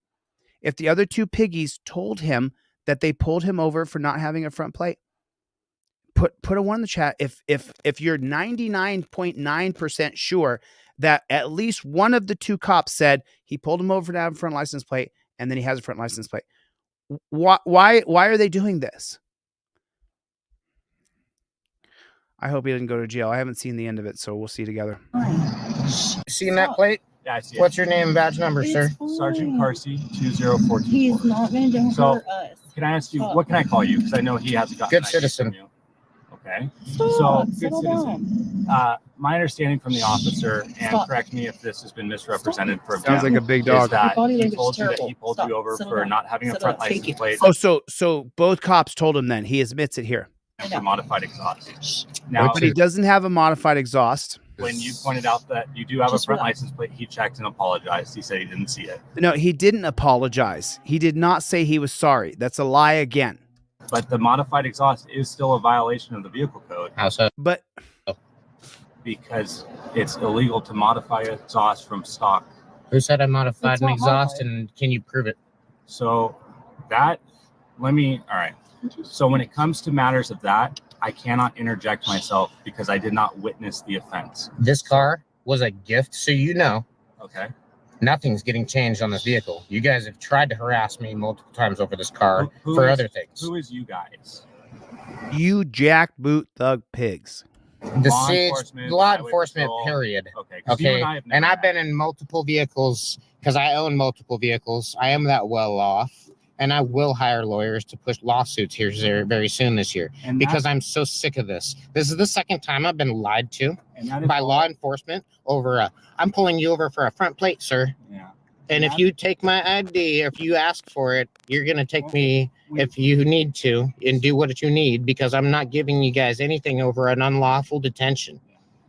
If the other 2 piggies told him that they pulled him over for not having a front plate. Put a 1 in the chat if you're 99.9% sure that at least one of the 2 cops said he pulled him over to have a front license plate, and then he has a front license plate. Why are they doing this? I hope he didn't go to jail. I haven't seen the end of it, so we'll see together. Seen that plate? Yeah, I see it. What's your name and badge number, sir? Sergeant Carsey, 2014. He's not going to So, hurt us. can I ask you, what can I call you? Because I know he hasn't gotten Good an ID citizen. from you. Okay. Stop. Good Settle citizen. My understanding from the officer, and Stop. correct me if this has been misrepresented for Sounds like a big dog. is that Your body he language told is you that terrible. he pulled Stop. you over Settle for down. not having a Settle front down. Take license it. plate So both cops told him then. He admits it here. and for modified exhaust. Now, But he doesn't have a modified exhaust. when you pointed out that you do have Just a front relax. license plate, he checked and apologized. He said he didn't see it. No, he didn't apologize. He did not say he was sorry. That's a lie again. But the modified exhaust is still a violation of the vehicle code. How so? But because it's illegal to modify exhaust from stock. Who said I modified It's an not exhaust, modified. and can you prove it? So all right. So when it comes to matters of that, I cannot interject myself because I did not witness the offense. This car was a gift, so you know Okay. nothing's getting changed on this vehicle. You guys have tried to harass me multiple times over this car Who for is- other things. Who is you guys? you jackboot thug pigs. The Law siege, enforcement, law highway enforcement, patrol. period. Okay. 'Cause you Okay, and I have and never I've been in multiple vehicles because I own multiple vehicles. I am that well off, and I will hire lawyers to push lawsuits here very soon this year And because that's- I'm so sick of this. This is the second time I've been lied to And that is by all- law enforcement over I'm pulling you over for a front plate, sir. Yeah. And if you take my ID, if you ask for it, you're going to take me if you need to and do what you need because I'm not giving you guys anything over an unlawful detention.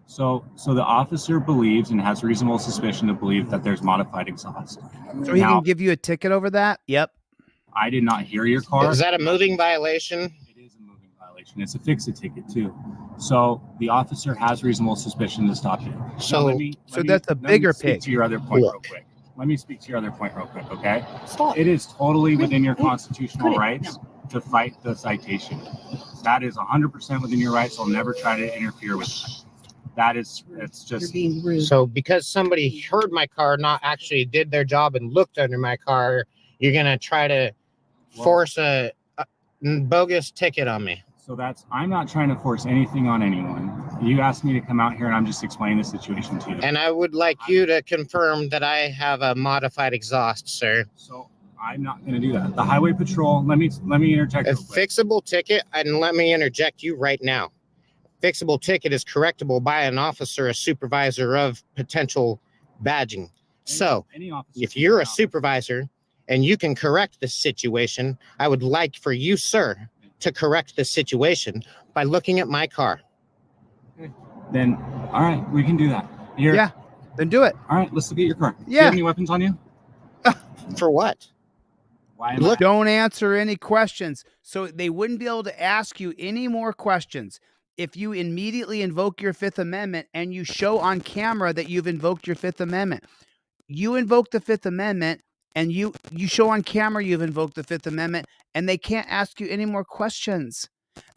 So the officer believes and has reasonable suspicion to believe that there's modified exhaust. So he Now, can give you a ticket over that? Yep. I did not hear your car. Is that a moving violation? It is a moving violation. It's a fix-it ticket too. So the officer has reasonable suspicion to stop you. So- that's a bigger speak pig. to your other point real Look. quick. Let me speak to your other point real quick, okay? Stop. It is totally within your Put it constitutional rights to fight the citation. That is 100% within your rights. I'll never try to interfere with that. It's You're just, being rude. So because somebody heard my car, not actually did their job and looked under my car, you're going to try to force a bogus ticket on me. so I'm not trying to force anything on anyone. You asked me to come out here and I'm just explaining the situation to you. And I would like you to confirm that I have a modified exhaust, sir. So I'm not going to do that. The highway patrol. Let me interject. A real quick. fixable ticket, and let me interject you right now. Fixable ticket is correctable by an officer, a supervisor of potential badging. So if you're a supervisor and you can correct the situation, I would like for you, sir, to correct the situation by looking at my car. Then, all right, we can do that. Here. Yeah, then do it. All right, let's look at your car. Do you Yeah. have any weapons on you? For what? Why? Look, don't answer any questions. So they wouldn't be able to ask you any more questions if you immediately invoke your Fifth Amendment and you show on camera that you've invoked your Fifth Amendment. You invoke the Fifth Amendment and you show on camera you've invoked the Fifth Amendment, and they can't ask you any more questions.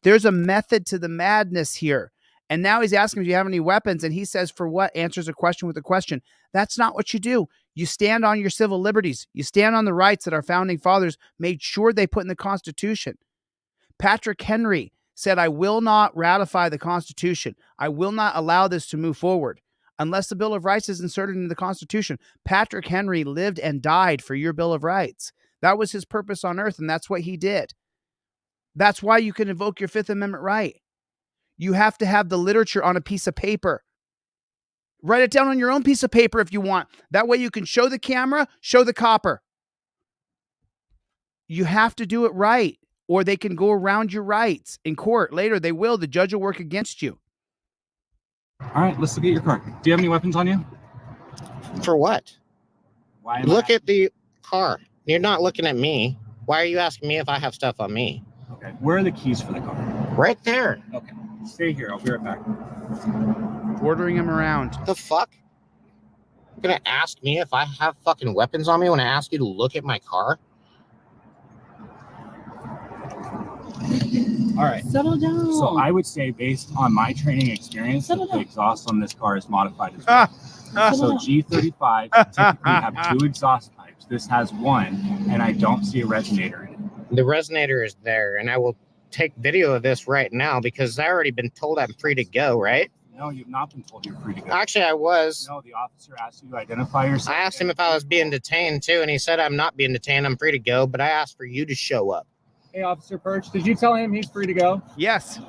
There's a method to the madness here. And now he's asking, do you have any weapons? And he says, for what? Answers a question with a question. That's not what you do. You stand on your civil liberties. You stand on the rights that our founding fathers made sure they put in the Constitution. Patrick Henry said, I will not ratify the Constitution. I will not allow this to move forward unless the Bill of Rights is inserted into the Constitution. Patrick Henry lived and died for your Bill of Rights. That was his purpose on earth, and that's what he did. That's why you can invoke your Fifth Amendment right. You have to have the literature on a piece of paper. Write it down on your own piece of paper if you want. That way you can show the camera, show the copper. You have to do it right, or they can go around your rights in court. Later, they will. The judge will work against you. All right, let's look at your car. Do you have any weapons on you? For what? Why? Look at the car. You're not looking at me. Why are you asking me if I have stuff on me? Okay. Where are the keys for the car? Right there. Okay. Stay here. I'll be right back. Ordering him around. The fuck? You're gonna ask me if I have fucking weapons on me when I ask you to look at my car? All right. Settle down. So I would say, based on my training experience, that the exhaust on this car is modified as well. So G35 typically have 2 exhaust pipes. This has 1, and I don't see a resonator in it. The resonator is there, and I will take video of this right now because I already been told I'm free to go, right? No, you've not been told you're free to go. Actually, I was. No, the officer asked you to identify yourself. I asked him if I was being detained too, and he said I'm not being detained. I'm free to go, but I asked for you to show up. Hey, Officer Perch, did you tell him he's free to go? Yes.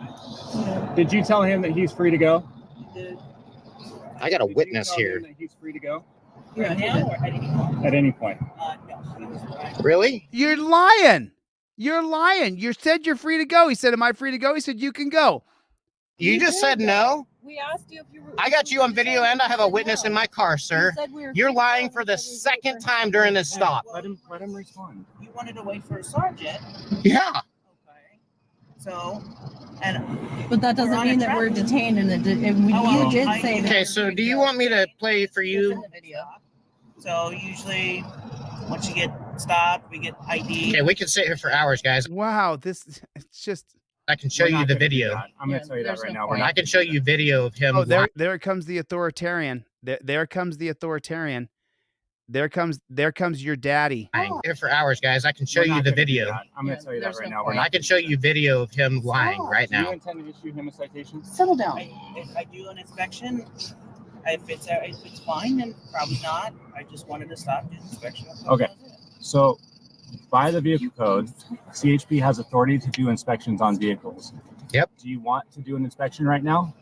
Did you tell him that he's free to go? I got a witness here. That he's free to go? Right now or at any point? At any point. Really? You're lying. You're lying. You said you're free to go. He said, am I free to go? He said, you can go. You just said no? We asked you if you were. I got you on video and I have a witness in my car, sir. You're lying for the second time during this stop. Let him respond. You wanted to wait for a sergeant. Yeah. Okay. So, and But that doesn't mean that we're detained in the. You did say that. Okay, so do you want me to play for you? So usually, once you get stopped, we get ID. Okay, we can sit here for hours, guys. Wow, it's just. I can show you the video. I'm going to tell you that right now. I can show you video of him. Oh, there comes the authoritarian. There comes the authoritarian. There comes your daddy. Here for hours, guys. I can show you the video. I'm going to tell you that right now. I can show you video of him lying right Do you now. intend to issue him a citation? Settle down. If I do an inspection, if it's fine, then probably not. I just wanted to stop the inspection. Okay. So, by the vehicle code, CHP has authority to do inspections on vehicles. Yep. Do you want to do an inspection right now?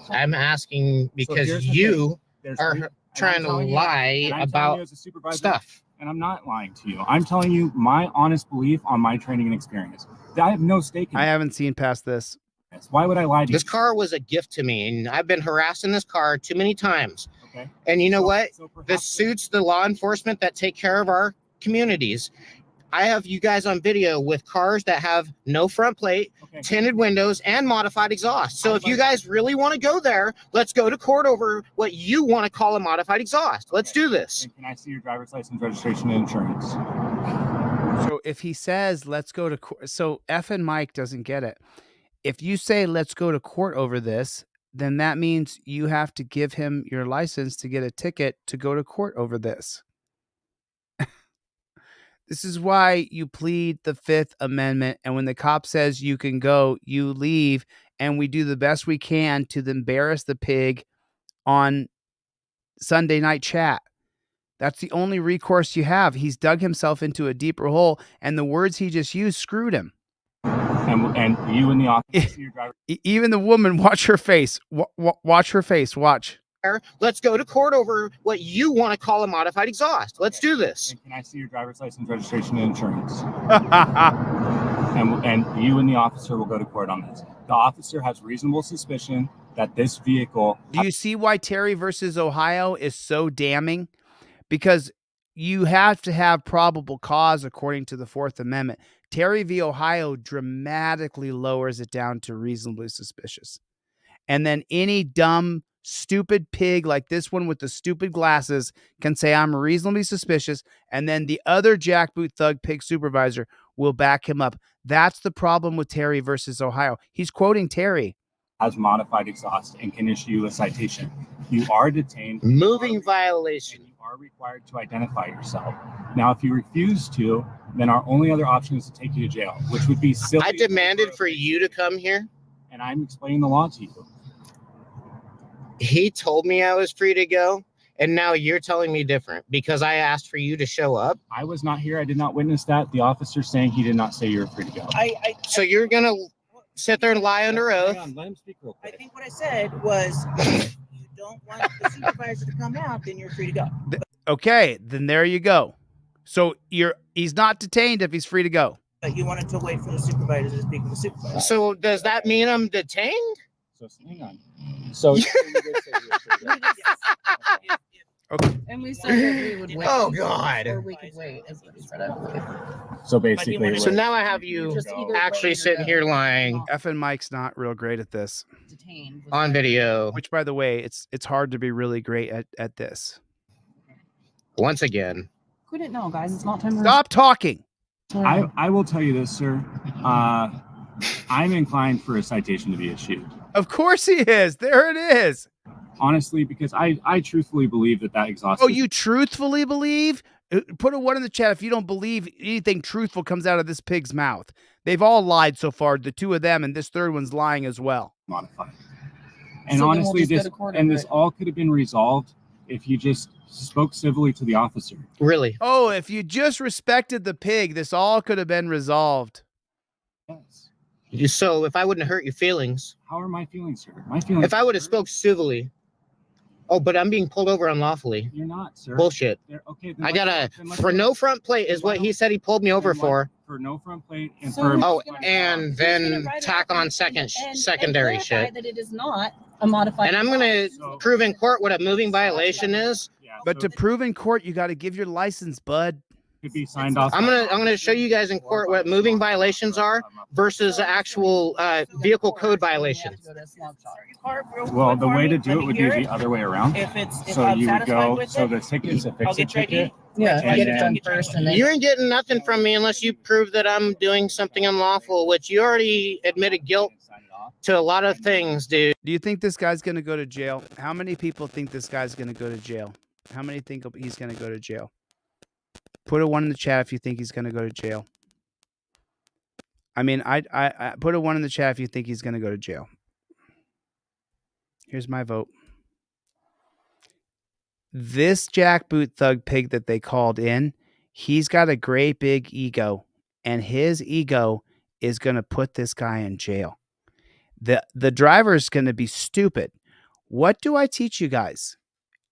I'm asking because you are trying to lie about stuff. And I'm not lying to you. I'm telling you my honest belief on my training and experience. I have no stake in I haven't seen past this. Why would I lie to you? This car was a gift to me, and I've been harassed in this car too many times. Okay. And you know what? This suits the law enforcement that take care of our communities. I have you guys on video with cars that have no front plate, tinted windows, and modified exhaust. So if you guys really want to go there, let's go to court over what you want to call a modified exhaust. Let's do this. Can I see your driver's license, registration, and insurance? So if he says, let's go to court, so Ef'N Mike doesn't get it. If you say, let's go to court over this, then that means you have to give him your license to get a ticket to go to court over this. This is why you plead the Fifth Amendment. And when the cop says you can go, you leave. And we do the best we can to embarrass the pig on Sunday Night Chat. That's the only recourse you have. He's dug himself into a deeper hole, and the words he just used screwed him. And you in the office, your driver. Even the woman, watch her face. Watch her face. Watch. Let's go to court over what you want to call a modified exhaust. Let's do this. And can I see your driver's license, registration, and insurance? and you and the officer will go to court on this. The officer has reasonable suspicion that this vehicle. Do you see why Terry versus Ohio is so damning? Because you have to have probable cause according to the Fourth Amendment. Terry v. Ohio dramatically lowers it down to reasonably suspicious. And then any dumb, stupid pig like this one with the stupid glasses can say, I'm reasonably suspicious. And then the other jackboot thug pig supervisor will back him up. That's the problem with Terry versus Ohio. He's quoting Terry. Has modified exhaust and can issue you a citation. You are detained. Moving violation. You are required to identify yourself. Now, if you refuse to, then our only other option is to take you to jail, which would be silly. I demanded for you to come here. And I'm explaining the law to you. He told me I was free to go, and now you're telling me different because I asked for you to show up. I was not here. I did not witness that. The officer saying he did not say you were free to go. So you're going to sit there and lie under oath? Let him speak real quick. I think what I said was, if you don't want the supervisor to come out, then you're free to go. Okay, then there you go. So he's not detained if he's free to go. But you wanted to wait for the supervisor to speak with the supervisor. So does that mean I'm detained? So hang on. So okay. And we said that we would wait. Oh, God. Or we could wait, is what he said. I believe. So basically, So now I have you actually sitting here lying Ef'N Mike's not real great at this. Detained. on video. Which, by the way, it's hard to be really great at this. Once again. We didn't know, guys. It's not time to Stop talking. I will tell you this, sir. I'm inclined for a citation to be issued. Of course he is. There it is. Honestly, because I truthfully believe that exhaust. Oh, you truthfully believe? Put a 1 in the chat if you don't believe anything truthful comes out of this pig's mouth. They've all lied so far, the two of them, and this third one's lying as well. Modified. And So then we'll honestly, just go to court this over it. all could have been resolved if you just spoke civilly to the officer. Really? Oh, if you just respected the pig, this all could have been resolved. Yes. So if I wouldn't hurt your feelings, How are my feelings, sir? My feelings. if I would have spoke civilly. Oh, but I'm being pulled over unlawfully. You're not, sir. Bullshit. Okay. Then I let's- got a then let's- for no front plate is what he said he pulled me over then what- for. For no front plate and So for. he's Oh, gonna- and he's then gonna write it tack up on and secondary clarify shit. that it is not a modified. And I'm gonna prove in court what a moving violation is. But to prove in court, you got to give your license, bud. Could be signed off. I'm gonna show you guys in court what moving violations are versus actual vehicle code violations. Well, the way to do it would be the other way around. If So I'm you would satisfied go. with So it, the ticket's a I'll fix-it get your ticket. Yeah, And get it done then- first, and then You ain't getting nothing from me unless you prove that I'm doing something unlawful, which you already admitted guilt to a lot of things, dude. Do you think this guy's going to go to jail? How many people think this guy's going to go to jail? How many think he's going to go to jail? Put a 1 in the chat if you think he's going to go to jail. I mean, I put a 1 in the chat if you think he's going to go to jail. Here's my vote. This jackboot thug pig that they called in, he's got a great big ego, and his ego is going to put this guy in jail. The driver is going to be stupid. What do I teach you guys?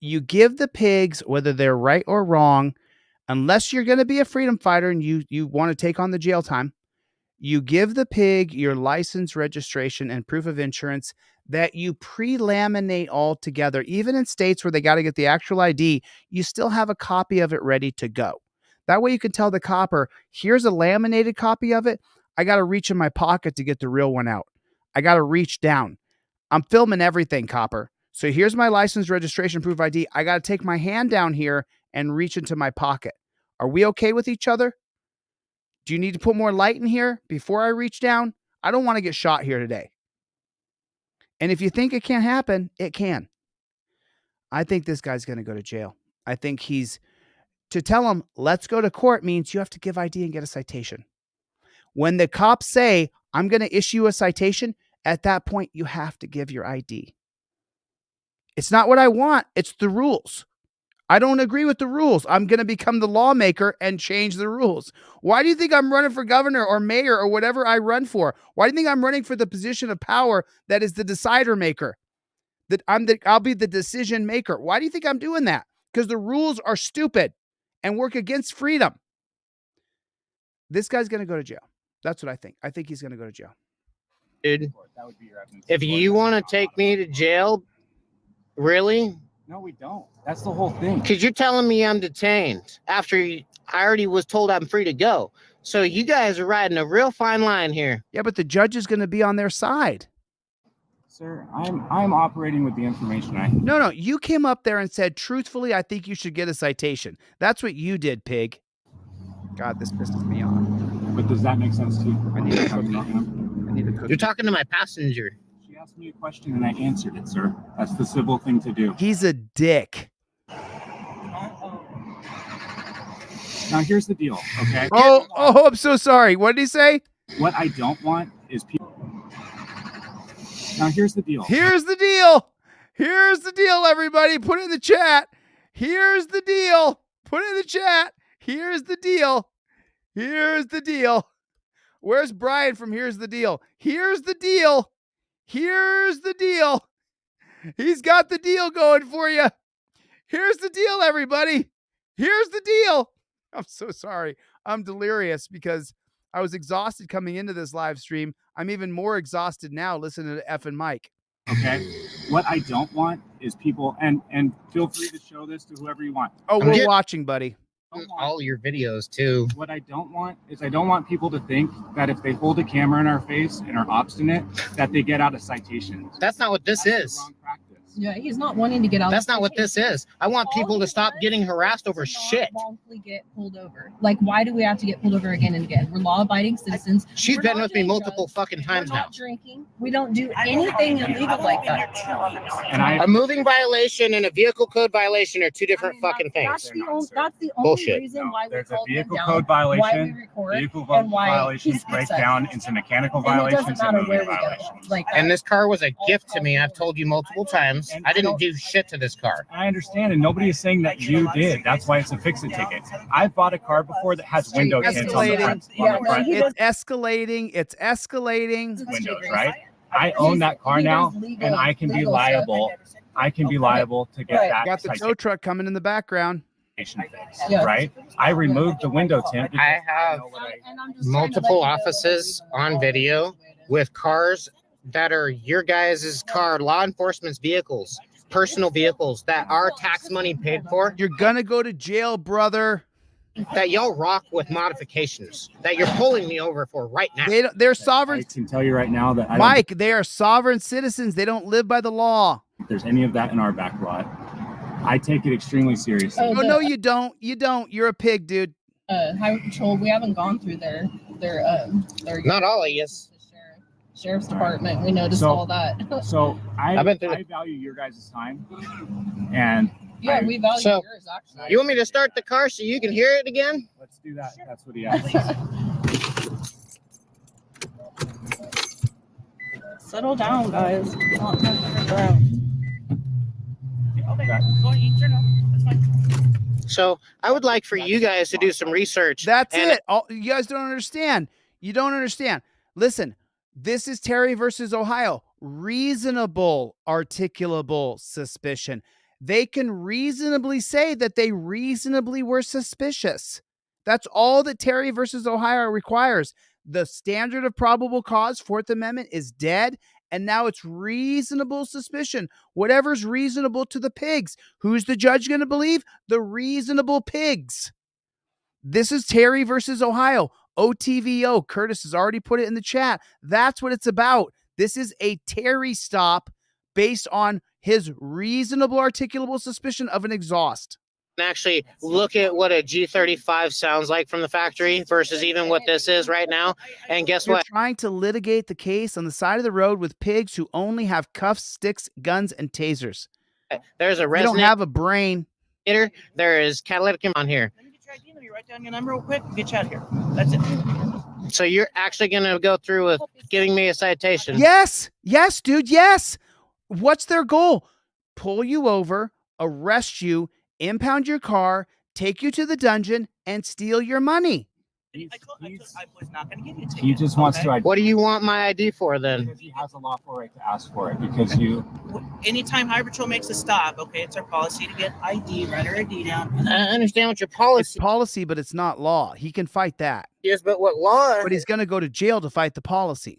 You give the pigs, whether they're right or wrong, unless you're going to be a freedom fighter and you want to take on the jail time, you give the pig your license, registration, and proof of insurance that you pre-laminate all together. Even in states where they got to get the actual ID, you still have a copy of it ready to go. That way you can tell the copper, here's a laminated copy of it. I got to reach in my pocket to get the real one out. I got to reach down. I'm filming everything, copper. So here's my license, registration, proof of ID. I got to take my hand down here and reach into my pocket. Are we okay with each other? Do you need to put more light in here before I reach down? I don't want to get shot here today. And if you think it can't happen, it can. I think this guy's going to go to jail. I think to tell him, let's go to court means you have to give ID and get a citation. When the cops say, I'm going to issue a citation, at that point, you have to give your ID. It's not what I want. It's the rules. I don't agree with the rules. I'm going to become the lawmaker and change the rules. Why do you think I'm running for governor or mayor or whatever I run for? Why do you think I'm running for the position of power that is the decider maker? That I'll be the decision maker. Why do you think I'm doing that? Because the rules are stupid and work against freedom. This guy's going to go to jail. That's what I think. I think he's going to go to jail. Dude, if you want to take me to jail, really? No, we don't. That's the whole thing. Because you're telling me I'm detained after I already was told I'm free to go. So you guys are riding a real fine line here. Yeah, but the judge is going to be on their side. Sir, I'm operating with the information I have. No, you came up there and said, truthfully, I think you should get a citation. That's what you did, pig. God, this pisses me off. But does that make sense to you? I need a cookie. I need a cookie. You're talking to my passenger. She asked me a question and I answered it, sir. That's the civil thing to do. He's a dick. Now, here's the deal, okay? Oh, I'm so sorry. What did he say? What I don't want is people... Now, here's the deal. Here's the deal. Here's the deal, everybody. Put it in the chat. Here's the deal. Put it in the chat. Here's the deal. Here's the deal. Where's Brian from Here's the Deal? Here's the deal. Here's the deal. He's got the deal going for you. Here's the deal, everybody. Here's the deal. I'm so sorry. I'm delirious because I was exhausted coming into this live stream. I'm even more exhausted now listening to Ef'N Mike. Okay. What I don't want is people, and feel free to show this to whoever you want. Oh, we're watching, buddy. All your videos too. What I don't want is I don't want people to think that if they hold a camera in our face and are obstinate, that they get out of citations. That's not what this is. Yeah, he's not wanting to get out. That's not what this is. I want people to stop getting harassed over shit. Wrongfully get pulled over. Like, why do we have to get pulled over again and again? We're law-abiding citizens. She's been with me multiple fucking times We're now. not drinking. We don't do anything illegal like that. A moving violation and a vehicle code violation are two different fucking That's things. the only Bullshit. reason why we There's a called him vehicle down, code why we violation. record, Vehicle and why violations he's break upset. down into mechanical And it violations doesn't and matter where moving we go. violations. Like, And this car was a gift to me. I've told you multiple times. I didn't do shit to this car. I understand, and nobody is saying that you did. That's why it's a fix-it ticket. I've bought a car before that has window tints on the front. It's escalating. It's escalating. Windows, right? I own that car now, and I can be liable. I can be liable to get that. Got the tow truck coming in the background. Right? I removed the window tint. I have multiple offices on video with cars that are your guys' car, law enforcement's vehicles, personal vehicles that are tax money paid for. You're gonna go to jail, brother. That y'all rock with modifications that you're pulling me over for right now. They're sovereign. I can tell you right now that Mike, they are sovereign citizens. They don't live by the law. if there's any of that in our back lot, I take it extremely seriously. Oh, no, you don't. You don't. You're a pig, dude. Highway Patrol, we haven't gone through their Not all of yes. Sheriff's Department. We noticed all that. So I I've been through value your guys' time, and Yeah, we value So, yours actually. you want me to start the car so you can hear it again? Let's do that. That's what he asked. Settle down, guys. So I would like for you guys to do some research. That's it. You guys don't understand. You don't understand. Listen, this is Terry versus Ohio. Reasonable, articulable suspicion. They can reasonably say that they reasonably were suspicious. That's all that Terry versus Ohio requires. The standard of probable cause, Fourth Amendment, is dead, and now it's reasonable suspicion. Whatever's reasonable to the pigs. Who's the judge going to believe? The reasonable pigs. This is Terry versus Ohio. OTVO. Curtis has already put it in the chat. That's what it's about. This is a Terry stop based on his reasonable articulable suspicion of an exhaust. Actually look at what a G35 sounds like from the factory versus even what this is right now. And guess You're what? trying to litigate the case on the side of the road with pigs who only have cuffs, sticks, guns, and tasers. There's a They resonant. don't have a brain. There is catalytic on here. Let me write down your number real quick and get you out of here. That's it. So you're actually going to go through with giving me a citation. Yes. Yes, dude. Yes. What's their goal? Pull you over, arrest you, impound your car, take you to the dungeon, and steal your money. I was not going to give you a ticket. He just wants to. What do you want my ID for then? Because he has a lawful right to ask for it. Because you. Anytime Highway Patrol makes a stop, okay, it's our policy to get ID, write our ID down. I understand what your policy It's policy, but it's not law. He can fight that. is, but what law But he's going to go to jail to fight the policy.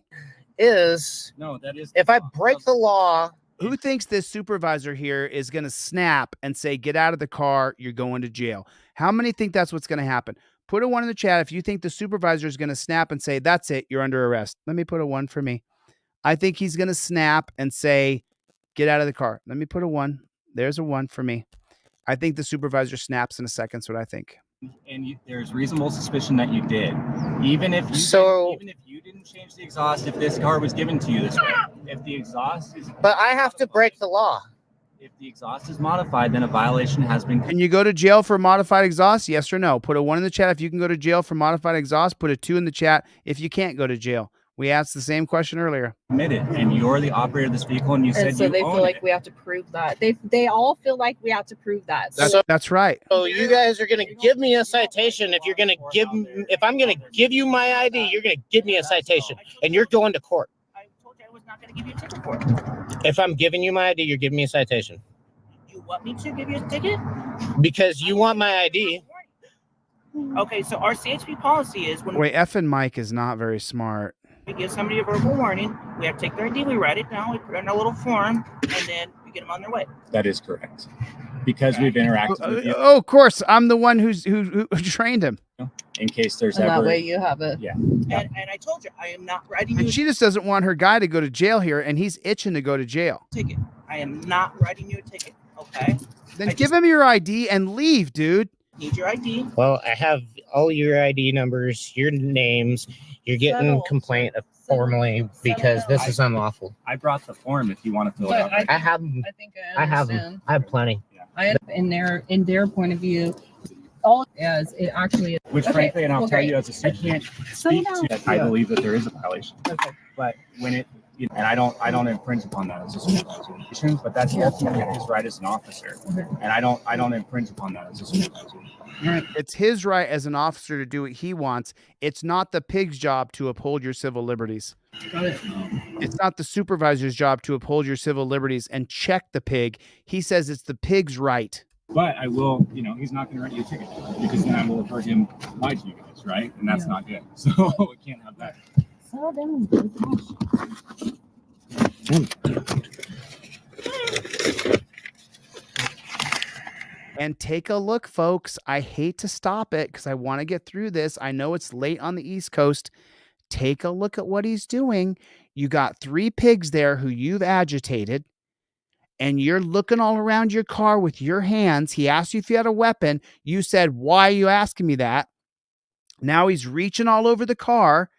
is, No, that is. if I break the law, Who thinks this supervisor here is going to snap and say, get out of the car, you're going to jail? How many think that's what's going to happen? Put a 1 in the chat if you think the supervisor is going to snap and say, that's it, you're under arrest. Let me put a 1 for me. I think he's going to snap and say, get out of the car. Let me put a 1. There's a 1 for me. I think the supervisor snaps in a second. That's what I think. And there's reasonable suspicion that you did, even if you didn't change the exhaust. If this car was given to you this way, if the exhaust is, but I have to break the law. if the exhaust is modified, then a violation has been. Can you go to jail for modified exhaust? Yes or no? Put a 1 in the chat if you can go to jail for modified exhaust. Put a 2 in the chat if you can't go to jail. We asked the same question earlier. Committed, and you're the operator of this vehicle, and you said And so you they own feel like it. we have to prove that. They all feel like we have to prove that. That's right. So you guys are going to give me a citation. If you're going to if I'm going to give you my ID, you're going to give me a citation, and you're going to court. I told you I was not going to give you a ticket for it. If I'm giving you my ID, you're giving me a citation You want me to give you a ticket? because you want my ID. Okay, so our CHP policy is when Wait, Ef'N Mike is not very smart. we give somebody a verbal warning, we have to take their ID, we write it down, we put it in a little form, and then we get them on their way. That is correct, because we've interacted with you. Oh, of course. I'm the one who trained him. In case there's And ever. that way you have it. Yeah. And I told you, I am not writing you And a she just doesn't want her guy to go to jail here, and he's itching to go to jail. ticket. I am not writing you a ticket, okay? Then give him your ID and leave, dude. Need your ID. Well, I have all your ID numbers, your names. You're getting a complaint formally because this is unlawful. I brought the form if you want to fill it out. I have. I think I I have understand. them. I have plenty. I in their point of view, all as it actually is. Which, Okay, frankly, and I'll well, tell great. you as a I can't speak to that. I believe that there is a violation. Okay. But when it, and I don't infringe upon that as a supervisor. But that's ultimately his right as an officer, and I don't infringe upon that as a supervisor. It's his right as an officer to do what he wants. It's not the pig's job to uphold your civil liberties. It's not the supervisor's job to uphold your civil liberties and check the pig. He says it's the pig's right. But I will, he's not going to write you a ticket because then I will have heard him lie to you guys, right? And that's not good. So we can't have that. Settle down. And take a look, folks. I hate to stop it because I want to get through this. I know it's late on the East Coast. Take a look at what he's doing. You got 3 pigs there who you've agitated, and you're looking all around your car with your hands. He asked you if you had a weapon. You said, why are you asking me that? Now he's reaching all over the car.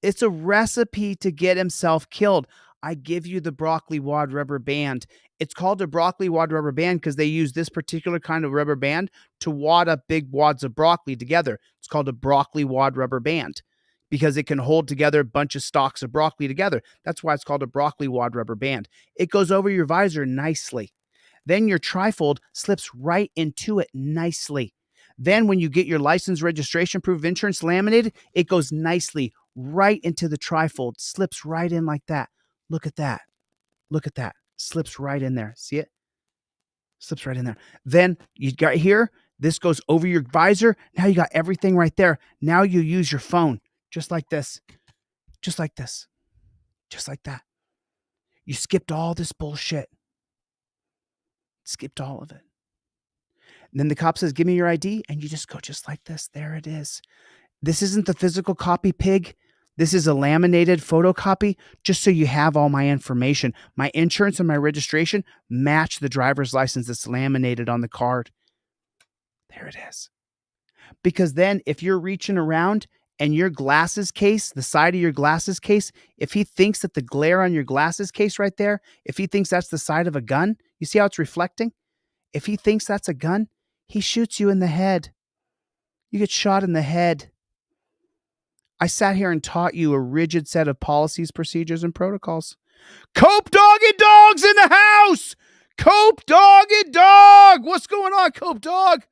It's a recipe to get himself killed. I give you the broccoli wad rubber band. It's called a broccoli wad rubber band because they use this particular kind of rubber band to wad up big wads of broccoli together. It's called a broccoli wad rubber band because it can hold together a bunch of stalks of broccoli together. That's why it's called a broccoli wad rubber band. It goes over your visor nicely. Then your trifold slips right into it nicely. Then when you get your license, registration, proof of insurance laminated, it goes nicely right into the trifold, slips right in like that. Look at that. Look at that. Slips right in there. See it? Slips right in there. Then you got here. This goes over your visor. Now you got everything right there. Now you use your phone just like this. Just like this. Just like that. You skipped all this bullshit. Skipped all of it. And then the cop says, give me your ID. And you just go just like this. There it is. This isn't the physical copy, pig. This is a laminated photocopy just so you have all my information. My insurance and my registration match the driver's license that's laminated on the card. There it is. Because then if you're reaching around and your glasses case, the side of your glasses case, if he thinks that the glare on your glasses case right there, if he thinks that's the side of a gun, you see how it's reflecting? If he thinks that's a gun, he shoots you in the head. You get shot in the head. I sat here and taught you a rigid set of policies, procedures, and protocols. Cope doggy dogs in the house! Cope Doggy Dog. What's going on, Cope Dog?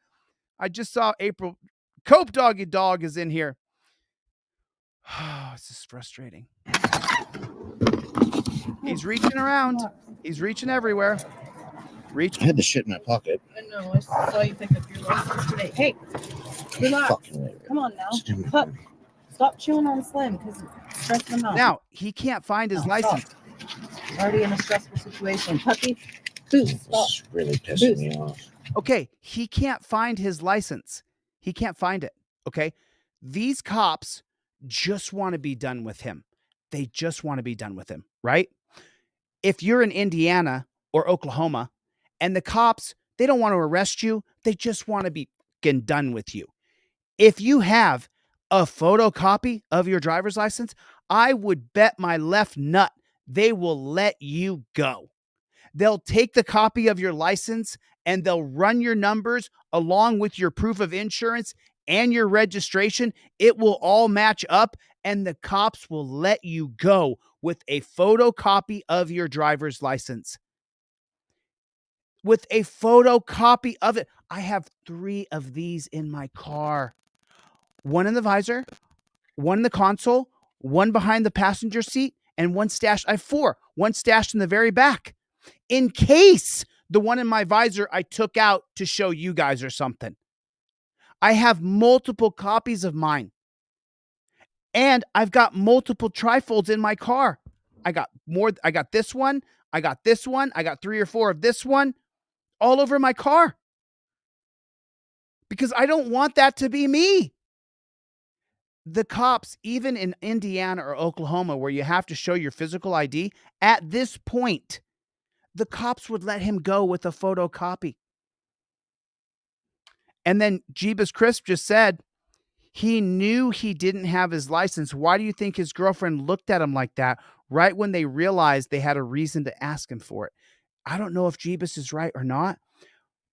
I just saw April. Cope Doggy Dog is in here. Oh, this is frustrating. He's reaching around. He's reaching everywhere. I had the shit in my pocket. I know. I saw you pick up your license today. Hey, relax. Come on now. Pup, stop chewing on Slim because it's stressing him out. Now, he can't find his license. Stop. Already in a stressful situation. Puppy, Boots, stop. This is really pissing me off. Okay, he can't find his license. He can't find it. Okay, these cops just want to be done with him. They just want to be done with him, right? If you're in Indiana or Oklahoma and the cops, they don't want to arrest you. They just want to be fucking done with you. If you have a photocopy of your driver's license, I would bet my left nut they will let you go. They'll take the copy of your license and they'll run your numbers along with your proof of insurance and your registration. It will all match up and the cops will let you go with a photocopy of your driver's license. With a photocopy of it. I have 3 of these in my car. One in the visor, one in the console, one behind the passenger seat, and one stashed. I have 4. One stashed in the very back. In case the one in my visor I took out to show you guys or something. I have multiple copies of mine. And I've got multiple trifolds in my car. I got this one. I got this one. I got 3 or 4 of this one all over my car. Because I don't want that to be me. The cops, even in Indiana or Oklahoma, where you have to show your physical ID, at this point, the cops would let him go with a photocopy. And then Jeebus Crisp just said he knew he didn't have his license. Why do you think his girlfriend looked at him like that right when they realized they had a reason to ask him for it? I don't know if Jeebus is right or not,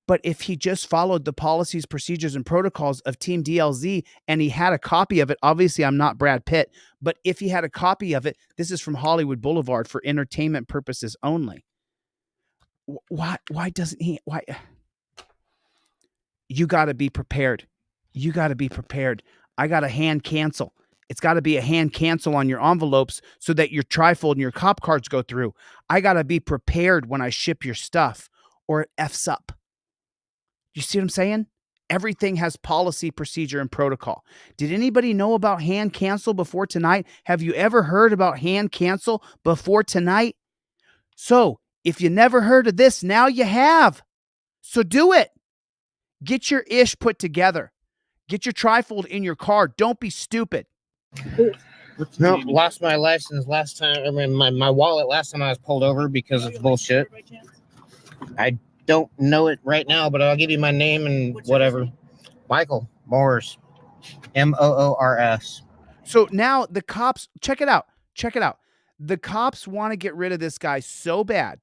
but if he just followed the policies, procedures, and protocols of Team DLZ and he had a copy of it, obviously I'm not Brad Pitt, but if he had a copy of it, this is from Hollywood Boulevard for entertainment purposes only. Why doesn't he? Why? You got to be prepared. You got to be prepared. I got a hand cancel. It's got to be a hand cancel on your envelopes so that your trifold and your cop cards go through. I got to be prepared when I ship your stuff or it F's up. You see what I'm saying? Everything has policy, procedure, and protocol. Did anybody know about hand cancel before tonight? Have you ever heard about hand cancel before tonight? So if you never heard of this, now you have. So do it. Get your ish put together. Get your trifold in your car. Don't be stupid. No, lost my license last time. I mean, my wallet last time I was pulled over because of bullshit. I don't know it right now, but I'll give you my name and whatever. Michael Moores. Moors. So now the cops, check it out. Check it out. The cops want to get rid of this guy so bad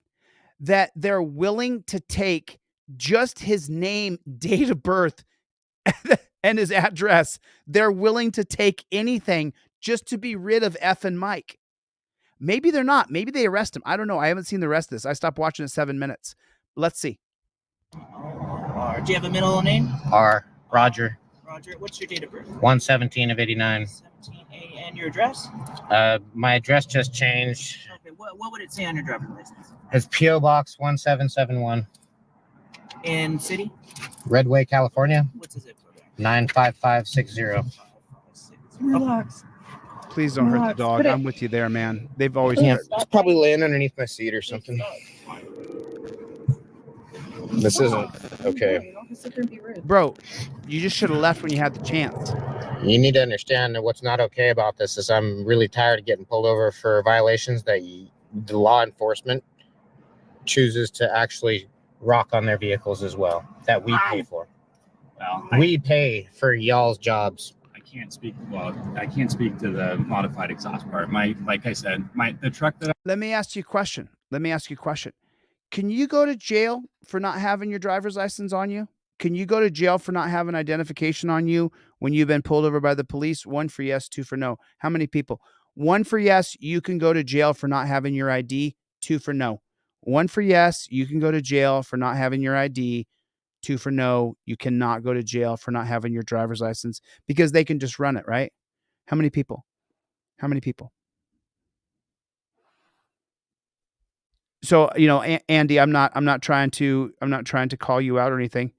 that they're willing to take just his name, date of birth, and his address. They're willing to take anything just to be rid of Ef'N Mike. Maybe they're not. Maybe they arrest him. I don't know. I haven't seen the rest of this. I stopped watching at 7 minutes. Let's see. Do you have a middle name? R. Roger. Roger. What's your date of birth? 117 of 89. 17A. And your address? My address just changed. Okay. What would it say on your driver's license? It's P.O. Box 1771. In city? Redway, California. What's the zip code? 95560. Relax. Please don't hurt the dog. I'm with you there, man. They've always. Yeah, it's probably laying underneath my seat or something. This isn't okay. Bro, you just should have left when you had the chance. You need to understand that what's not okay about this is I'm really tired of getting pulled over for violations that the law enforcement chooses to actually rock on their vehicles as well, that we pay for. Well, we pay for y'all's jobs. I can't speak to the modified exhaust part. Like I said, the truck that Let me ask you a question. Can you go to jail for not having your driver's license on you? Can you go to jail for not having identification on you when you've been pulled over by the police? 1 for yes, 2 for no. How many people? 1 for yes, you can go to jail for not having your ID. 2 for no. 1 for yes, you can go to jail for not having your ID. 2 for no, you cannot go to jail for not having your driver's license, because they can just run it, right? How many people? How many people? So, you know, Andy, I'm not trying to call you out or anything.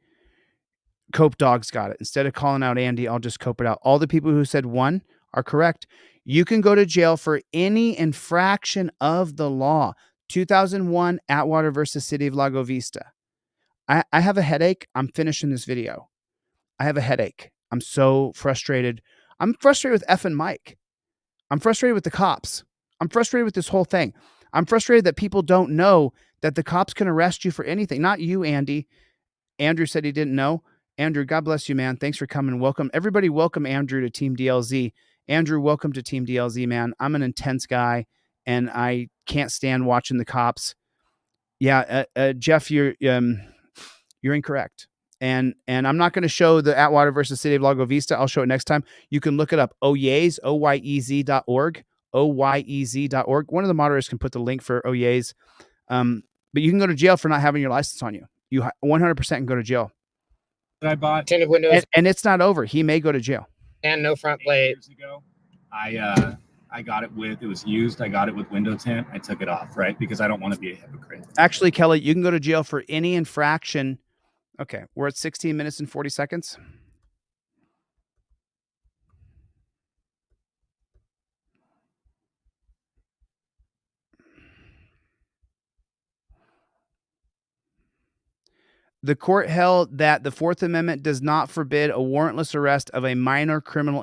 Cope Dog's got it. Instead of calling out Andy, I'll just cope it out. All the people who said 1 are correct. You can go to jail for any infraction of the law. 2001 Atwater versus City of Lago Vista. I have a headache. I'm finishing this video. I have a headache. I'm so frustrated. I'm frustrated with Ef'N Mike. I'm frustrated with the cops. I'm frustrated with this whole thing. I'm frustrated that people don't know that the cops can arrest you for anything. Not you, Andy. Andrew said he didn't know. Andrew, God bless you, man. Thanks for coming. Welcome. Everybody welcome Andrew to Team DLZ. Andrew, welcome to Team DLZ, man. I'm an intense guy, and I can't stand watching the cops. Yeah, Jeff, you're incorrect. And I'm not going to show the Atwater versus City of Lago Vista. I'll show it next time. You can look it up. Oyez, OYEZ.org. OYEZ.org. One of the moderators can put the link for Oyez. But you can go to jail for not having your license on you. You 100% can go to jail. I bought tinted windows, and it's not over. He may go to jail. And no front plate. Years ago, I got it was used. I got it with window tint. I took it off, right? Because I don't want to be a hypocrite. Actually, Kelly, you can go to jail for any infraction. Okay, we're at 16 minutes and 40 seconds. The court held that the Fourth Amendment does not forbid a warrantless arrest of a minor criminal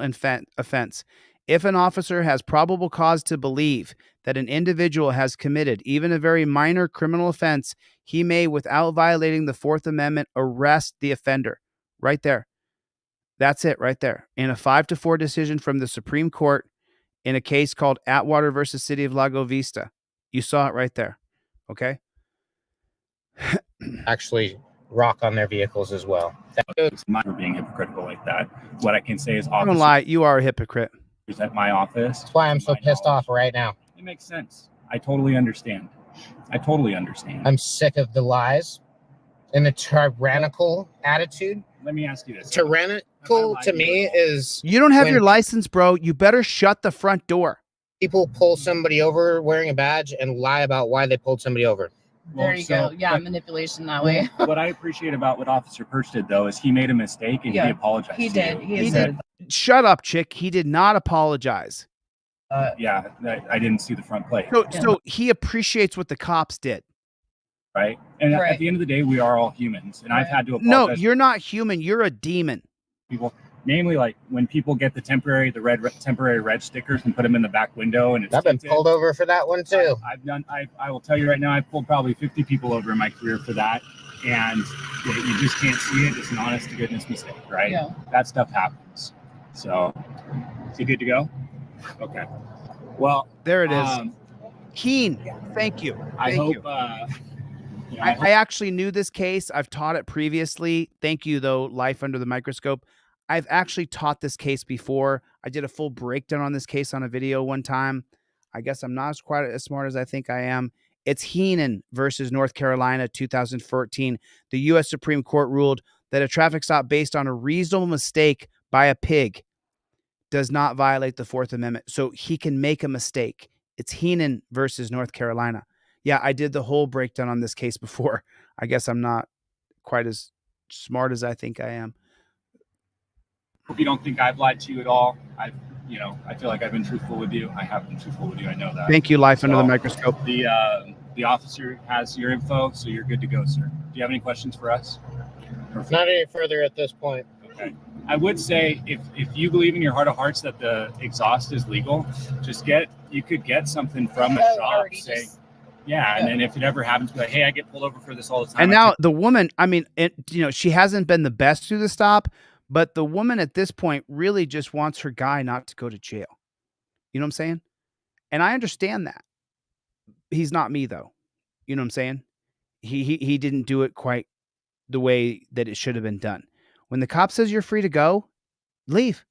offense. If an officer has probable cause to believe that an individual has committed even a very minor criminal offense, he may, without violating the Fourth Amendment, arrest the offender. Right there. That's it right there. In a 5-4 decision from the Supreme Court in a case called Atwater versus City of Lago Vista. You saw it right there. Okay? Actually rock on their vehicles as well. It's not for being hypocritical like that. What I can say is, I don't lie. You are a hypocrite. At my office. That's why I'm so pissed off right now. It makes sense. I totally understand. I'm sick of the lies and the tyrannical attitude. Let me ask you this. Tyrannical to me is... You don't have your license, bro. You better shut the front door. People pull somebody over wearing a badge and lie about why they pulled somebody over. There you go. Yeah, manipulation that way. What I appreciate about what Officer Perch did, though, is he made a mistake and he apologized. He did. He did. Shut up, chick. He did not apologize. Yeah, I didn't see the front plate. So he appreciates what the cops did. Right? And at the end of the day, we are all humans. And I've had to apologize. No, you're not human. You're a demon. People, namely, like when people get the temporary red stickers and put them in the back window. And I've been pulled over for that one too. I will tell you right now, I've pulled probably 50 people over in my career for that. And you just can't see it. It's an honest to goodness mistake, right? Yeah. That stuff happens. So, is he good to go? Okay. Well, there it is. Keen, thank you. I hope. I actually knew this case. I've taught it previously. Thank you, though, Life Under the Microscope. I've actually taught this case before. I did a full breakdown on this case on a video one time. I guess I'm not quite as smart as I think I am. It's Heenan versus North Carolina, 2014. The U.S. Supreme Court ruled that a traffic stop based on a reasonable mistake by a pig does not violate the Fourth Amendment. So he can make a mistake. It's Heenan versus North Carolina. Yeah, I did the whole breakdown on this case before. I guess I'm not quite as smart as I think I am. Hope you don't think I've lied to you at all. I feel like I've been truthful with you. I have been truthful with you. I know that. Thank you, Life Under the Microscope. The officer has your info, so you're good to go, sir. Do you have any questions for us? Not any further at this point. Okay. I would say if you believe in your heart of hearts that the exhaust is legal, you could get something from a shop saying, and then if it ever happens, be like, hey, I get pulled over for this all the time. And now the woman, I mean, she hasn't been the best through the stop, but the woman at this point really just wants her guy not to go to jail. You know what I'm saying? And I understand that. He's not me, though. You know what I'm saying? He didn't do it quite the way that it should have been done. When the cop says you're free to go, leave.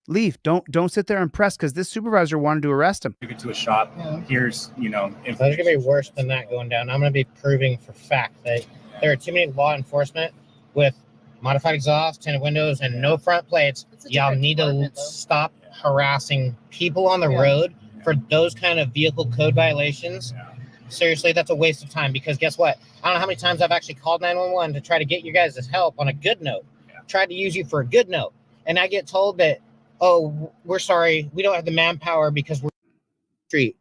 Leave. Don't sit there and press, because this supervisor wanted to arrest him. Took it to a shop. Here's, It's going to be worse than that going down. I'm going to be proving for fact that there are too many law enforcement with modified exhaust, tinted windows, and no front plates. Y'all need to stop harassing people on the road for those kind of vehicle code violations. Seriously, that's a waste of time, because guess what? I don't know how many times I've actually called 911 to try to get you guys' help on a good note. Tried to use you for a good note. And I get told that, oh, we're sorry, we don't have the manpower because we're street.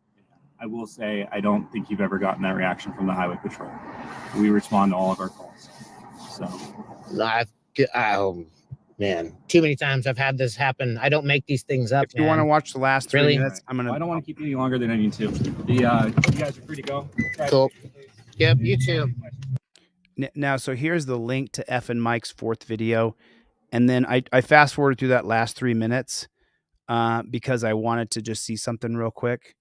I will say, I don't think you've ever gotten that reaction from the Highway Patrol. We respond to all of our calls. So, Oh, man, too many times I've had this happen. I don't make these things up. If you want to watch the last 3 minutes, I don't want to keep you any longer than I need to. You guys are free to go. Cool. Yep, you too. Now, so here's the link to Ef'N Mike's 4th video. And then I fast forwarded through that last 3 minutes because I wanted to just see something real quick.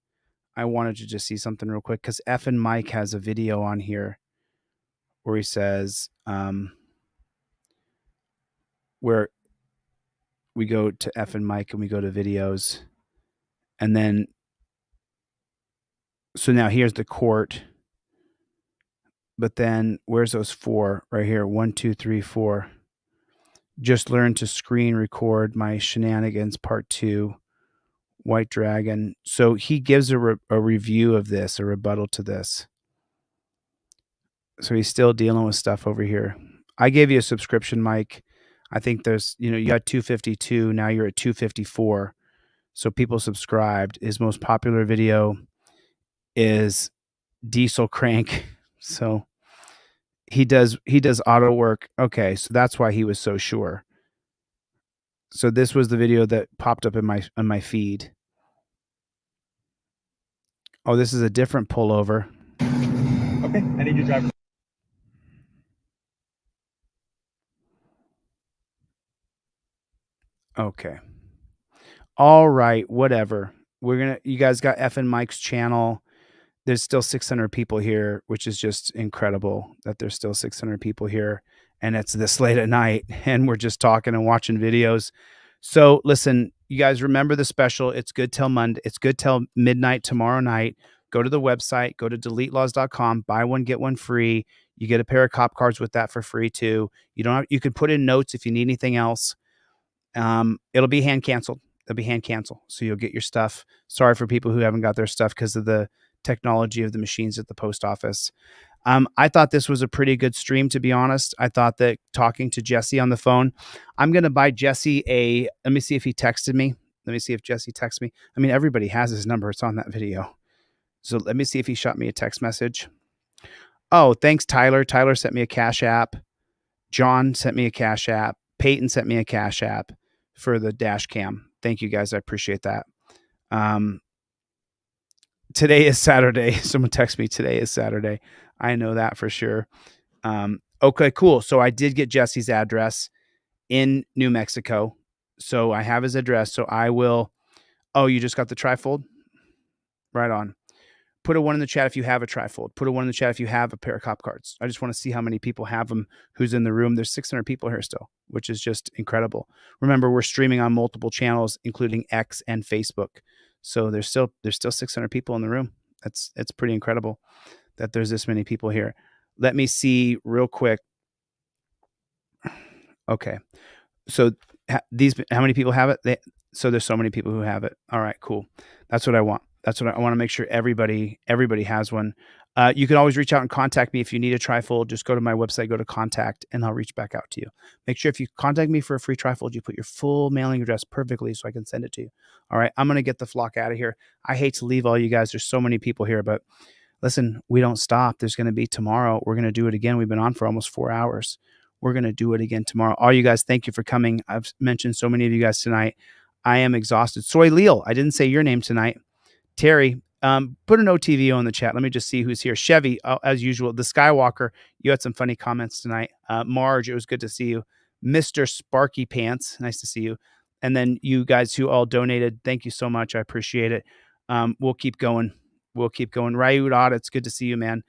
Because Ef'N Mike has a video on here where he says, where we go to Ef'N Mike and we go to videos. And then, so now here's the court. But then where's those 4 right here? 1, 2, 3, 4. Just learn to screen record my shenanigans, part 2, White Dragon. So he gives a review of this, a rebuttal to this. So he's still dealing with stuff over here. I gave you a subscription, Mike. I think there's, you got 252. Now you're at 254. So people subscribed. His most popular video is Diesel Crank. So he does auto work. Okay, so that's why he was so sure. So this was the video that popped up in my feed. Oh, this is a different pullover. Okay, I need your driver. Okay. All right, whatever. You guys got Ef'N Mike's channel. There's still 600 people here, which is just incredible that there's still 600 people here. And it's this late at night and we're just talking and watching videos. So listen, you guys remember the special. It's good till Monday. It's good till midnight tomorrow night. Go to the website, go to deletelaws.com, buy one, get one free. You get a pair of cop cards with that for free too. You can put in notes if you need anything else. It'll be hand canceled. It'll be hand cancel. So you'll get your stuff. Sorry for people who haven't got their stuff because of the technology of the machines at the post office. I thought this was a pretty good stream, to be honest. I thought that talking to Jesse on the phone, I'm going to buy Jesse let me see if he texted me. Let me see if Jesse texted me. I mean, everybody has his number. It's on that video. So let me see if he shot me a text message. Oh, thanks, Tyler. Tyler sent me a Cash App. John sent me a Cash App. Peyton sent me a Cash App for the dash cam. Thank you guys. I appreciate that. Today is Saturday. Someone text me today is Saturday. I know that for sure. Okay, cool. So I did get Jesse's address in New Mexico. So I have his address. So I will. Oh, you just got the trifold? Right on. Put a 1 in the chat if you have a trifold. Put a 1 in the chat if you have a pair of cop cards. I just want to see how many people have them, who's in the room. There's 600 people here still, which is just incredible. Remember, we're streaming on multiple channels, including X and Facebook. So there's still 600 people in the room. It's pretty incredible that there's this many people here. Let me see real quick. Okay. So how many people have it? So there's so many people who have it. All right, cool. That's what I want. That's what I want to make sure everybody has one. You can always reach out and contact me if you need a trifold. Just go to my website, go to contact, and I'll reach back out to you. Make sure if you contact me for a free trifold, you put your full mailing address perfectly so I can send it to you. All right, I'm going to get the flock out of here. I hate to leave all you guys. There's so many people here, but listen, we don't stop. There's going to be tomorrow. We're going to do it again. We've been on for almost 4 hours. We're going to do it again tomorrow. All you guys, thank you for coming. I've mentioned so many of you guys tonight. I am exhausted. Soy Leal, I didn't say your name tonight. Terry, put an OTVO in the chat. Let me just see who's here. Chevy, as usual. The Skywalker, you had some funny comments tonight. Marge, it was good to see you. Mr. Sparky Pants, nice to see you. And then you guys who all donated, thank you so much. I appreciate it. We'll keep going. Ryud Audits, good to see you, man.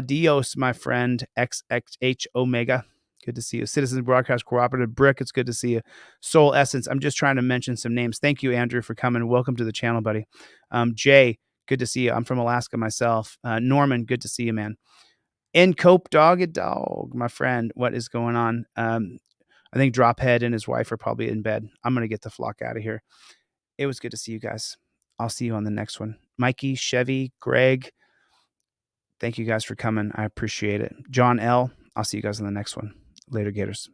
Dios, my friend. XXH Omega, good to see you. Citizens Broadcast Cooperative, Brick, it's good to see you. Soul Essence, I'm just trying to mention some names. Thank you, Andrew, for coming. Welcome to the channel, buddy. Jay, good to see you. I'm from Alaska myself. Norman, good to see you, man. Cope Dog, my friend, what is going on? I think Drophead and his wife are probably in bed. I'm going to get the flock out of here. It was good to see you guys. I'll see you on the next one. Mikey, Chevy, Greg, thank you guys for coming. I appreciate it. John L., I'll see you guys on the next one. Later, Gators.